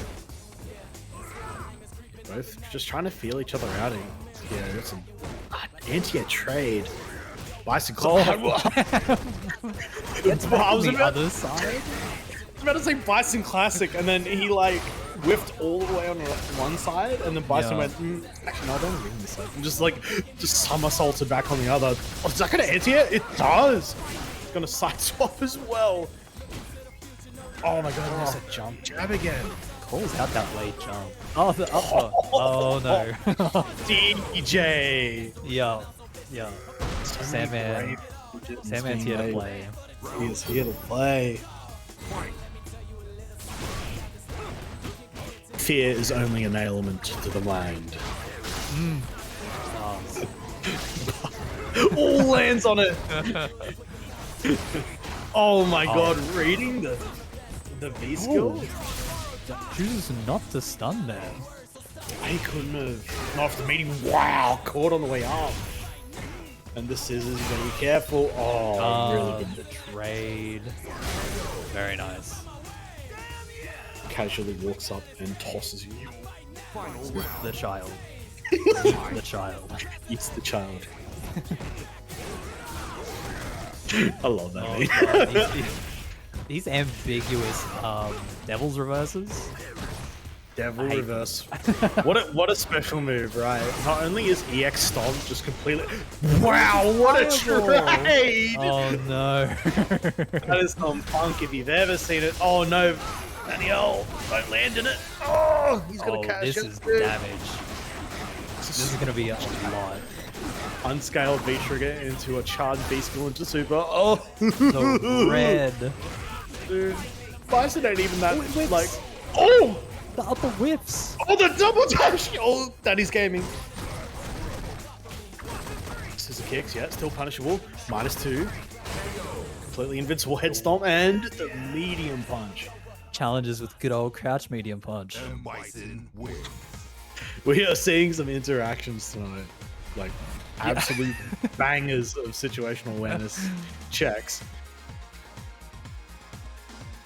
Both just trying to feel each other out. Yeah, that's an anti-air trade. Bison Claw. It's back I on was the about other side. to say Bison Classic, and then he like whiffed all the way on one side, and then Bison Yeah. went, actually, no, I don't agree with this side. And just somersaulted back on the other. Oh, is that going to anti-air? It does. It's going to side swap as well. Oh my god, there's a jump jab again. Calls out that late jump. Oh, the upper. Oh no. DJ. Yeah. Sandman. Sandman's here to play. He is here to play. Fear is only an ailment to the mind. All lands on it. Oh my god, reading the V skill? Chooses not to stun there. I couldn't have. Not after meeting. Wow, caught on the way up. And the scissors, you gotta be careful. Oh, really good. The trade. Very nice. Casually walks up and tosses you. The child. The child. Eats the child. I love that. Oh, mate. God. These ambiguous Devil's reverses. Devil I hate reverse. What a special move, right? Not only is EX Stomp just completely. Wow, what a trade! Oh no. That is some punk if you've ever seen it. Oh no, Danielle, don't land in it. Oh, he's gonna Oh, catch this it. is damage. This is gonna be a lot. Unscaled V trigger into a charged V skill into super. Oh, The red. dude, Bison ain't even that Whips. like. Oh, The upper whiffs. oh, the double dash. Oh, Daddy's gaming. Scissor kicks, yeah, still punishable. -2. Completely invincible head stomp and the medium punch. Challenges with good old crouch medium punch. Bison win. We are seeing some interactions tonight, like absolute bangers of situational awareness checks.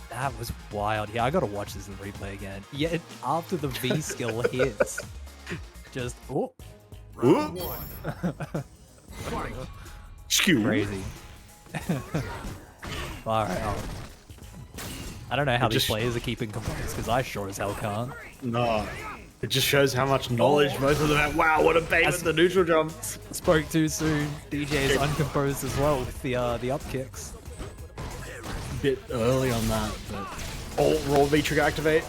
That was wild. Yeah, I gotta watch this in replay again. Yeah, after the V skill hits, just oh, Round one. Fight. Skew. crazy. Alright, I don't know how these just- players are keeping complaints because I sure as hell can't. No, It just shows how much knowledge both of them have. Wow, what a bait with the neutral jump. Spoke too soon. DJ is uncomposed as well with the up kicks. Bit early on that, but raw V trigger activate.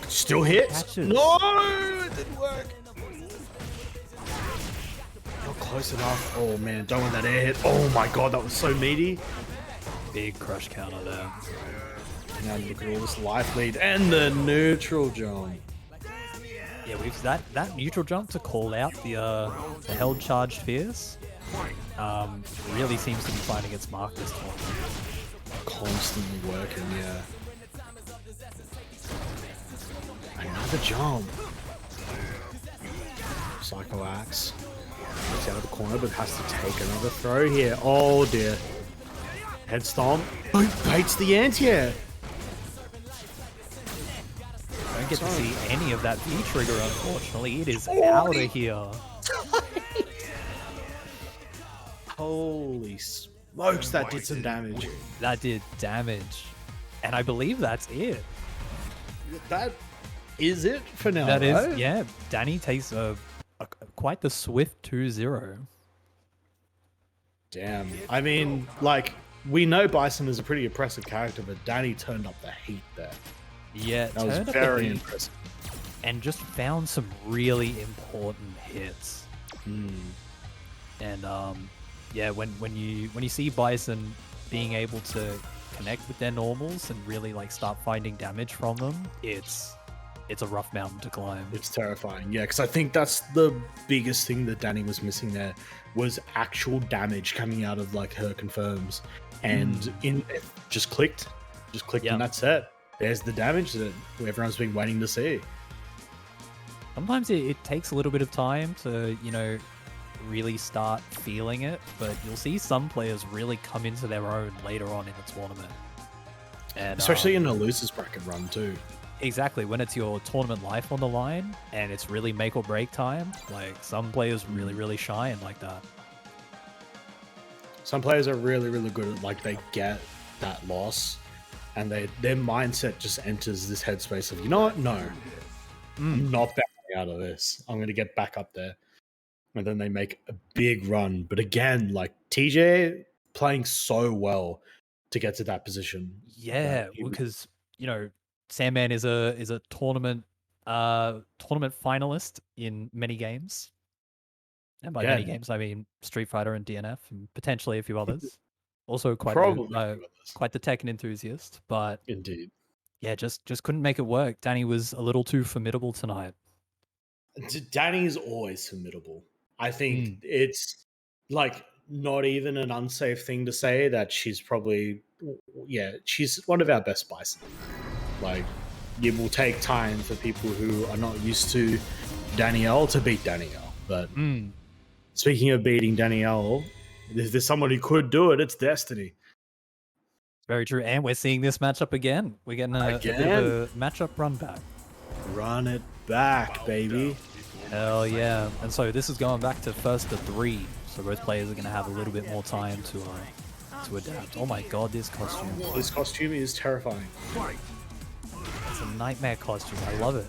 Still hits. Catches. No, it didn't work. Not close enough. Oh man, don't want that air hit. Oh my god, that was so meaty. Big crush counter there. Now look at all this life lead and the neutral jump. Yeah, we've that neutral jump to call out the held charged fierce. Really seems to be finding its mark this time. Constantly working, yeah. Another jump. Psycho Axe. Gets out of the corner, but has to take another throw here. Oh dear. Head stomp. Oh, baits the anti-air. Don't get to see any of that V trigger, unfortunately. It is out of here. Holy smokes, that did some damage. That did damage. And I believe that's it. That is it for now, That right? is, yeah. Danny takes quite the swift 2-0. Damn. I mean, like, we know Bison is a pretty impressive character, but Danny turned up the heat there. Yeah, That was turned up the very heat impressive. and just found some really important hits. And yeah, when you see Bison being able to connect with their normals and really like start finding damage from them, it's a rough mountain to climb. It's terrifying, yeah, because I think that's the biggest thing that Danny was missing there was actual damage coming out of like her confirms, and it just clicked, and that's it. There's the damage that everyone's been waiting to see. Sometimes it takes a little bit of time to, you know, really start feeling it, but you'll see some players really come into their own later on in the tournament. And, Especially in a losers bracket run too. Exactly, when it's your tournament life on the line and it's really make or break time, like some players really shine like that. Some players are really good at, like, they get that loss and their mindset just enters this headspace of, you know what, no, I'm not backing out of this, I'm going to get back up there. And then they make a big run. But again, like, TJ playing so well to get to that position. Yeah, because, you know, Sandman is a tournament finalist in many games. And by many games, I mean Street Fighter and DNF and potentially a few others. Also quite the Tekken enthusiast, but indeed, yeah, just couldn't make it work. Danny was a little too formidable tonight. Danny is always formidable. I think it's like not even an unsafe thing to say that she's probably, she's one of our best Bison. Like, it will take time for people who are not used to Danielle to beat Danielle. But speaking of beating Danielle, if there's someone who could do it, it's Destiny. Very true. And we're seeing this matchup again. We're getting a bit of a matchup run back. Run it back, baby. Hell yeah. And so this is going back to first to 3. So both players are going to have a little bit more time to adapt. Oh my god, this costume. This costume is terrifying. It's a nightmare costume. I love it.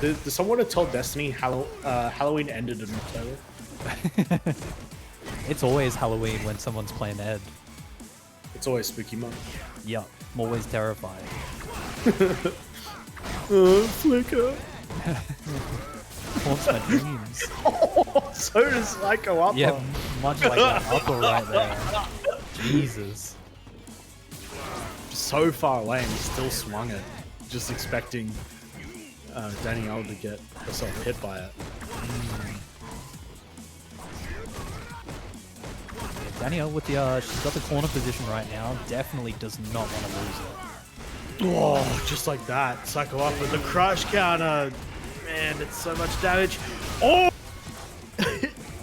Does someone have told Destiny Halloween ended in October? It's always Halloween when someone's playing Ed. It's always spooky month. Yeah, I'm always terrified. Flicker. Haunts my dreams. Oh, so does Psycho Upper. Yeah, much like that upper right there. Jesus. So far away and he still swung it. Just expecting Danielle to get herself hit by it. Yeah, Danielle with the she's got the corner position right now. Definitely does not want to lose it. Oh, just like that. Psycho up with the crush counter. Man, it's so much damage. Oh!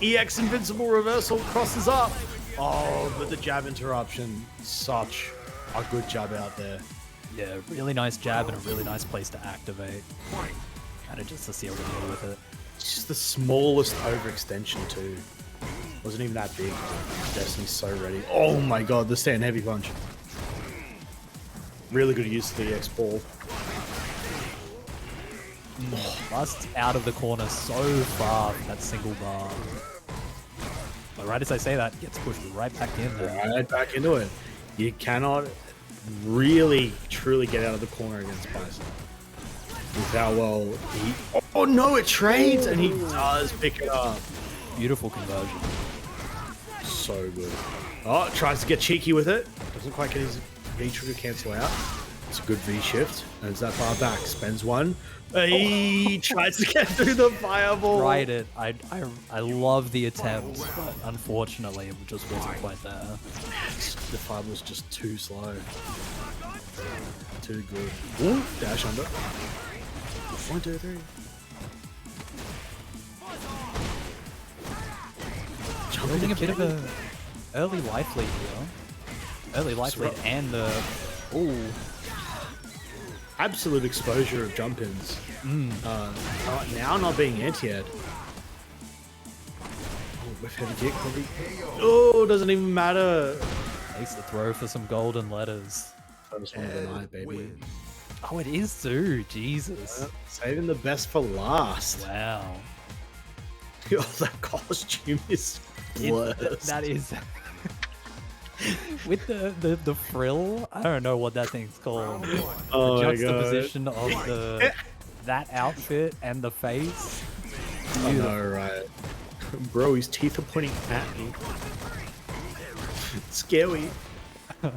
EX Invincible Reversal crosses up. Oh, but the jab interruption. Such a good jab out there. Yeah, really nice jab and a really nice place to activate. Kind of just to seal the deal with it. It's just the smallest overextension too. Wasn't even that big. Destiny's so ready. Oh my god, the stand heavy punch. Really good use of the EX ball. Busts out of the corner so far from that single bar. But right as I say that, gets pushed right back in there. Right back into it. You cannot really, truly get out of the corner against Bison. With how well he... Oh no, it trades! And he does pick it up. Beautiful conversion. So good. Oh, tries to get cheeky with it. Doesn't quite get his V-trigger cancel out. It's a good V-shift. And it's that far back. Spends one. He tries to get through the fireball. Tried it. I love the attempt, but unfortunately it just wasn't quite there. The fireball's just too slow. Too good. Ooh, dash under. 1, 2, 3. Building a bit of a early life lead here. Early life lead and the... Ooh. Absolute exposure of jump-ins. Now not being anti-ed. Oh, with heavy kick, probably. Oh, doesn't even matter. Takes the throw for some golden letters. First one of the night, baby. Oh, it is too. Jesus. Saving the best for last. Wow. Oh, that costume is blurred. That is... With the frill, I don't know what that thing's called. Oh the my juxtaposition of that outfit and the face. I know, right? Bro, his teeth are pointing at me. Scary. Ooh,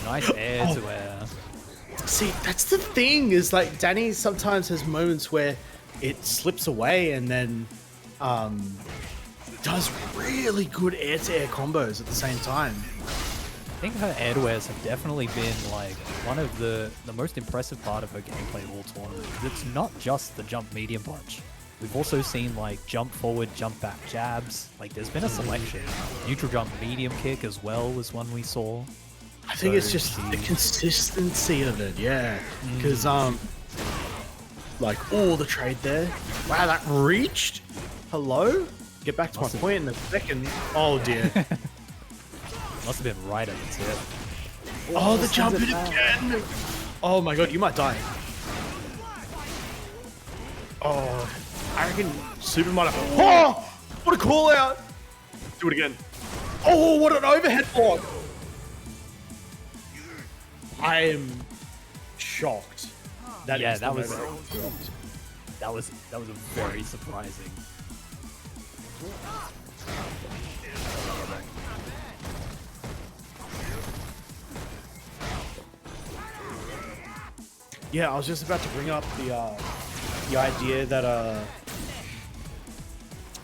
nice air to air. See, that's the thing, is like Danny sometimes has moments where it slips away and then does really good air-to-air combos at the same time. I think her airwares have definitely been like one of the most impressive part of her gameplay all tournament. It's not just the jump medium punch. We've also seen like jump forward, jump back jabs. Like there's been a selection. Neutral jump medium kick as well was one we saw. I think it's just the consistency of it, yeah. Because like, oh, the trade there. Wow, that reached. Hello. Get back to my point in a second. Oh dear. Must have been right at the tip. Oh, the jump it again. Oh my god, you might die. Oh, I reckon Super might have. Oh, what a call out. Do it again. Oh, what an overhead block. I am shocked. That was very surprising. Yeah, I was just about to bring up the idea that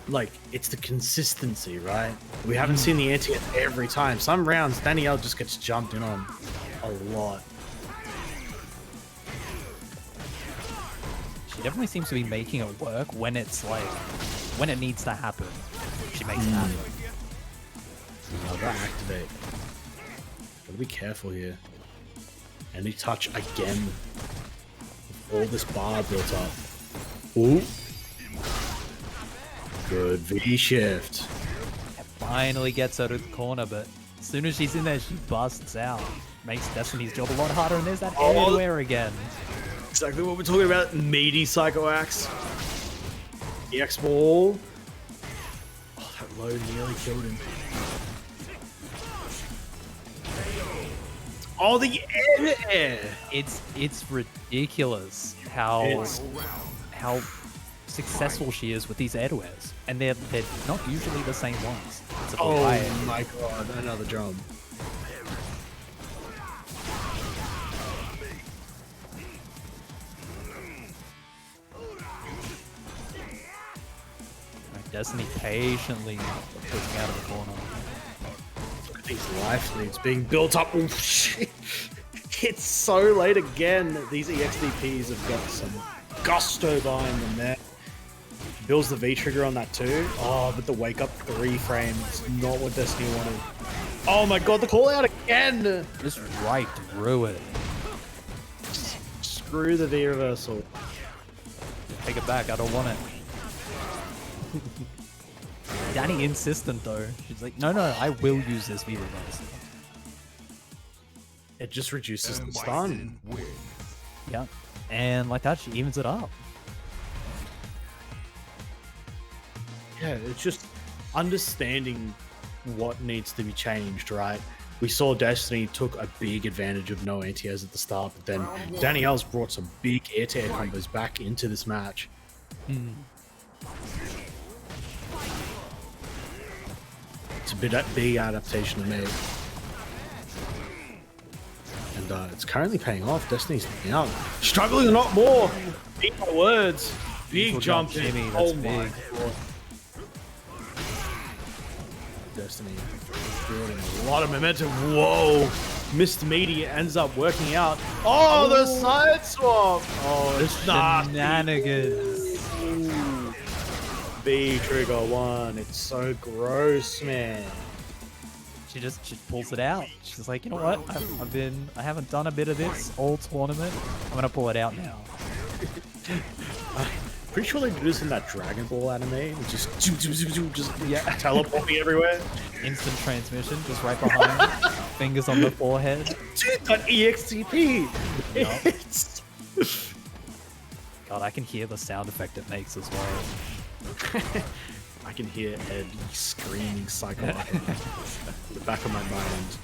like it's the consistency, right? We haven't seen the anti every time. Some rounds Danielle just gets jumped in on a lot. She definitely seems to be making it work when it's like when it needs to happen. She makes it happen. Another activate. Gotta be careful here. Any touch again. With all this bar built up. Ooh. Good V shift. It finally gets her to the corner, but as soon as she's in there, she busts out. Makes Destiny's job a lot harder, and there's that air again. Exactly what we're talking about. Meaty Psycho Axe. EX ball. Oh, that low nearly killed him. Oh, the air! It's ridiculous how successful she is with these airwares, and they're not usually the same ones. It's a variety. Oh my god, another drum. Destiny patiently pushing out of the corner. Look at these life leads being built up. Oh shit! It's so late again. These EXDPs have got some gusto behind them there. Builds the V trigger on that too. Oh, but the wake up 3 frames, not what Destiny wanted. Oh my god, the call out again! Just right through it. Screw the V reversal. Take it back, I don't want it. Danny insistent though. She's like, no, I will use this V reversal. It just reduces the stun. Yeah. And like that, she evens it up. Yeah, it's just understanding what needs to be changed, right? We saw Destiny took a big advantage of no anti-airs at the start, but then Danielle's brought some big air-to-air combos back into this match. It's a big adaptation to make. And it's currently paying off. Destiny's out. Struggling a lot more. Eat my words. Big jump, Jimmy. Oh That's my big. God. Destiny building a lot of momentum. Whoa. Missed media ends up working out. Oh, the side swap. Oh, it's nasty. Shenanigans. B trigger one. It's so gross, man. She pulls it out. She's like, you know what? I haven't done a bit of this all tournament. I'm gonna pull it out now. Pretty sure they do this in that Dragon Ball anime. Just teleporting everywhere. Instant transmission, just right behind. Fingers on the forehead. Dude, that EXTP. It's... God, I can hear the sound effect it makes as well. I can hear Ed screaming psycho in the back of my mind.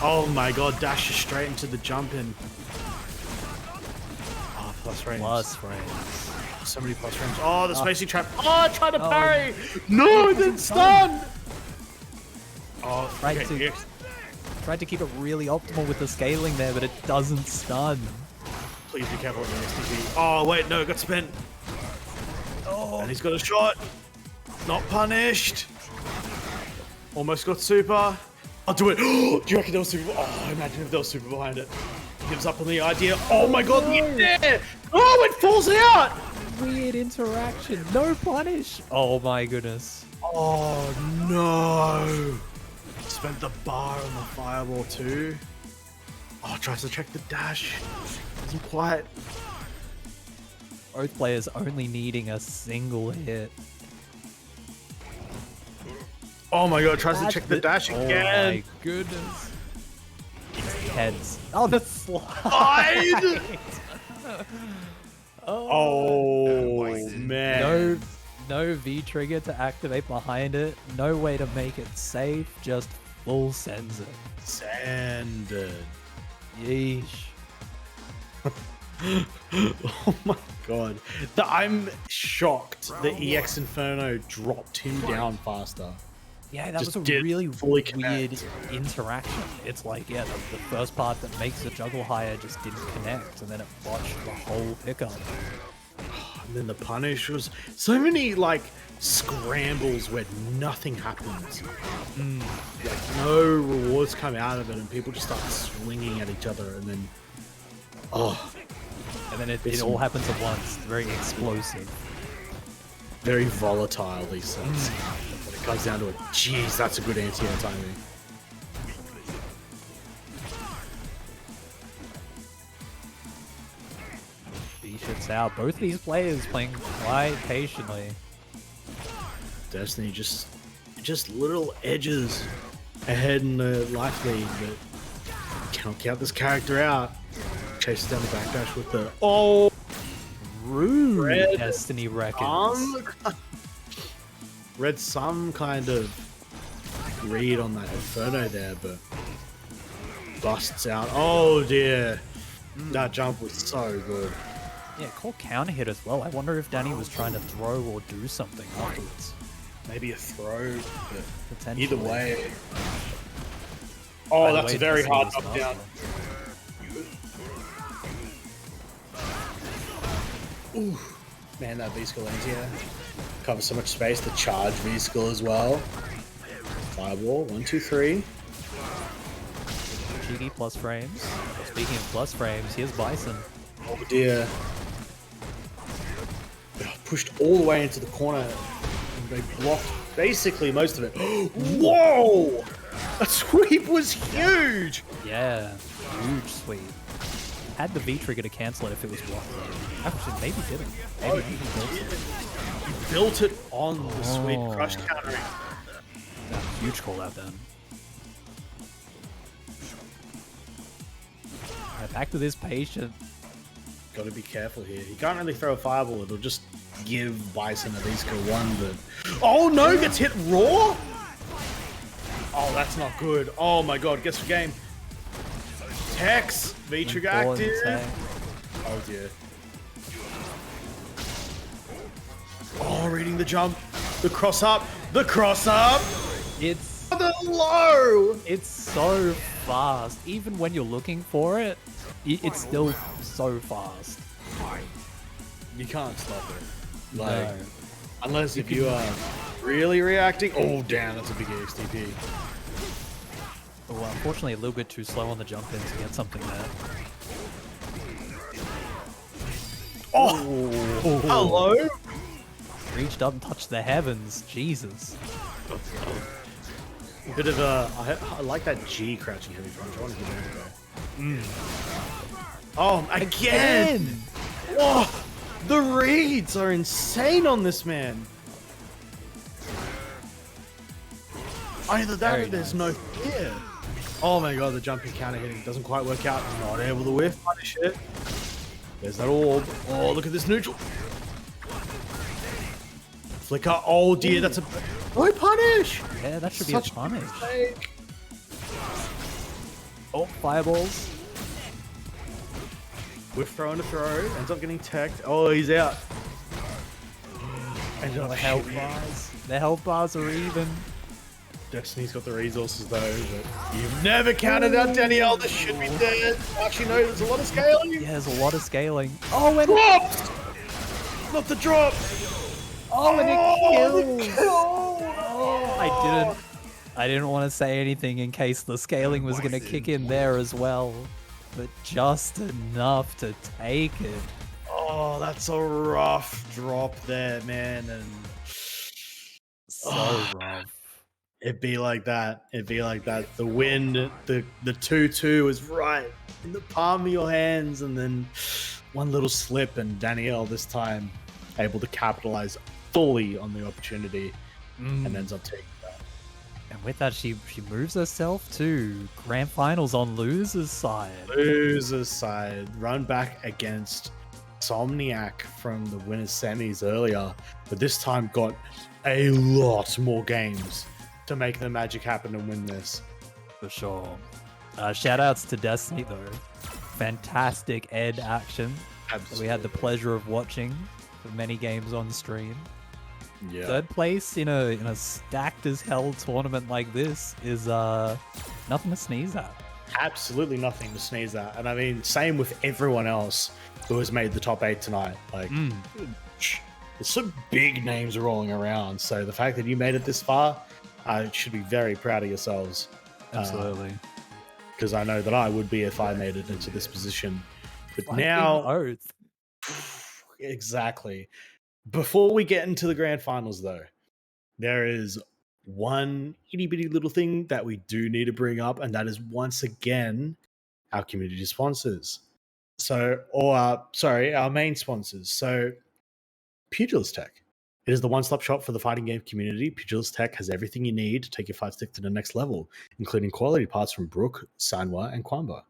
Oh my god, dashes straight into the jump in. Oh, plus frames. Plus frames. So many plus frames. Oh, the spacey trap. Oh, I tried to parry. No, it didn't stun. Oh, Tried okay. to keep it really optimal with the scaling there, but it doesn't stun. Please be careful with the STP. Oh, wait, no, it got spent. Oh. And he's got a shot. Not punished. Almost got super. I'll do it. Do you reckon there was super? Oh, imagine if there was super behind it. Gives up on the idea. Oh my god, yeah! Oh, it falls out! Weird interaction. No punish. Oh my goodness. Oh no. Spent the bar on the fireball too. Oh, tries to check the dash. Doesn't quite. Both players only needing a single hit. Oh my god, tries to check the dash again. Oh my goodness. Heads. Oh, the slide. Oh man. No V trigger to activate behind it. No way to make it safe. Just full sends it. Sanded. Yeesh. Oh my god. I'm shocked the EX Inferno dropped him down faster. Yeah, that Just was a didn't really fully weird connect. interaction. It's like, yeah, the first part that makes the juggle higher just didn't connect, and then it botched the whole pickup. And then the punish was so many like scrambles where nothing happens. Like no rewards come out of it, and people just start swinging at each other, and then And then it all happens at once. Very explosive. very volatile these sets. When it comes down to it, jeez, that's a good anti-air timing. V-shits out. Both these players playing quite patiently. Destiny just little edges ahead in the life lead, but can't count this character out. Chases down the backdash with the Rude. Red Destiny reckons. Read some kind of read on that Inferno there, but busts out. Oh dear, that jump was so good. Yeah, call counter hit as well. I wonder if Danny was trying to throw or do something afterwards. Maybe a throw, but Potentially. either way. By Oh, the that's way, a very Destiny hard was up down. Ooh, man, that V-Skill ends here. Covers so much space. The charge V-Skill as well. Fireball, 1, 2, 3. GD plus frames. Speaking of plus frames, here's Bison. Oh dear. Pushed all the way into the corner. And they blocked basically most of it. Whoa! That sweep was huge! Yeah, huge sweep. Had the V trigger to cancel it if it was blocked though. Actually, maybe didn't. Maybe he built it. He built it on the sweep crush countering. Yeah, huge call out then. back to this patient. Got to be careful here. He can't really throw a fireball. It'll just give Bison at least go one. But oh no, gets hit raw. Oh, that's not good. Oh my god, gets the game. Tex, V-Trigger active. Oh dear. Oh, reading the jump. The cross up. The cross up. It's The low. It's so fast. Even when you're looking for it, it's still so fast. You can't stop it. Like, No. unless if you are really reacting. Oh, damn, that's a big XTP. Well, unfortunately, a little bit too slow on the jump in to get something there. Oh, hello. Reached up and touched the heavens. Jesus. Bit of a. I like that G crouching heavy punch. I want to give it a go. Oh, again! Oh, the reads are insane on this man. Either that Very or there's nice. no fear. Oh my god, the jumping counter hitting doesn't quite work out. Not able to whiff. Punish it. There's that orb. Oh, look at this neutral. Flicker. Oh dear, that's a. No punish! Yeah, that should be Such a punish. mistake. Oh, fireballs. Whiff throw and a throw. Ends up getting teched. Oh, he's out. Ended up The health shooting. bars. The health bars are even. Destiny's got the resources though, but you've never counted out Danielle. This should be dead. Actually, no, there's a lot of scaling. Yeah, there's a lot of scaling. Oh, and Dropped! Not the drop. oh, and it Oh, the kills. kill. I didn't want to say anything in case the scaling was going to kick in there as well, but just enough to take it. Oh, that's a rough drop there, man. And So rough. it'd be like that. It'd be like that. The wind, the 2-2 was right in the palm of your hands, and then one little slip, and Danielle this time able to capitalize fully on the opportunity and ends up taking that. And with that, she moves herself to grand finals on loser's side. Loser's side, run back against Somniac from the winners semis earlier, but this time got a lot more games to make the magic happen and win this. For sure. Shout outs to Destiny though. Fantastic Ed action that we had the pleasure of watching for many games on stream. Yeah. Third place in a stacked as hell tournament like this is nothing to sneeze at. Absolutely nothing to sneeze at. And I mean, same with everyone else who has made the top 8 tonight. Like, there's some big names rolling around. So the fact that you made it this far, I should be very proud of yourselves. Absolutely. Because I know that I would be if I made it into this position. But Viking now, Oath. exactly. Before we get into the grand finals, though, there is one itty bitty little thing that we do need to bring up, and that is once again our community sponsors. So, or our main sponsors. So, Pugilist Tech. It is the one-stop shop for the fighting game community. Pugilist Tech has everything you need to take your fight stick to the next level, including quality parts from Brook, Sanwa, and Quamba.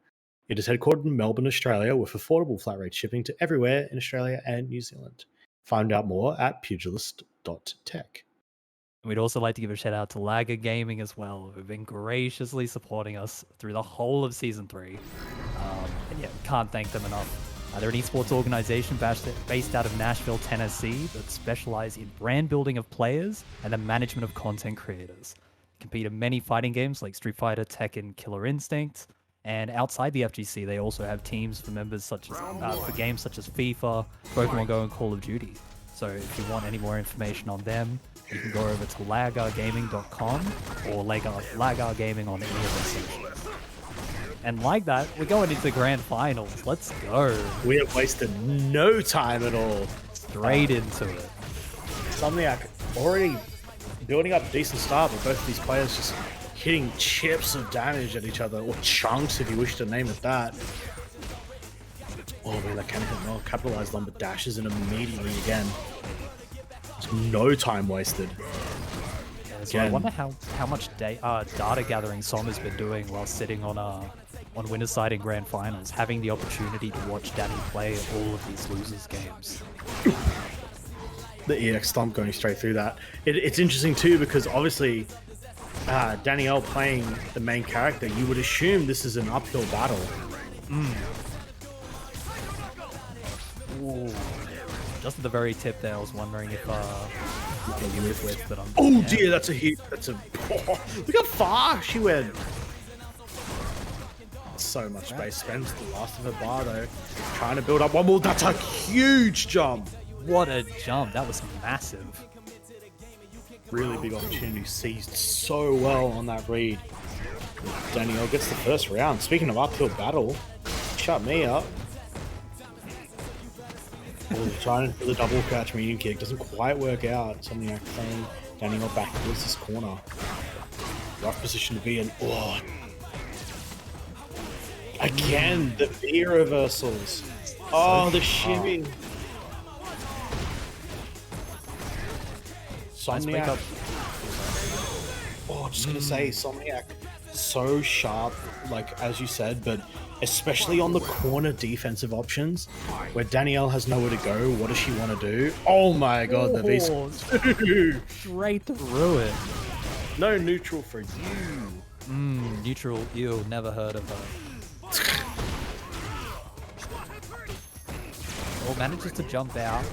It is headquartered in Melbourne, Australia, with affordable flat rate shipping to everywhere in Australia and New Zealand. Find out more at pugilist.tech. We'd also like to give a shout out to Lager Gaming as well, who've been graciously supporting us through the whole of Season 3. And yeah, can't thank them enough. They're an esports organization based out of Nashville, Tennessee, that specialize in brand building of players and the management of content creators. They compete in many fighting games like Street Fighter, Tekken, Killer Instinct, and outside the FGC, they also have teams for members such as for games such as FIFA, Pokemon Go, and Call of Duty. So if you want any more information on them, you can go over to lagargaming.com or lagargaming on any of their socials. And like that, we're going into the grand finals. Let's go. We have wasted no time at all. Straight into it. Somniac already building up a decent start, but both of these players just hitting chips of damage at each other, or chunks if you wish to name it that. Oh, man, that can hit well, capitalized on, but dashes in immediately again. There's no time wasted. So I wonder how much data gathering Som has been doing while sitting on on winner's side in grand finals, having the opportunity to watch Danny play all of these losers games. The EX stomp going straight through that. It's interesting too because obviously Danielle playing the main character, you would assume this is an uphill battle. Ooh. Just at the very tip there, I was wondering if you can move with, but Oh dear, that's a hit. That's a. Look how far she went. So much space. Spends the last of her bar though, trying to build up one more. That's a huge jump. What a jump! That was massive. Really big opportunity seized so well on that read. Danielle gets the first round. Speaking of uphill battle, shut me up. Oh, trying for the double crouch medium kick doesn't quite work out. Something like playing Danielle back towards this corner. Rough position to be in. Oh. Again, the V reversals. Oh, the shimmy. Somniac. Oh, just gonna say, Somniac, so sharp, like as you said, but especially on the corner defensive options, where Danielle has nowhere to go. What does she want to do? Oh my god, the V straight through it. No neutral for you. Neutral. Ew, never heard of her. Oh, manages to jump out.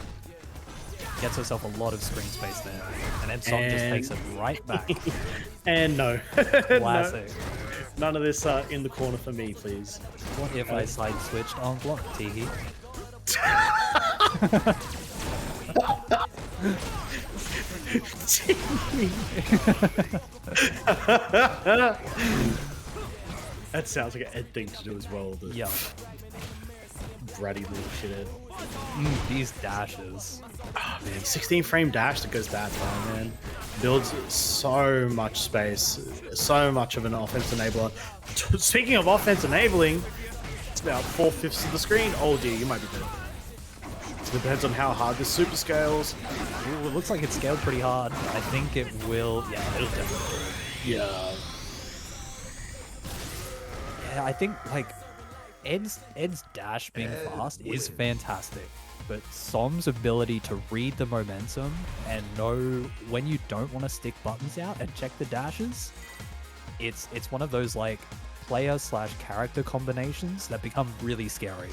Gets herself a lot of screen space there. And then Song just takes it right back. And no. Classic. No. None of this in the corner for me, please. What if I side switched on block, Teehee? That sounds like an Ed thing to do as well. Yeah. Bratty little shithead. These dashes. Oh, man, 16 frame dash that goes that far, man. Builds so much space, so much of an offense enabler. Speaking of offense enabling, it's about 4/5 of the screen. Oh dear, you might be dead. It depends on how hard this super scales. Ooh, it looks like it's scaled pretty hard. I think it will. Yeah, it'll definitely. Yeah. Yeah, I think like Ed's dash being fast is fantastic, but Som's ability to read the momentum and know when you don't want to stick buttons out and check the dashes, it's one of those like player/character combinations that become really scary.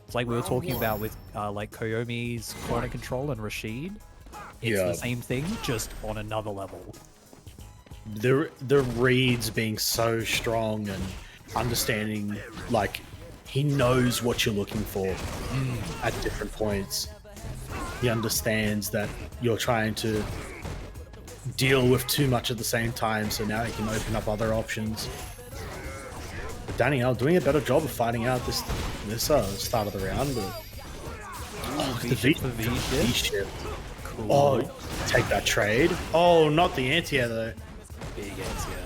It's like we were talking about with like Koyomi's corner control and Rashid. It's the same thing, just on another level. The reads being so strong and understanding, like, he knows what you're looking for at different points. He understands that you're trying to deal with too much at the same time, so now he can open up other options. But Danielle doing a better job of fighting out this start of the round. But the V-shift. Cool. Oh, take that trade. Oh, not the anti-air though. Big anti-air.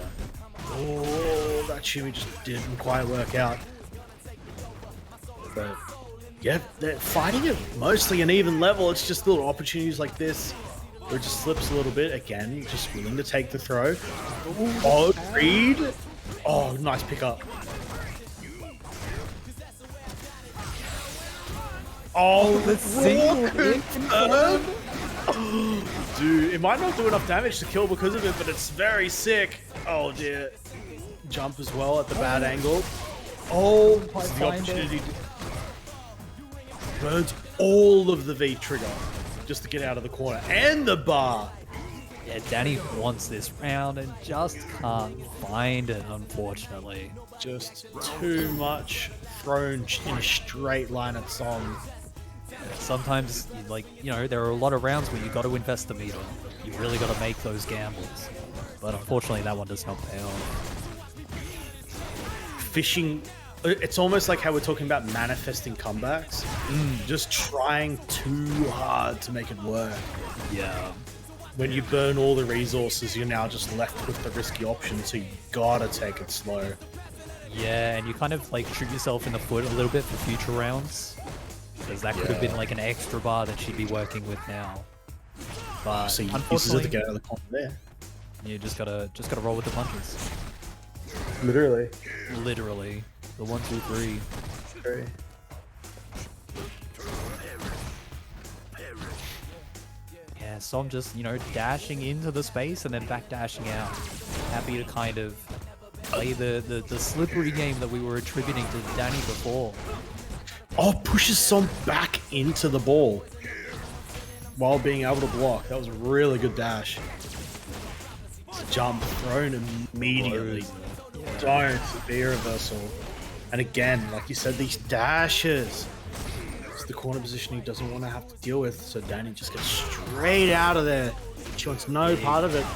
Oh, that shimmy just didn't quite work out. But yeah, they're fighting it mostly an even level. It's just little opportunities like this where it just slips a little bit. Again, just willing to take the throw. Oh, read. Oh, nice pickup. Oh, the single confirm. Dude, it might not do enough damage to kill because of it, but it's very sick. Oh dear. Jump as well at the bad angle. Oh, this is the opportunity. Burns all of the V trigger just to get out of the corner and the bar. Yeah, Danny wants this round and just can't find it, unfortunately. Just too much thrown in a straight line at Song. Sometimes, like, you know, there are a lot of rounds where you got to invest the meter. You really got to make those gambles. But unfortunately, that one does not pay off. Fishing, it's almost like how we're talking about manifesting comebacks. Just trying too hard to make it work. Yeah. When you burn all the resources, you're now just left with the risky option, so you gotta take it slow. Yeah, and you kind of like shoot yourself in the foot a little bit for future rounds. Because that could have been like an extra bar that she'd be working with now. But so you unfortunately, to get out of the corner there. You just gotta roll with the punches. Literally. Literally. The 1, 2, 3. Very. Yeah, Som just, you know, dashing into the space and then back dashing out. Happy to kind of play the slippery game that we were attributing to Danny before. Oh, pushes Som back into the ball while being able to block. That was a really good dash. Jump thrown immediately. Don't be a reversal. And again, like you said, these dashes. It's the corner position he doesn't want to have to deal with. So Danny just gets straight out of there. She wants no part of it.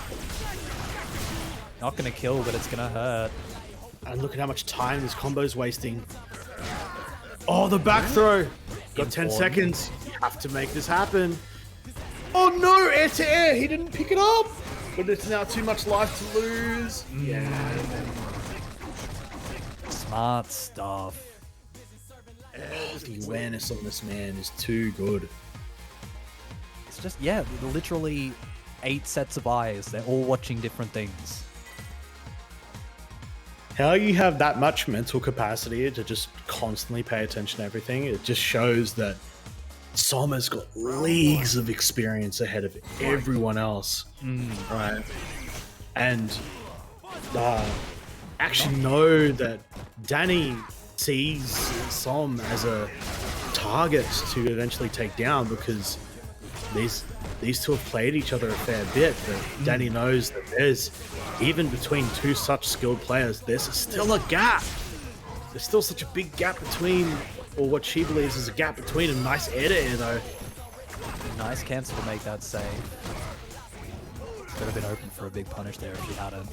Not gonna kill, but it's gonna hurt. And look at how much time this combo's wasting. Oh, the back throw. Got 10 seconds. You have to make this happen. Oh no, air to air. He didn't pick it up. But it's now too much life to lose. Yeah. Smart stuff. The awareness on this man is too good. It's just, yeah, literally 8 sets of eyes. They're all watching different things. How you have that much mental capacity to just constantly pay attention to everything, it just shows that Som has got leagues of experience ahead of everyone else. Right? And actually know that Danny sees Som as a target to eventually take down because these two have played each other a fair bit, but Danny knows that there's, even between two such skilled players, there's still a gap. There's still such a big gap between, or what she believes is a gap between them. Nice air to air though. Nice cancel to make that save. Could have been open for a big punish there if she hadn't.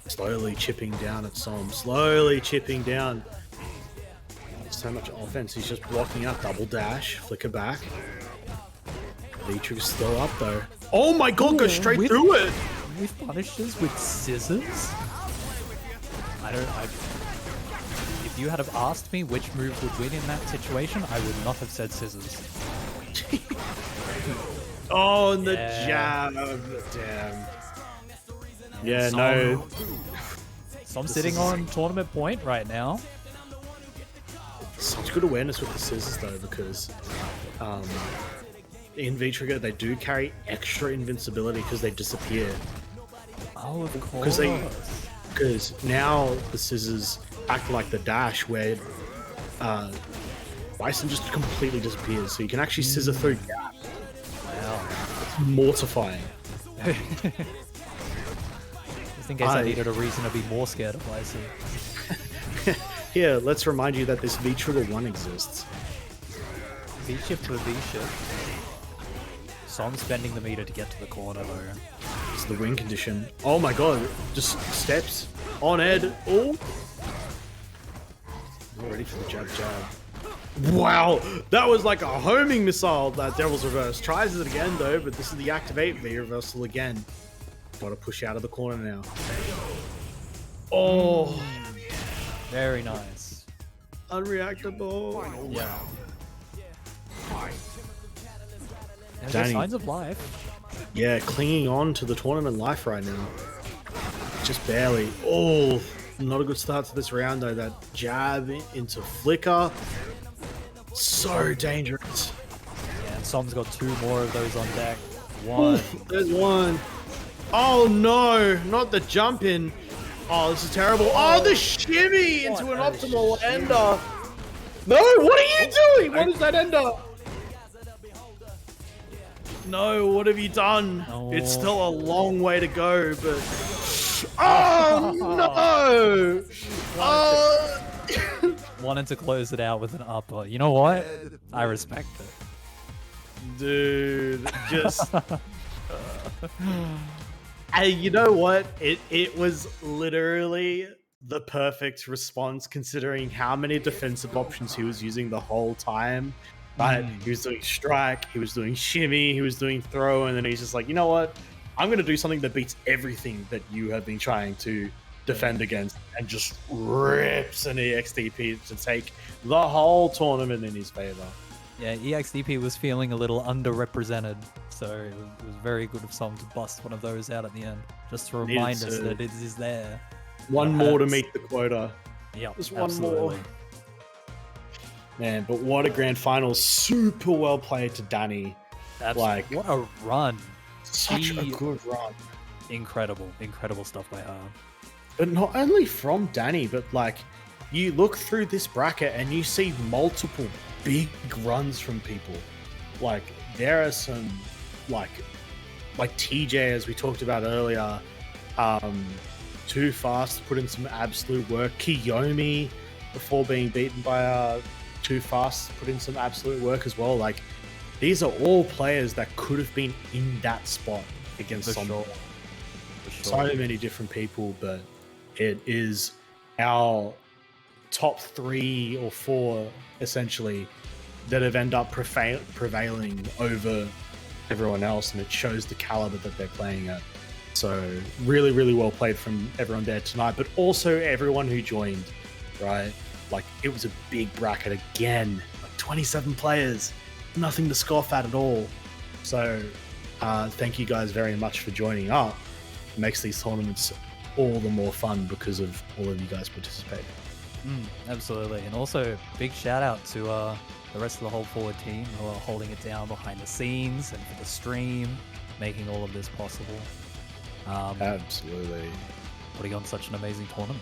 Slowly chipping down at Som. Slowly chipping down. So much offense. He's just blocking out. Double dash. Flicker back. V-Trigger's still up though. Oh my god, go straight through it! With punishes with scissors? If you had have asked me which move would win in that situation, I would not have said scissors. Oh, and the jab. Damn. Yeah, no. So I'm sitting on tournament point right now. Such good awareness with the scissors though, because in V-Trigger they do carry extra invincibility because they disappear. Oh, of course. Because now the scissors act like the dash where Bison just completely disappears, so you can actually scissor through gap. Wow. It's mortifying. Just in case I needed a reason to be more scared of Bison. Here, let's remind you that this V-Trigger 1 exists. V-shift to a V-shift. Som's bending the meter to get to the corner though. It's the win condition. Oh my god, just steps on Ed. Oh, ready for the jab jab. Wow, that was like a homing missile, that Devil's Reverse. Tries it again though, but this is the activate V reversal again. Gotta push out of the corner now. Oh, very nice. Unreactable. Yeah. There's Danny. signs of life. Yeah, clinging on to the tournament life right now. Just barely. Oh, not a good start to this round though. That jab into flicker. So dangerous. Yeah, and Som's got 2 more of those on deck. 1. Oof, there's one. Oh no, not the jump in. Oh, this is terrible. Oh, the shimmy into an optimal ender. No, what are you doing? What is that ender? No, what have you done? Oh. It's still a long way to go, but... Oh, no! Oh. Wanted to close it out with an upper. You know what? I respect it. Dude, just... Hey, you know what? It was literally the perfect response considering how many defensive options he was using the whole time. But he was doing strike, he was doing shimmy, he was doing throw, and then he's just like, you know what? I'm going to do something that beats everything that you have been trying to defend against, and just rips an EXTP to take the whole tournament in his favor. Yeah, EXDP was feeling a little underrepresented, so it was very good of someone to bust one of those out at the end, just to remind us that it is there. One more to meet the quota. Yep, Just one absolutely. more. Man, but what a grand final. Super well played to Danny. Like, What a run. such a She- good run. Incredible stuff by her. But not only from Danny, but like, you look through this bracket and you see multiple big runs from people. Like, there are some, like TJ, as we talked about earlier, Too Fast put in some absolute work. Kiyomi, before being beaten by Too Fast, put in some absolute work as well. Like, these are all players that could have been in that spot against someone. So many different people, but it is our top 3 or 4 essentially that have ended up prevailing over everyone else, and it shows the caliber that they're playing at. So really, really well played from everyone there tonight, but also everyone who joined, right? Like, it was a big bracket again, like 27 players, nothing to scoff at all. So thank you guys very much for joining up. It makes these tournaments all the more fun because of all of you guys participating. Absolutely, and also big shout out to the rest of the whole forward team who are holding it down behind the scenes and for the stream, making all of this possible. Absolutely. Putting on such an amazing tournament.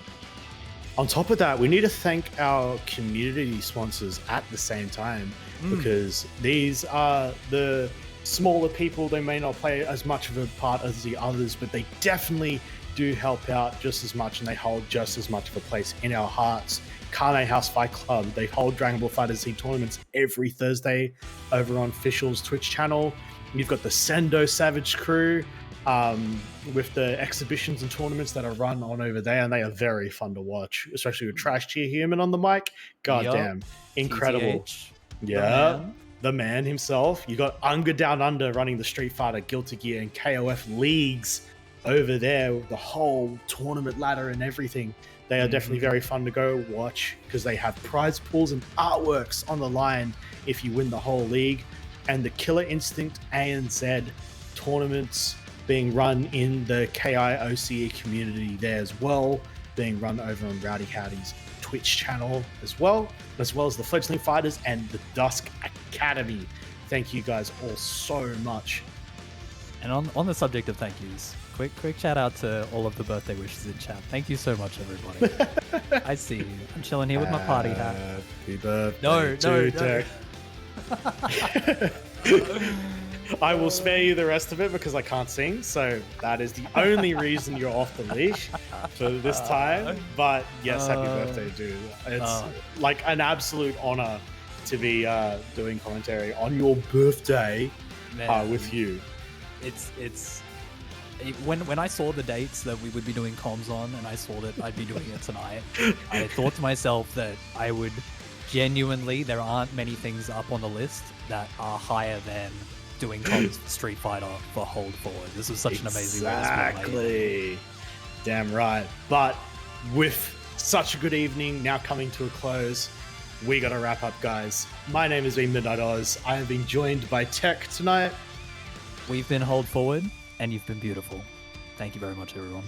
On top of that, we need to thank our community sponsors at the same time, because these are the smaller people. They may not play as much of a part as the others, but they definitely do help out just as much, and they hold just as much of a place in our hearts. Kane House Fight Club, they hold Dragon Ball FighterZ tournaments every Thursday over on Official's Twitch channel. You've got the Sendo Savage crew with the exhibitions and tournaments that are run on over there, and they are very fun to watch, especially with Trash Tier Human on the mic. God damn, incredible. TTH, Yeah, the man himself. You got Unga Down Under running the Street Fighter, Guilty Gear, and KOF leagues over there with the whole tournament ladder and everything. They are definitely very fun to go watch because they have prize pools and artworks on the line if you win the whole league. And the Killer Instinct ANZ tournaments being run in the KI OCE community there as well, being run over on Rowdy Howdy's Twitch channel as well as the Fledgling Fighters and the Dusk Academy. Thank you guys all so much. And on the subject of thank yous, quick shout out to all of the birthday wishes in chat. Thank you so much, everybody. I see you. I'm chilling here with my party hat. Happy birthday No. Teq. I will spare you the rest of it because I can't sing, so that is the only reason you're off the leash for this time. But yes, happy birthday, dude. It's like an absolute honor to be doing commentary on your birthday with you. When I saw the dates that we would be doing comms on, and I saw that I'd be doing it tonight, I thought to myself that I would genuinely, there aren't many things up on the list that are higher than doing comms for Street Fighter for Hold Forward. This was such an amazing way to spend my evening. Exactly. Damn right. But with such a good evening now coming to a close, we got to wrap up, guys. My name has been Midnight Oz. I have been joined by Teq tonight. We've been Hold Forward, and you've been beautiful. Thank you very much, everyone.